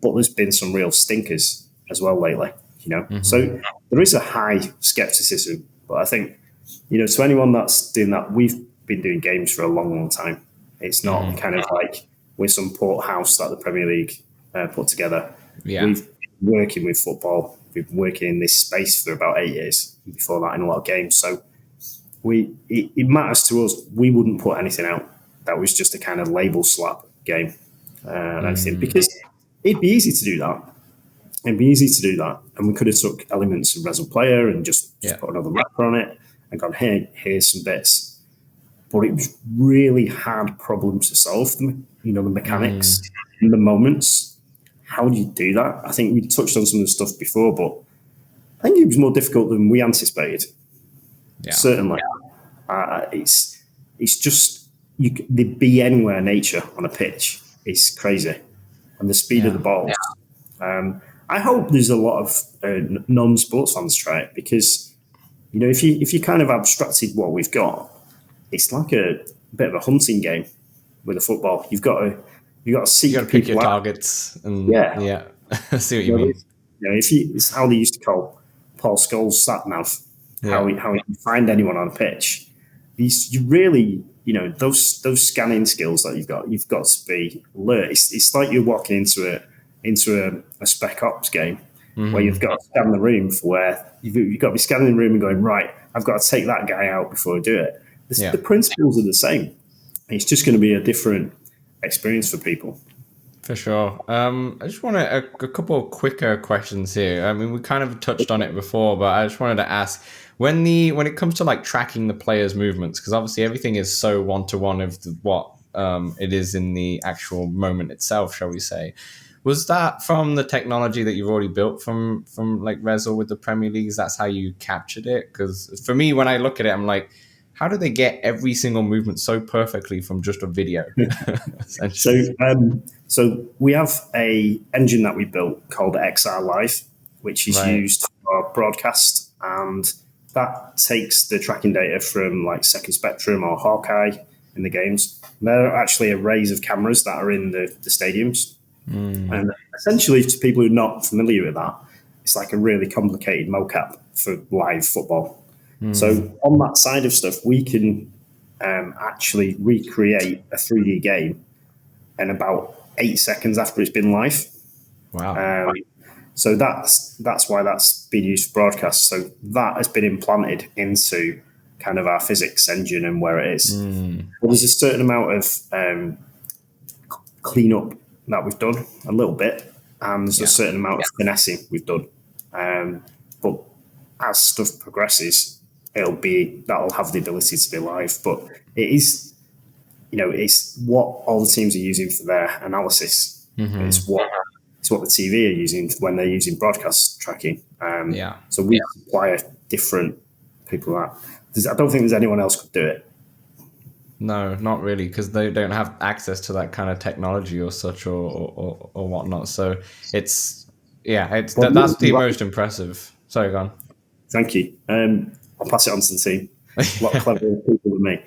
But there's been some real stinkers as well lately. So there is a high skepticism, but I think. To anyone that's doing that, we've been doing games for a long, long time. It's not kind of like we're some port house that the Premier League put together. Yeah. We've been working with football. We've been working in this space for about 8 years. Before that, in a lot of games. So it matters to us. We wouldn't put anything out that was just a kind of label slap game and everything, because it'd be easy to do that. It'd be easy to do that, and we could have took elements of Rezzil Player and just put another wrapper on it. And gone, here's some bits. But it was really hard problems to solve, the mechanics in the moments. How do you do that? I think we touched on some of the stuff before, but I think it was more difficult than we anticipated. Yeah. Certainly. It's just, the be anywhere nature on a pitch is crazy. And the speed of the balls. Yeah. I hope there's a lot of non-sports fans try it, because if you kind of abstracted what we've got, it's like a bit of a hunting game with a football. You've got to seek. You got to pick your targets. And I see what you mean. It's how they used to call Paul Scholes sat nav. How he find anyone on a pitch. You really, those scanning skills that you've got to be alert. It's like you're walking into a Spec Ops game. Where you've got to scan the room for where you've got to be scanning the room and going, right, I've got to take that guy out before I do it. The principles are the same. It's just going to be a different experience for people. For sure. I just want a couple of quicker questions here. I mean, we kind of touched on it before, but I just wanted to ask, when it comes to like tracking the players' movements, because obviously everything is so one-to-one of what it is in the actual moment itself, shall we say. Was that from the technology that you've already built from like Rezzil with the Premier Leagues? That's how you captured it? Because for me, when I look at it, I'm like, how do they get every single movement so perfectly from just a video? So we have a engine that we built called XR Live, which is used for broadcast, and that takes the tracking data from like Second Spectrum or Hawkeye in the games. And there are actually arrays of cameras that are in the stadiums. And essentially, to people who are not familiar with that, it's like a really complicated mocap for live football. So on that side of stuff, we can actually recreate a 3D game in about 8 seconds after it's been live. Wow. So that's why that's been used for broadcast. So that has been implanted into kind of our physics engine and where it is. Well, there's a certain amount of cleanup that we've done, a little bit, and there's a certain amount of finessing we've done. But as stuff progresses, that'll have the ability to be live. But it is, it's what all the teams are using for their analysis. It's what the TV are using when they're using broadcast tracking. So we supply different people that. I don't think there's anyone else could do it. No, not really, because they don't have access to that kind of technology or such or whatnot. So that's the most impressive. Sorry, go on. Thank you. I'll pass it on to the team. A lot cleverer people than me.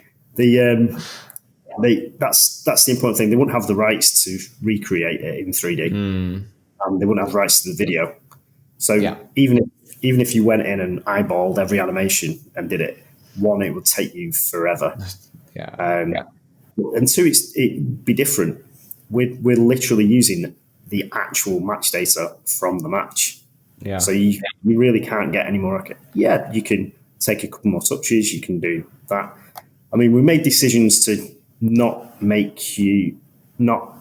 That's the important thing. They wouldn't have the rights to recreate it in 3D. They wouldn't have rights to the video. So even if you went in and eyeballed every animation and did it, one, it would take you forever. And two, it'd be different. We're literally using the actual match data from the match. So you really can't get any more. You can take a couple more touches. You can do that. I mean, we made decisions to not make you not.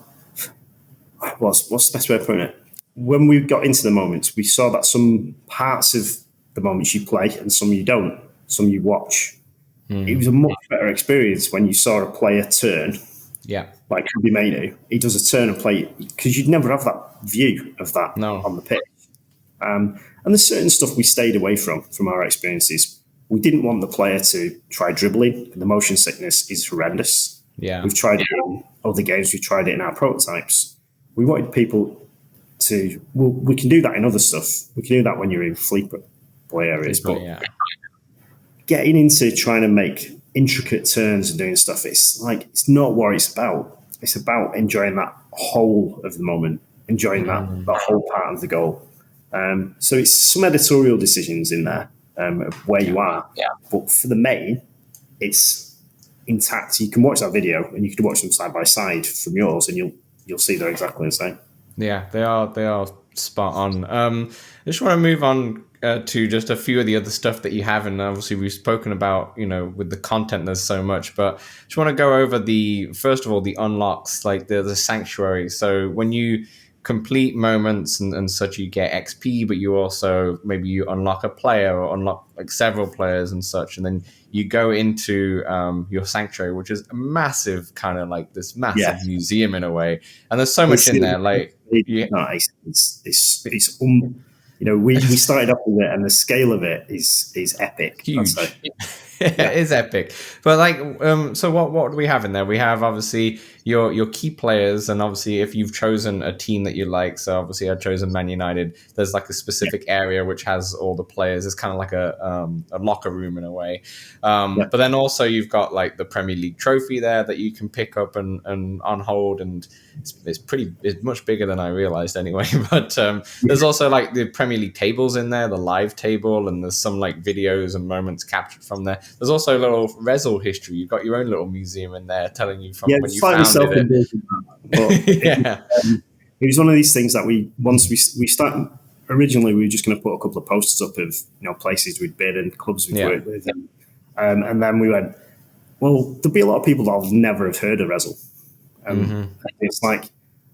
What's the best way of putting it? When we got into the moments, we saw that some parts of the moments you play and some you don't. some you watch. It was a much better experience when you saw a player turn. Yeah. Like Kobe Mainu, he does a turn and play, because you'd never have that view of that on the pitch. And there's certain stuff we stayed away from our experiences. We didn't want the player to try dribbling. The motion sickness is horrendous. Yeah. We've tried it in other games. We've tried it in our prototypes. We wanted people to, well, we can do that in other stuff. We can do that when you're in flea play areas. But getting into trying to make intricate turns and doing stuff, it's not what it's about. It's about enjoying that whole of the moment, enjoying that whole part of the goal. So it's some editorial decisions in there of where you are. Yeah. But for the main, it's intact. You can watch that video and you can watch them side by side from yours, and you'll see they're exactly the same. Yeah, they are spot on. I just want to move on to just a few of the other stuff that you have, and obviously we've spoken about, with the content, there's so much, but just want to go over first of all, the unlocks, like the sanctuary. So when you complete moments and such, you get XP, but you also, maybe you unlock a player or unlock like several players and such, and then you go into your sanctuary, which is a massive, kind of like this massive museum in a way, and there's so much in there. Like, nice. We started off with it, and the scale of it is epic. Huge. It is epic. But like, so what do we have in there? We have obviously your key players, and obviously if you've chosen a team that you like, so obviously I've chosen Man United, there's like a specific area which has all the players. It's kind of like a locker room in a way. But then also you've got like the Premier League trophy there that you can pick up and on hold, and it's much bigger than I realized anyway. But there's also like the Premier League tables in there, the live table, and there's some like videos and moments captured from there. There's also a little Rezzil history. You've got your own little museum in there telling you from when you founded it. It was one of these things that once we started, originally we were just going to put a couple of posters up of places we'd been and clubs we'd worked with, and then we went, well, there'll be a lot of people that'll never have heard of Rezzil. It's like,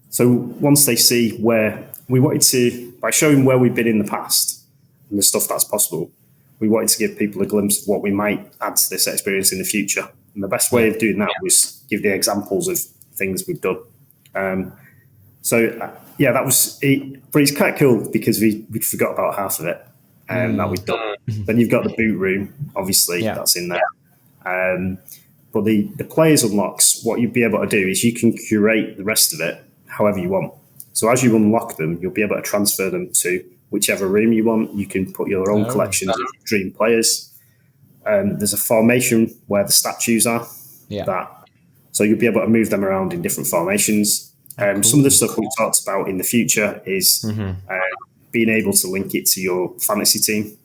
so once they see where we wanted to, by showing where we've been in the past and the stuff that's possible, we wanted to give people a glimpse of what we might add to this experience in the future. And the best way of doing that was give the examples of things we've done. That was it. But it's quite cool because we forgot about half of it that we've done. Then you've got the boot room, obviously, that's in there. But the players unlocks, what you'd be able to do is you can curate the rest of it however you want. So as you unlock them, you'll be able to transfer them to whichever room you want. You can put your own collections of dream players. There's a formation where the statues are. So you'll be able to move them around in different formations. Some of the stuff we talked about in the future is being able to link it to your fantasy team.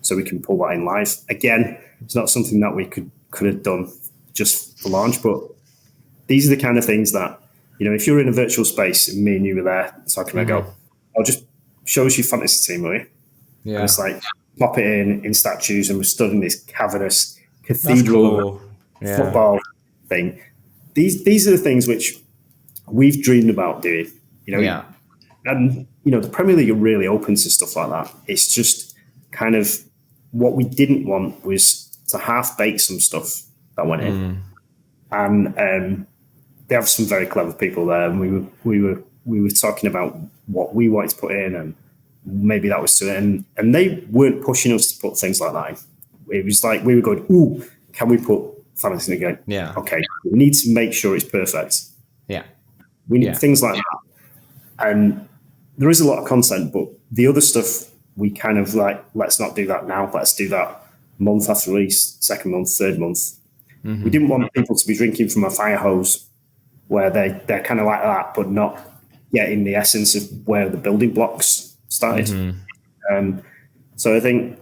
So we can pull that in live. Again, it's not something that we could have done just for launch, but these are the kind of things that, if you're in a virtual space and me and you were there talking about, I'll just show us your fantasy team, will you? Yeah. And it's like, pop it in statues, and we're stood in this cavernous cathedral football thing. These are the things which we've dreamed about doing, and the Premier League are really open to stuff like that. It's just kind of what we didn't want was to half bake some stuff that went in, and they have some very clever people there, and we were talking about what we wanted to put in, and maybe that was to it, and they weren't pushing us to put things like that in. It was like we were going, ooh, can we put fantasy again? Yeah. Okay, we need to make sure it's perfect. Yeah. We need things like that. And there is a lot of content, but the other stuff we kind of like, let's not do that now. Let's do that month after release, second month, third month. We didn't want people to be drinking from a fire hose where they're kind of like that, but not getting the essence of where the building blocks started. So I think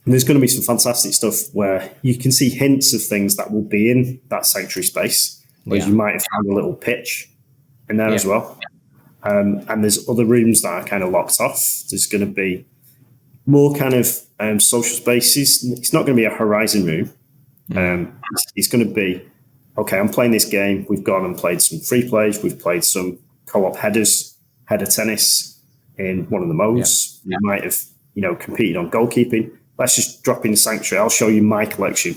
there's going to be some fantastic stuff where you can see hints of things that will be in that sanctuary space, whereas you might have found a little pitch in there as well. And there's other rooms that are kind of locked off. There's going to be more kind of social spaces. It's not going to be a horizon room. It's going to be, okay, I'm playing this game. We've gone and played some free plays. We've played some co-op header tennis in one of the modes. We might have, competed on goalkeeping. let's just drop in Sanctuary. I'll show you my collection.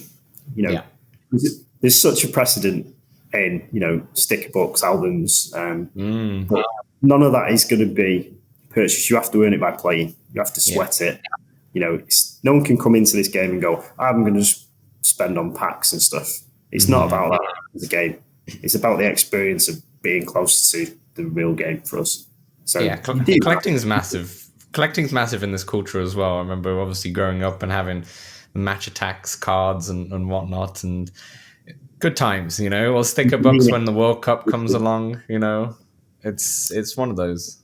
There's such a precedent in, sticker books, albums. But none of that is going to be purchased. You have to earn it by playing. You have to sweat it. No one can come into this game and go, I'm going to just spend on packs and stuff. It's not about that as a game. It's about the experience of being close to the real game for us. So collecting's massive. Collecting's massive in this culture as well. I remember obviously growing up and having match attacks cards and whatnot, and good times, or sticker books when the World Cup comes along, it's one of those.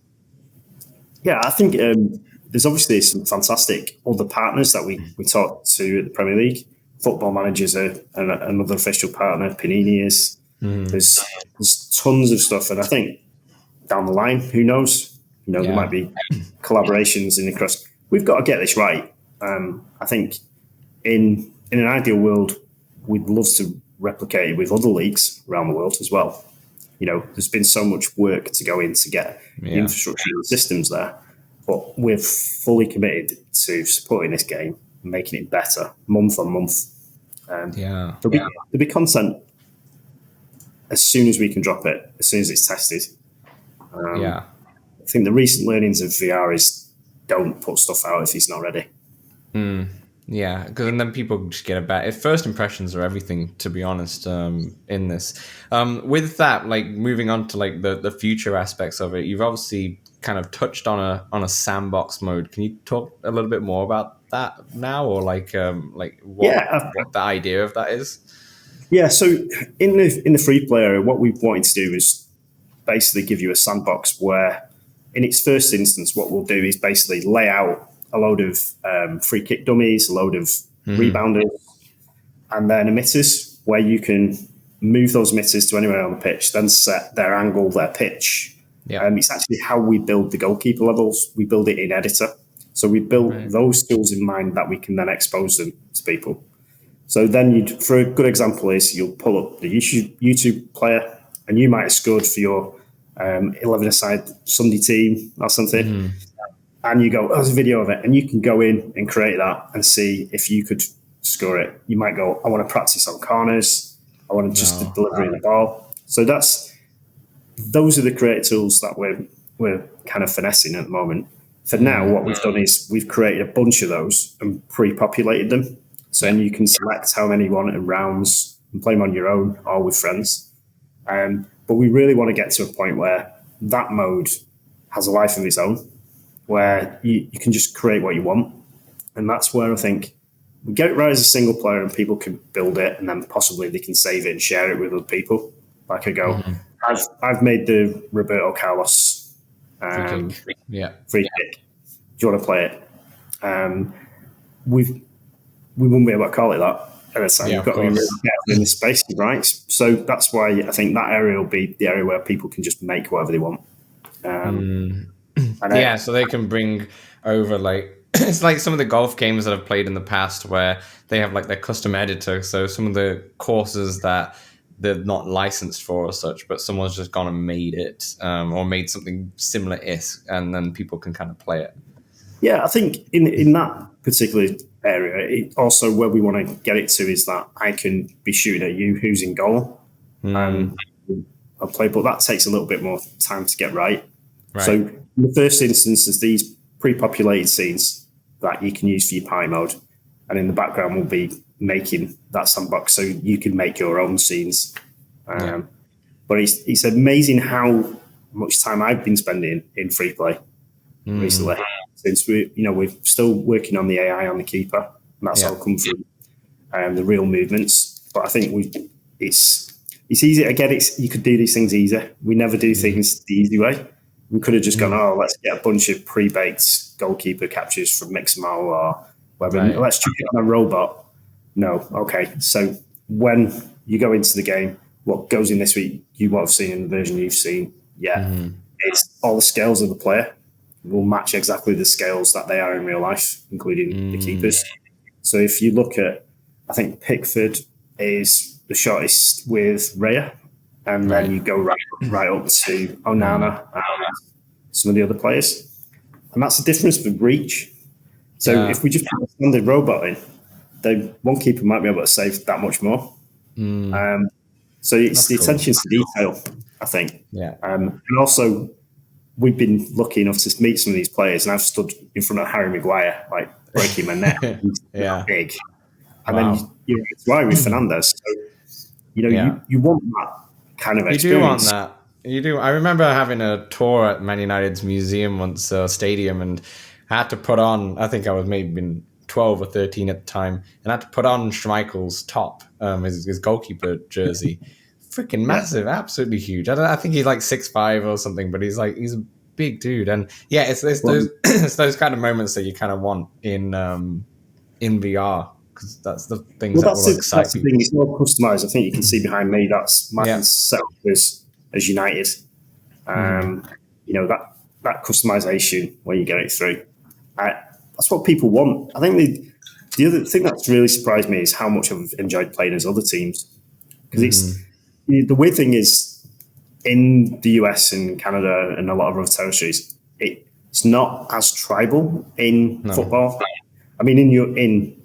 Yeah, I think there's obviously some fantastic other partners that we talk to at the Premier League. Football Manager's another official partner. Panini is. There's tons of stuff, and I think down the line, who knows? There might be collaborations across. We've got to get this right. I think in an ideal world, we'd love to replicate it with other leagues around the world as well. There's been so much work to go in to get the infrastructure and the systems there, but we're fully committed to supporting this game and making it better month on month. There'll be content as soon as we can drop it, as soon as it's tested. I think the recent learnings of VR is don't put stuff out if it's not ready. Yeah, because then people just get a bad. First impressions are everything, to be honest. In this, with that, moving on to the future aspects of it, you've obviously kind of touched on a sandbox mode. Can you talk a little bit more about that now, or what the idea of that is? Yeah, so in the free play area, what we've wanted to do is basically give you a sandbox where, in its first instance, what we'll do is basically lay out a load of free kick dummies, a load of rebounders, and then emitters, where you can move those emitters to anywhere on the pitch, then set their angle, their pitch. It's actually how we build the goalkeeper levels. We build it in editor. So we built those tools in mind that we can then expose them to people. So then for a good example is you'll pull up the YouTube player, and you might have scored for your 11-a-side Sunday team or something. And you go, there's a video of it. And you can go in and create that and see if you could score it. You might go, I want to practice on corners. I want to just deliver the ball. So those are the creative tools that we're kind of finessing at the moment. For now, what we've done is we've created a bunch of those and pre-populated them. So then you can select how many you want in rounds and play them on your own or with friends. But we really want to get to a point where that mode has a life of its own, where you can just create what you want. And that's where I think we get it right as a single player and people can build it, and then possibly they can save it and share it with other people. Like I go, I've made the Roberto Carlos free kick. Do you want to play it? We wouldn't be able to call it that at the time. We've got to be really careful in this space, right? So that's why I think that area will be the area where people can just make whatever they want. So they can bring over it's like some of the golf games that I've played in the past where they have their custom editor. So some of the courses that they're not licensed for or such, but someone's just gone and made it or made something similar-ish, and then people can kind of play it. Yeah, I think in that particular area, also where we want to get it to is that I can be shooting at you who's in goal. I'll play, but that takes a little bit more time to get right. So in the first instance, there's these pre-populated scenes that you can use for your pie mode, and in the background we'll be making that sandbox so you can make your own scenes. But it's amazing how much time I've been spending in free play recently. Since we're still working on the AI on the keeper, and that's all come through the real movements. But I think it's easy. Again, you could do these things easy. We never do things the easy way. We could have just gone, let's get a bunch of pre-baked goalkeeper captures from Mixamo or whatever. Let's chuck it on a robot. No, okay. So when you go into the game, what goes in this week, you will have seen in the version you've seen. It's all the scales of the player will match exactly the scales that they are in real life, including the keepers. So if you look at, I think Pickford is the shortest with Raya, and then you go right up to Onana and some of the other players. And that's the difference with reach. So if we just put a standard robot in, then one keeper might be able to save that much more. So it's the attention to detail, I think. Yeah. And also, we've been lucky enough to meet some of these players, and I've stood in front of Harry Maguire, like breaking my neck. He's big. And then it's why with Fernandez. So, you want that kind of experience. You do want that. You do. I remember having a tour at Man United's museum once, stadium, and I had to put on, I think I was maybe 12 or 13 at the time, and I had to put on Schmeichel's top, his goalkeeper jersey. Freaking massive, absolutely huge. I think he's like 6'5" or something, but he's a big dude. And yeah, it's those it's those kind of moments that you kind of want in VR, because that's the things that will excite that's the people. thing. It's more customized. I think you can see behind me that's my setup as United. That customization when you get it through. That's what people want. I think the other thing that's really surprised me is how much I've enjoyed playing as other teams. Because the weird thing is, in the US and Canada and a lot of other territories, it's not as tribal in football. I mean,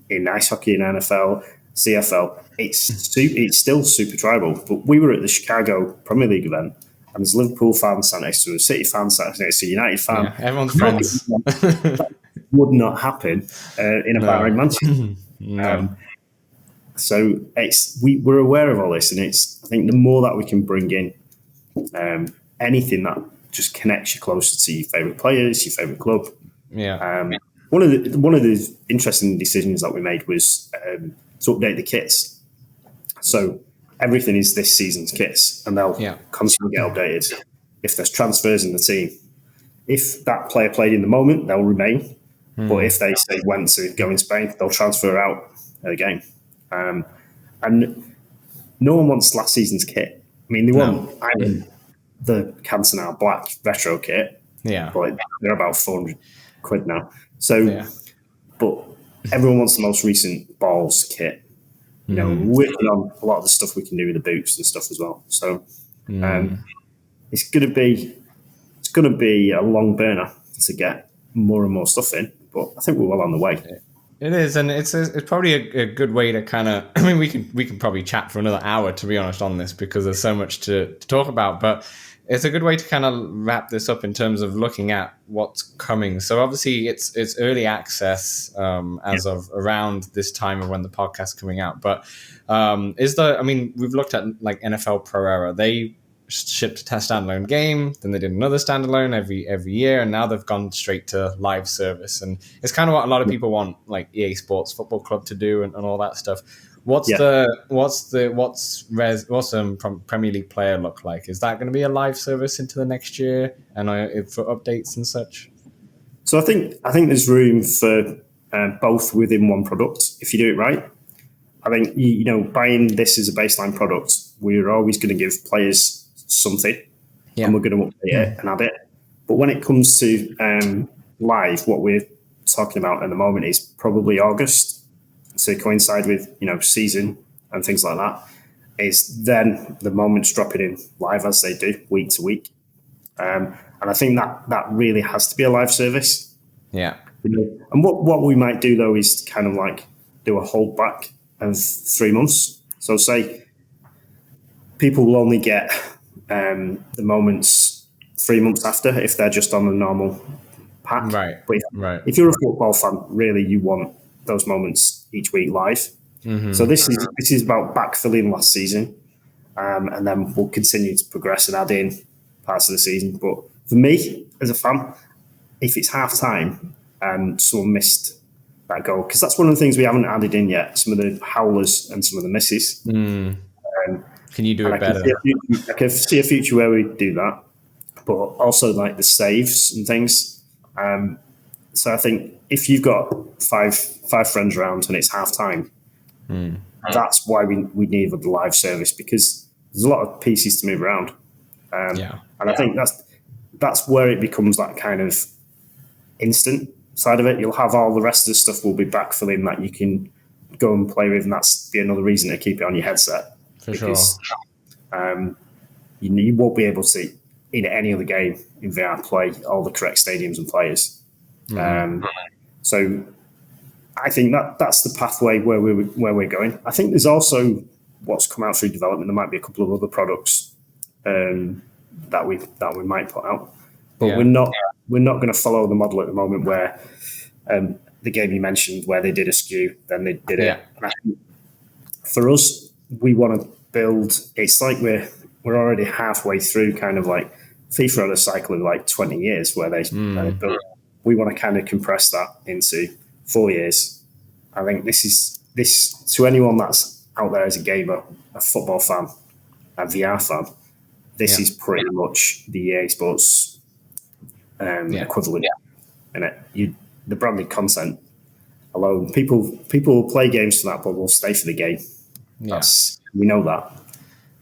in ice hockey, in NFL, CFL, it's still super tribal. But we were at the Chicago Premier League event, and there's Liverpool fans sat next to a City fan sat next to a United fan. Yeah, everyone's friends. That would not happen in a Bayern Manchester. So we're aware of all this, and I think the more that we can bring in anything that just connects you closer to your favourite players, your favourite club. Yeah. One of the interesting decisions that we made was to update the kits. So everything is this season's kits, and they'll constantly get updated. If there's transfers in the team, if that player played in the moment, they'll remain. But if they say went to go in Spain, they'll transfer out at a game. And no one wants last season's kit. I mean, they want the Cantona black retro kit. Yeah. But they're about £400 now. So, but everyone wants the most recent balls kit. We're working on a lot of the stuff we can do with the boots and stuff as well. So, it's going to be a long burner to get more and more stuff in. But I think we're well on the way. It is, and it's probably a good way to kind of. I mean, we can probably chat for another hour, to be honest, on this, because there's so much to talk about. But it's a good way to kind of wrap this up in terms of looking at what's coming. So obviously, it's early access as of around this time of when the podcast's coming out. But we've looked at like NFL Pro Era. They shipped a standalone game, then they did another standalone every year, and now they've gone straight to live service. And it's kind of what a lot of people want, like EA Sports Football Club to do and all that stuff. What's Premier League Player look like? Is that going to be a live service into the next year and for updates and such? So I think there's room for both within one product if you do it right. I think buying this as a baseline product, we're always going to give players something, and we're going to update it and add it. But when it comes to live, what we're talking about at the moment is probably August to coincide with season and things like that. Is then the moments dropping in live as they do week to week, and I think that really has to be a live service. Yeah. And what we might do though is kind of like do a holdback of 3 months. So say people will only get the moments 3 months after if they're just on a normal pack. Right. But if you're a football fan, really you want those moments each week live. So this is about backfilling last season, and then we'll continue to progress and add in parts of the season. But for me as a fan, if it's half time and someone missed that goal, because that's one of the things we haven't added in yet, some of the howlers and some of the misses. Can you do it better? I can see a future where we do that, but also like the saves and things. So I think if you've got five friends around and it's half time, that's why we need the live service, because there's a lot of pieces to move around. And I think that's where it becomes that kind of instant side of it. You'll have all the rest of the stuff will be backfilling that you can go and play with, and that's be another reason to keep it on your headset. Because you won't be able to, in any other game in VR, play all the correct stadiums and players. So I think that's the pathway where we're going. I think there's also what's come out through development. There might be a couple of other products that we might put out, but we're not going to follow the model at the moment where the game you mentioned, where they did a SKU, then they did it. For us, we want to build. It's like we're already halfway through, kind of like FIFA on a cycle of like 20 years, where they build. We want to kind of compress that into 4 years. I think this to anyone that's out there as a gamer, a football fan, a VR fan. This is pretty much the EA Sports equivalent. In it, the branded content alone, people will play games for that, but will stay for the game. We know that.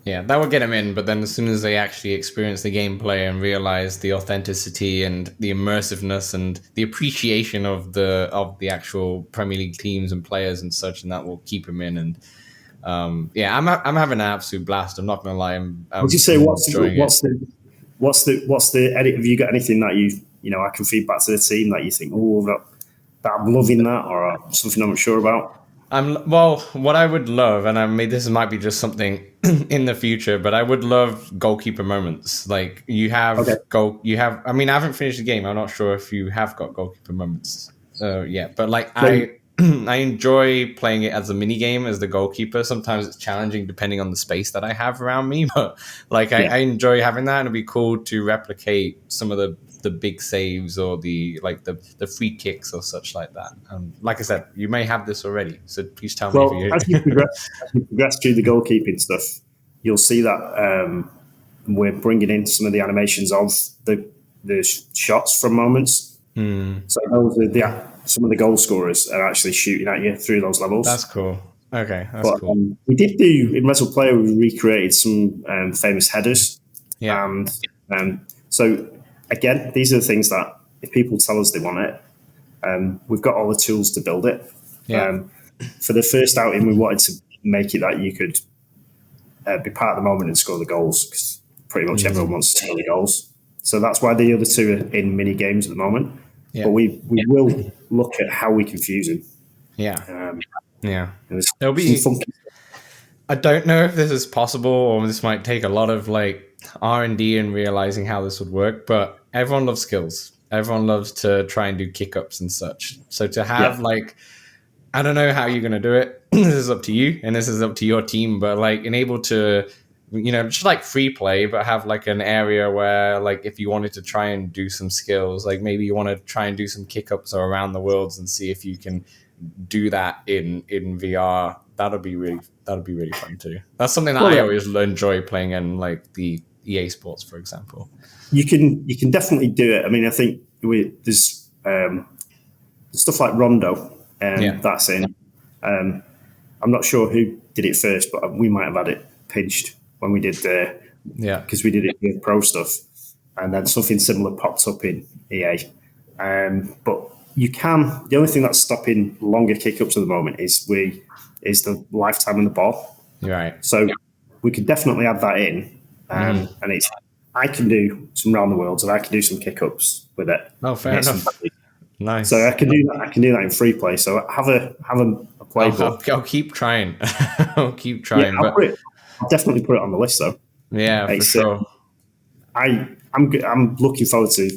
Yeah, that would get them in, but then as soon as they actually experience the gameplay and realize the authenticity and the immersiveness and the appreciation of the actual Premier League teams and players and such, and that will keep them in. And I'm having an absolute blast. I'm not gonna lie. Would you say what's the edit? Have you got anything that I can feed back to the team that you think, that I'm loving that, or something I'm not sure about? What I would love, and this might be just something in the future, but I would love goalkeeper moments. Like you have I mean, I haven't finished the game. I'm not sure if you have got goalkeeper moments. But like I enjoy playing it as a mini game as the goalkeeper. Sometimes it's challenging depending on the space that I have around me, but like I enjoy having that, and it'd be cool to replicate some of the big saves or the free kicks or such like that. Like I said, you may have this already, so please tell me if you. As you progress through the goalkeeping stuff, you'll see that we're bringing in some of the animations of the shots from moments. So those are some of the goal scorers are actually shooting at you through those levels. That's cool. Okay, that's cool. We did do in Rezzil Player. We recreated some famous headers. And so. Again, these are the things that if people tell us they want it, we've got all the tools to build it. For the first outing, we wanted to make it that you could be part of the moment and score the goals, because pretty much everyone wants to score the goals. So that's why the other two are in mini games at the moment. But we will look at how we can fuse them. There'll be. I don't know if this is possible, or this might take a lot of R&D and realizing how this would work, but everyone loves skills. Everyone loves to try and do kick-ups and such. So to have I don't know how you're going to do it. This is up to you, and this is up to your team, but enable to, just like free play, but have an area where if you wanted to try and do some skills, maybe you want to try and do some kick-ups or around the worlds and see if you can do that in VR. That'll be really fun too. That's something that I always enjoy playing in the EA Sports, for example. You can definitely do it. I mean, I think there's stuff like Rondo, that's in. I'm not sure who did it first, but we might have had it pinched when we did because we did it with pro stuff, and then something similar popped up in EA. But you can. The only thing that's stopping longer kick-ups at the moment is the lifetime on the ball. Right. So we could definitely add that in. And I can do some round the worlds and I can do some kick-ups with it. Oh, fair enough. Nice. So I can do that. I can do that in free play. So have a playbook. I'll keep trying. I'll keep trying. I'll definitely put it on the list though. Yeah, for sure. I'm looking forward to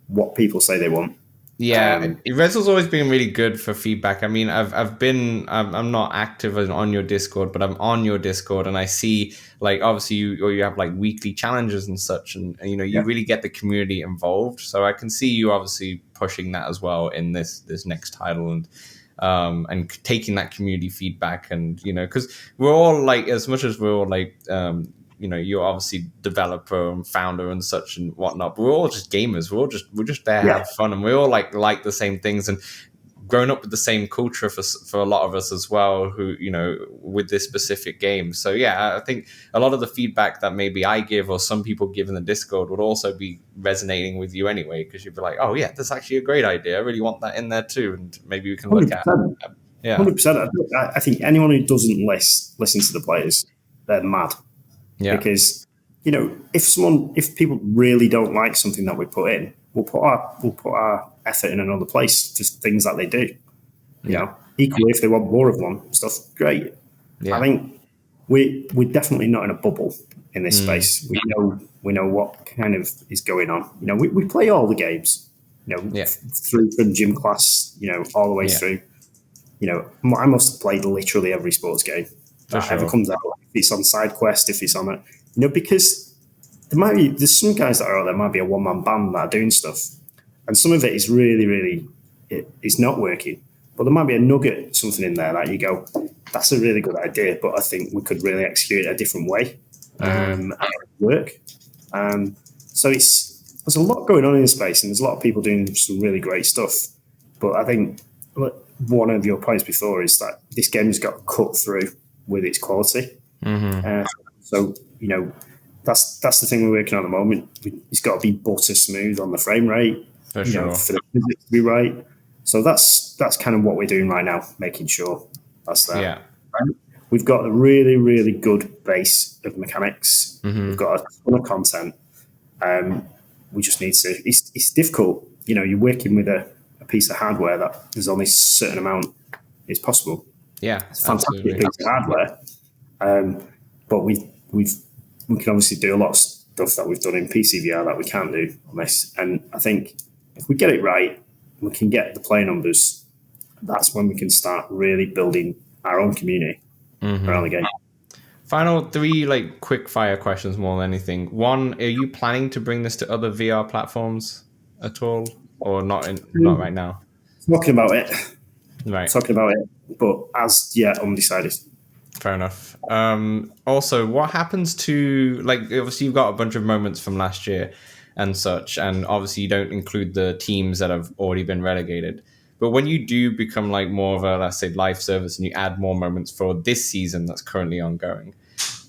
what people say they want. Yeah, Rezzil's always been really good for feedback. I mean, I'm not active on your Discord, but I'm on your Discord, and I see obviously you have weekly challenges and such, and you really get the community involved. So I can see you obviously pushing that as well in this next title, and taking that community feedback, and because we're all as much as we're all you're obviously developer and founder and such and whatnot, but we're all just gamers. We're just there to have fun, and we all like the same things, and grown up with the same culture for a lot of us as well, who with this specific game. So I think a lot of the feedback that maybe I give or some people give in the Discord would also be resonating with you anyway, because you'd be like, oh yeah, that's actually a great idea. I really want that in there too, and maybe we can 100%. Look at it. Yeah, 100%. I think anyone who doesn't listen to the players, they're mad. Yeah. Because if people really don't like something that we put in, we'll put our effort in another place, just things that they do. equally, if they want more of one stuff, great. Yeah. I think we're definitely not in a bubble in this space. We know what kind of is going on. We play all the games. Through from gym class. All the way through. I must have played literally every sports game that ever comes out. If it's on side quest, if it's on it, because there's some guys that are out there, might be a one-man band that are doing stuff, and some of it is really, really, it's not working. But there might be a nugget, something in there that you go, that's a really good idea, but I think we could really execute it a different way and work. So there's a lot going on in the space, and there's a lot of people doing some really great stuff. But I think one of your points before is that this game has got cut through with its quality. So that's the thing we're working on at the moment. It's got to be butter smooth on the frame rate, for the physics to be right. So that's kind of what we're doing right now, making sure that's there. Yeah. We've got a really, really good base of mechanics. We've got a ton of content. We just need to. It's difficult. You're working with a piece of hardware that there's only a certain amount is possible. Yeah, it's a fantastic piece of hardware. But we can obviously do a lot of stuff that we've done in PSVR that we can't do on this. And I think if we get it right, we can get the play numbers. That's when we can start really building our own community around the game. Final 3 quick fire questions more than anything. One, are you planning to bring this to other VR platforms at all, or not right now? Talking about it, but as yet undecided. Fair enough. Also, what happens to obviously you've got a bunch of moments from last year and such, and obviously you don't include the teams that have already been relegated. But when you do become more of a, let's say, live service, and you add more moments for this season that's currently ongoing,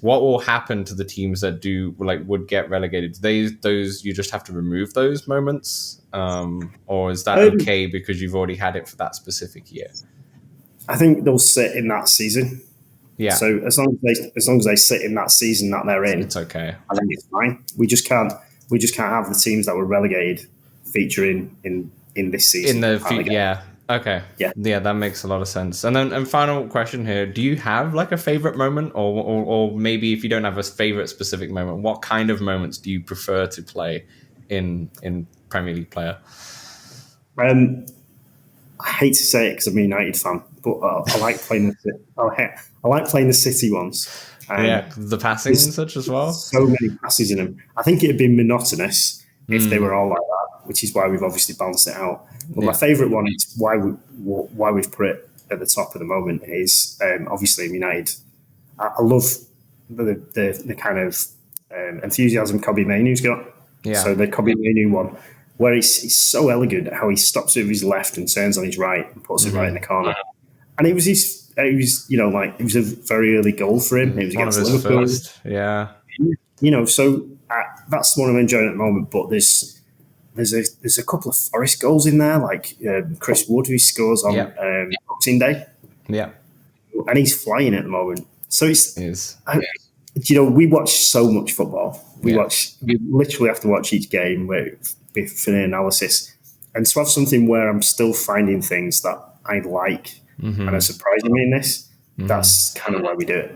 what will happen to the teams that would get relegated? Those you just have to remove those moments, or is that okay because you've already had it for that specific year? I think they'll sit in that season. Yeah. So as long as they sit in that season that they're in, it's okay. I think it's fine. We just can't have the teams that were relegated featuring in this season. Yeah. Okay. Yeah, that makes a lot of sense. And final question here: do you have a favorite moment, or maybe if you don't have a favorite specific moment, what kind of moments do you prefer to play in Premier League Player? I hate to say it because I'm a United fan, but I like playing the City ones. The passing and such as well. So many passes in them. I think it'd be monotonous if they were all like that, which is why we've obviously balanced it out. But my favourite one is why we've put it at the top at the moment is obviously United. I love the kind of enthusiasm Kobe Mainoo's got. Yeah. So the Kobe Mainoo one, where he's so elegant how he stops with his left and turns on his right and puts it right in the corner. And it was a very early goal for him. It was against Liverpool. First. Yeah. So that's what I'm enjoying at the moment. But there's a couple of Forest goals in there, like Chris Wood, who scores on Boxing Day. Yeah. And he's flying at the moment. So we watch so much football. We literally have to watch each game for the analysis, and to have something where I'm still finding things that I like and are surprising me in this. That's kind of why we do it.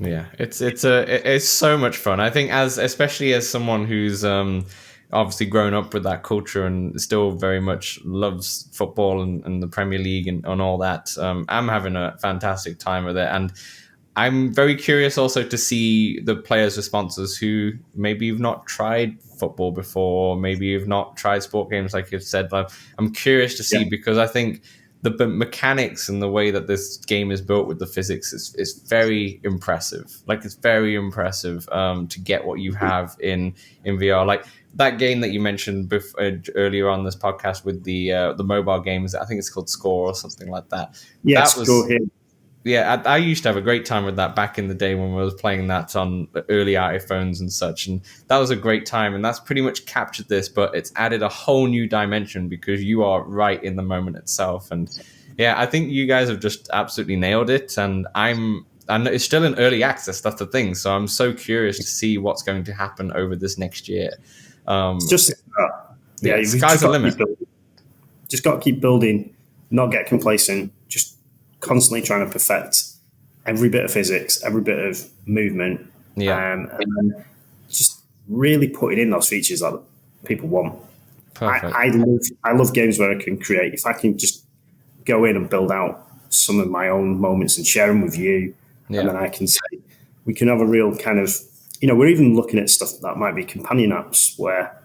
Yeah, it's so much fun. I think especially as someone who's obviously grown up with that culture and still very much loves football and the Premier League and all that. I'm having a fantastic time with it, and I'm very curious also to see the players' responses who maybe you've not tried football before, or maybe you've not tried sport games like you've said. But I'm curious to see because I think the mechanics and the way that this game is built with the physics is very impressive. It's very impressive to get what you have in VR. Like that game that you mentioned earlier on this podcast with the mobile games. I think it's called Score or something like that. Yeah, Score here. Yeah, I used to have a great time with that back in the day when we was playing that on early iPhones and such, and that was a great time, and that's pretty much captured this, but it's added a whole new dimension because you are right in the moment itself. And yeah, I think you guys have just absolutely nailed it, and it's still in early access, that's the thing, so I'm so curious to see what's going to happen over this next year. It's just sky's the limit. Just got to keep building, not get complacent, just constantly trying to perfect every bit of physics, every bit of movement, and then just really putting in those features that people want. Perfect. I love games where I can create. If I can just go in and build out some of my own moments and share them with you, and then I can say, we can have a real kind of, we're even looking at stuff that might be companion apps where,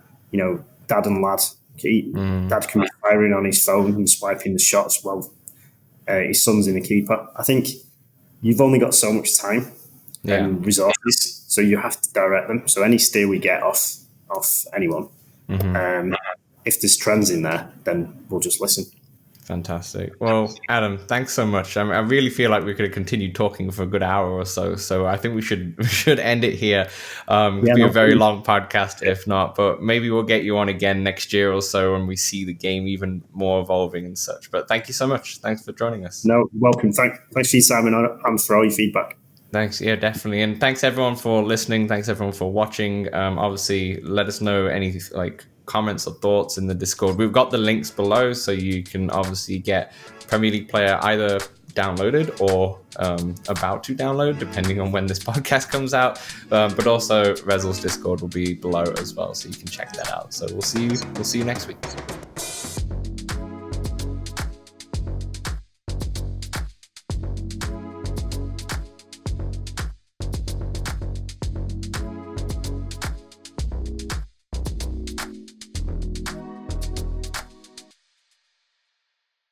dad and lad, dad can be firing on his phone and swiping the shots while his son's in the keeper. I think you've only got so much time and resources, so you have to direct them. So any steer we get off anyone, if there's trends in there, then we'll just listen. Fantastic. Well, Adam, thanks so much. I really feel like we could have continued talking for a good hour or so. So I think we should end it here. It'll be a very long podcast if not, but maybe we'll get you on again next year or so when we see the game even more evolving and such. But thank you so much. Thanks for joining us. No, welcome. Thanks for your time and for all your feedback. Thanks. Yeah, definitely. And thanks everyone for listening. Thanks everyone for watching. Obviously, let us know any comments or thoughts in the Discord. We've got the links below, so you can obviously get Premier League Player either downloaded or about to download, depending on when this podcast comes out. But also Rezzil's Discord will be below as well, so you can check that out. So we'll see you next week.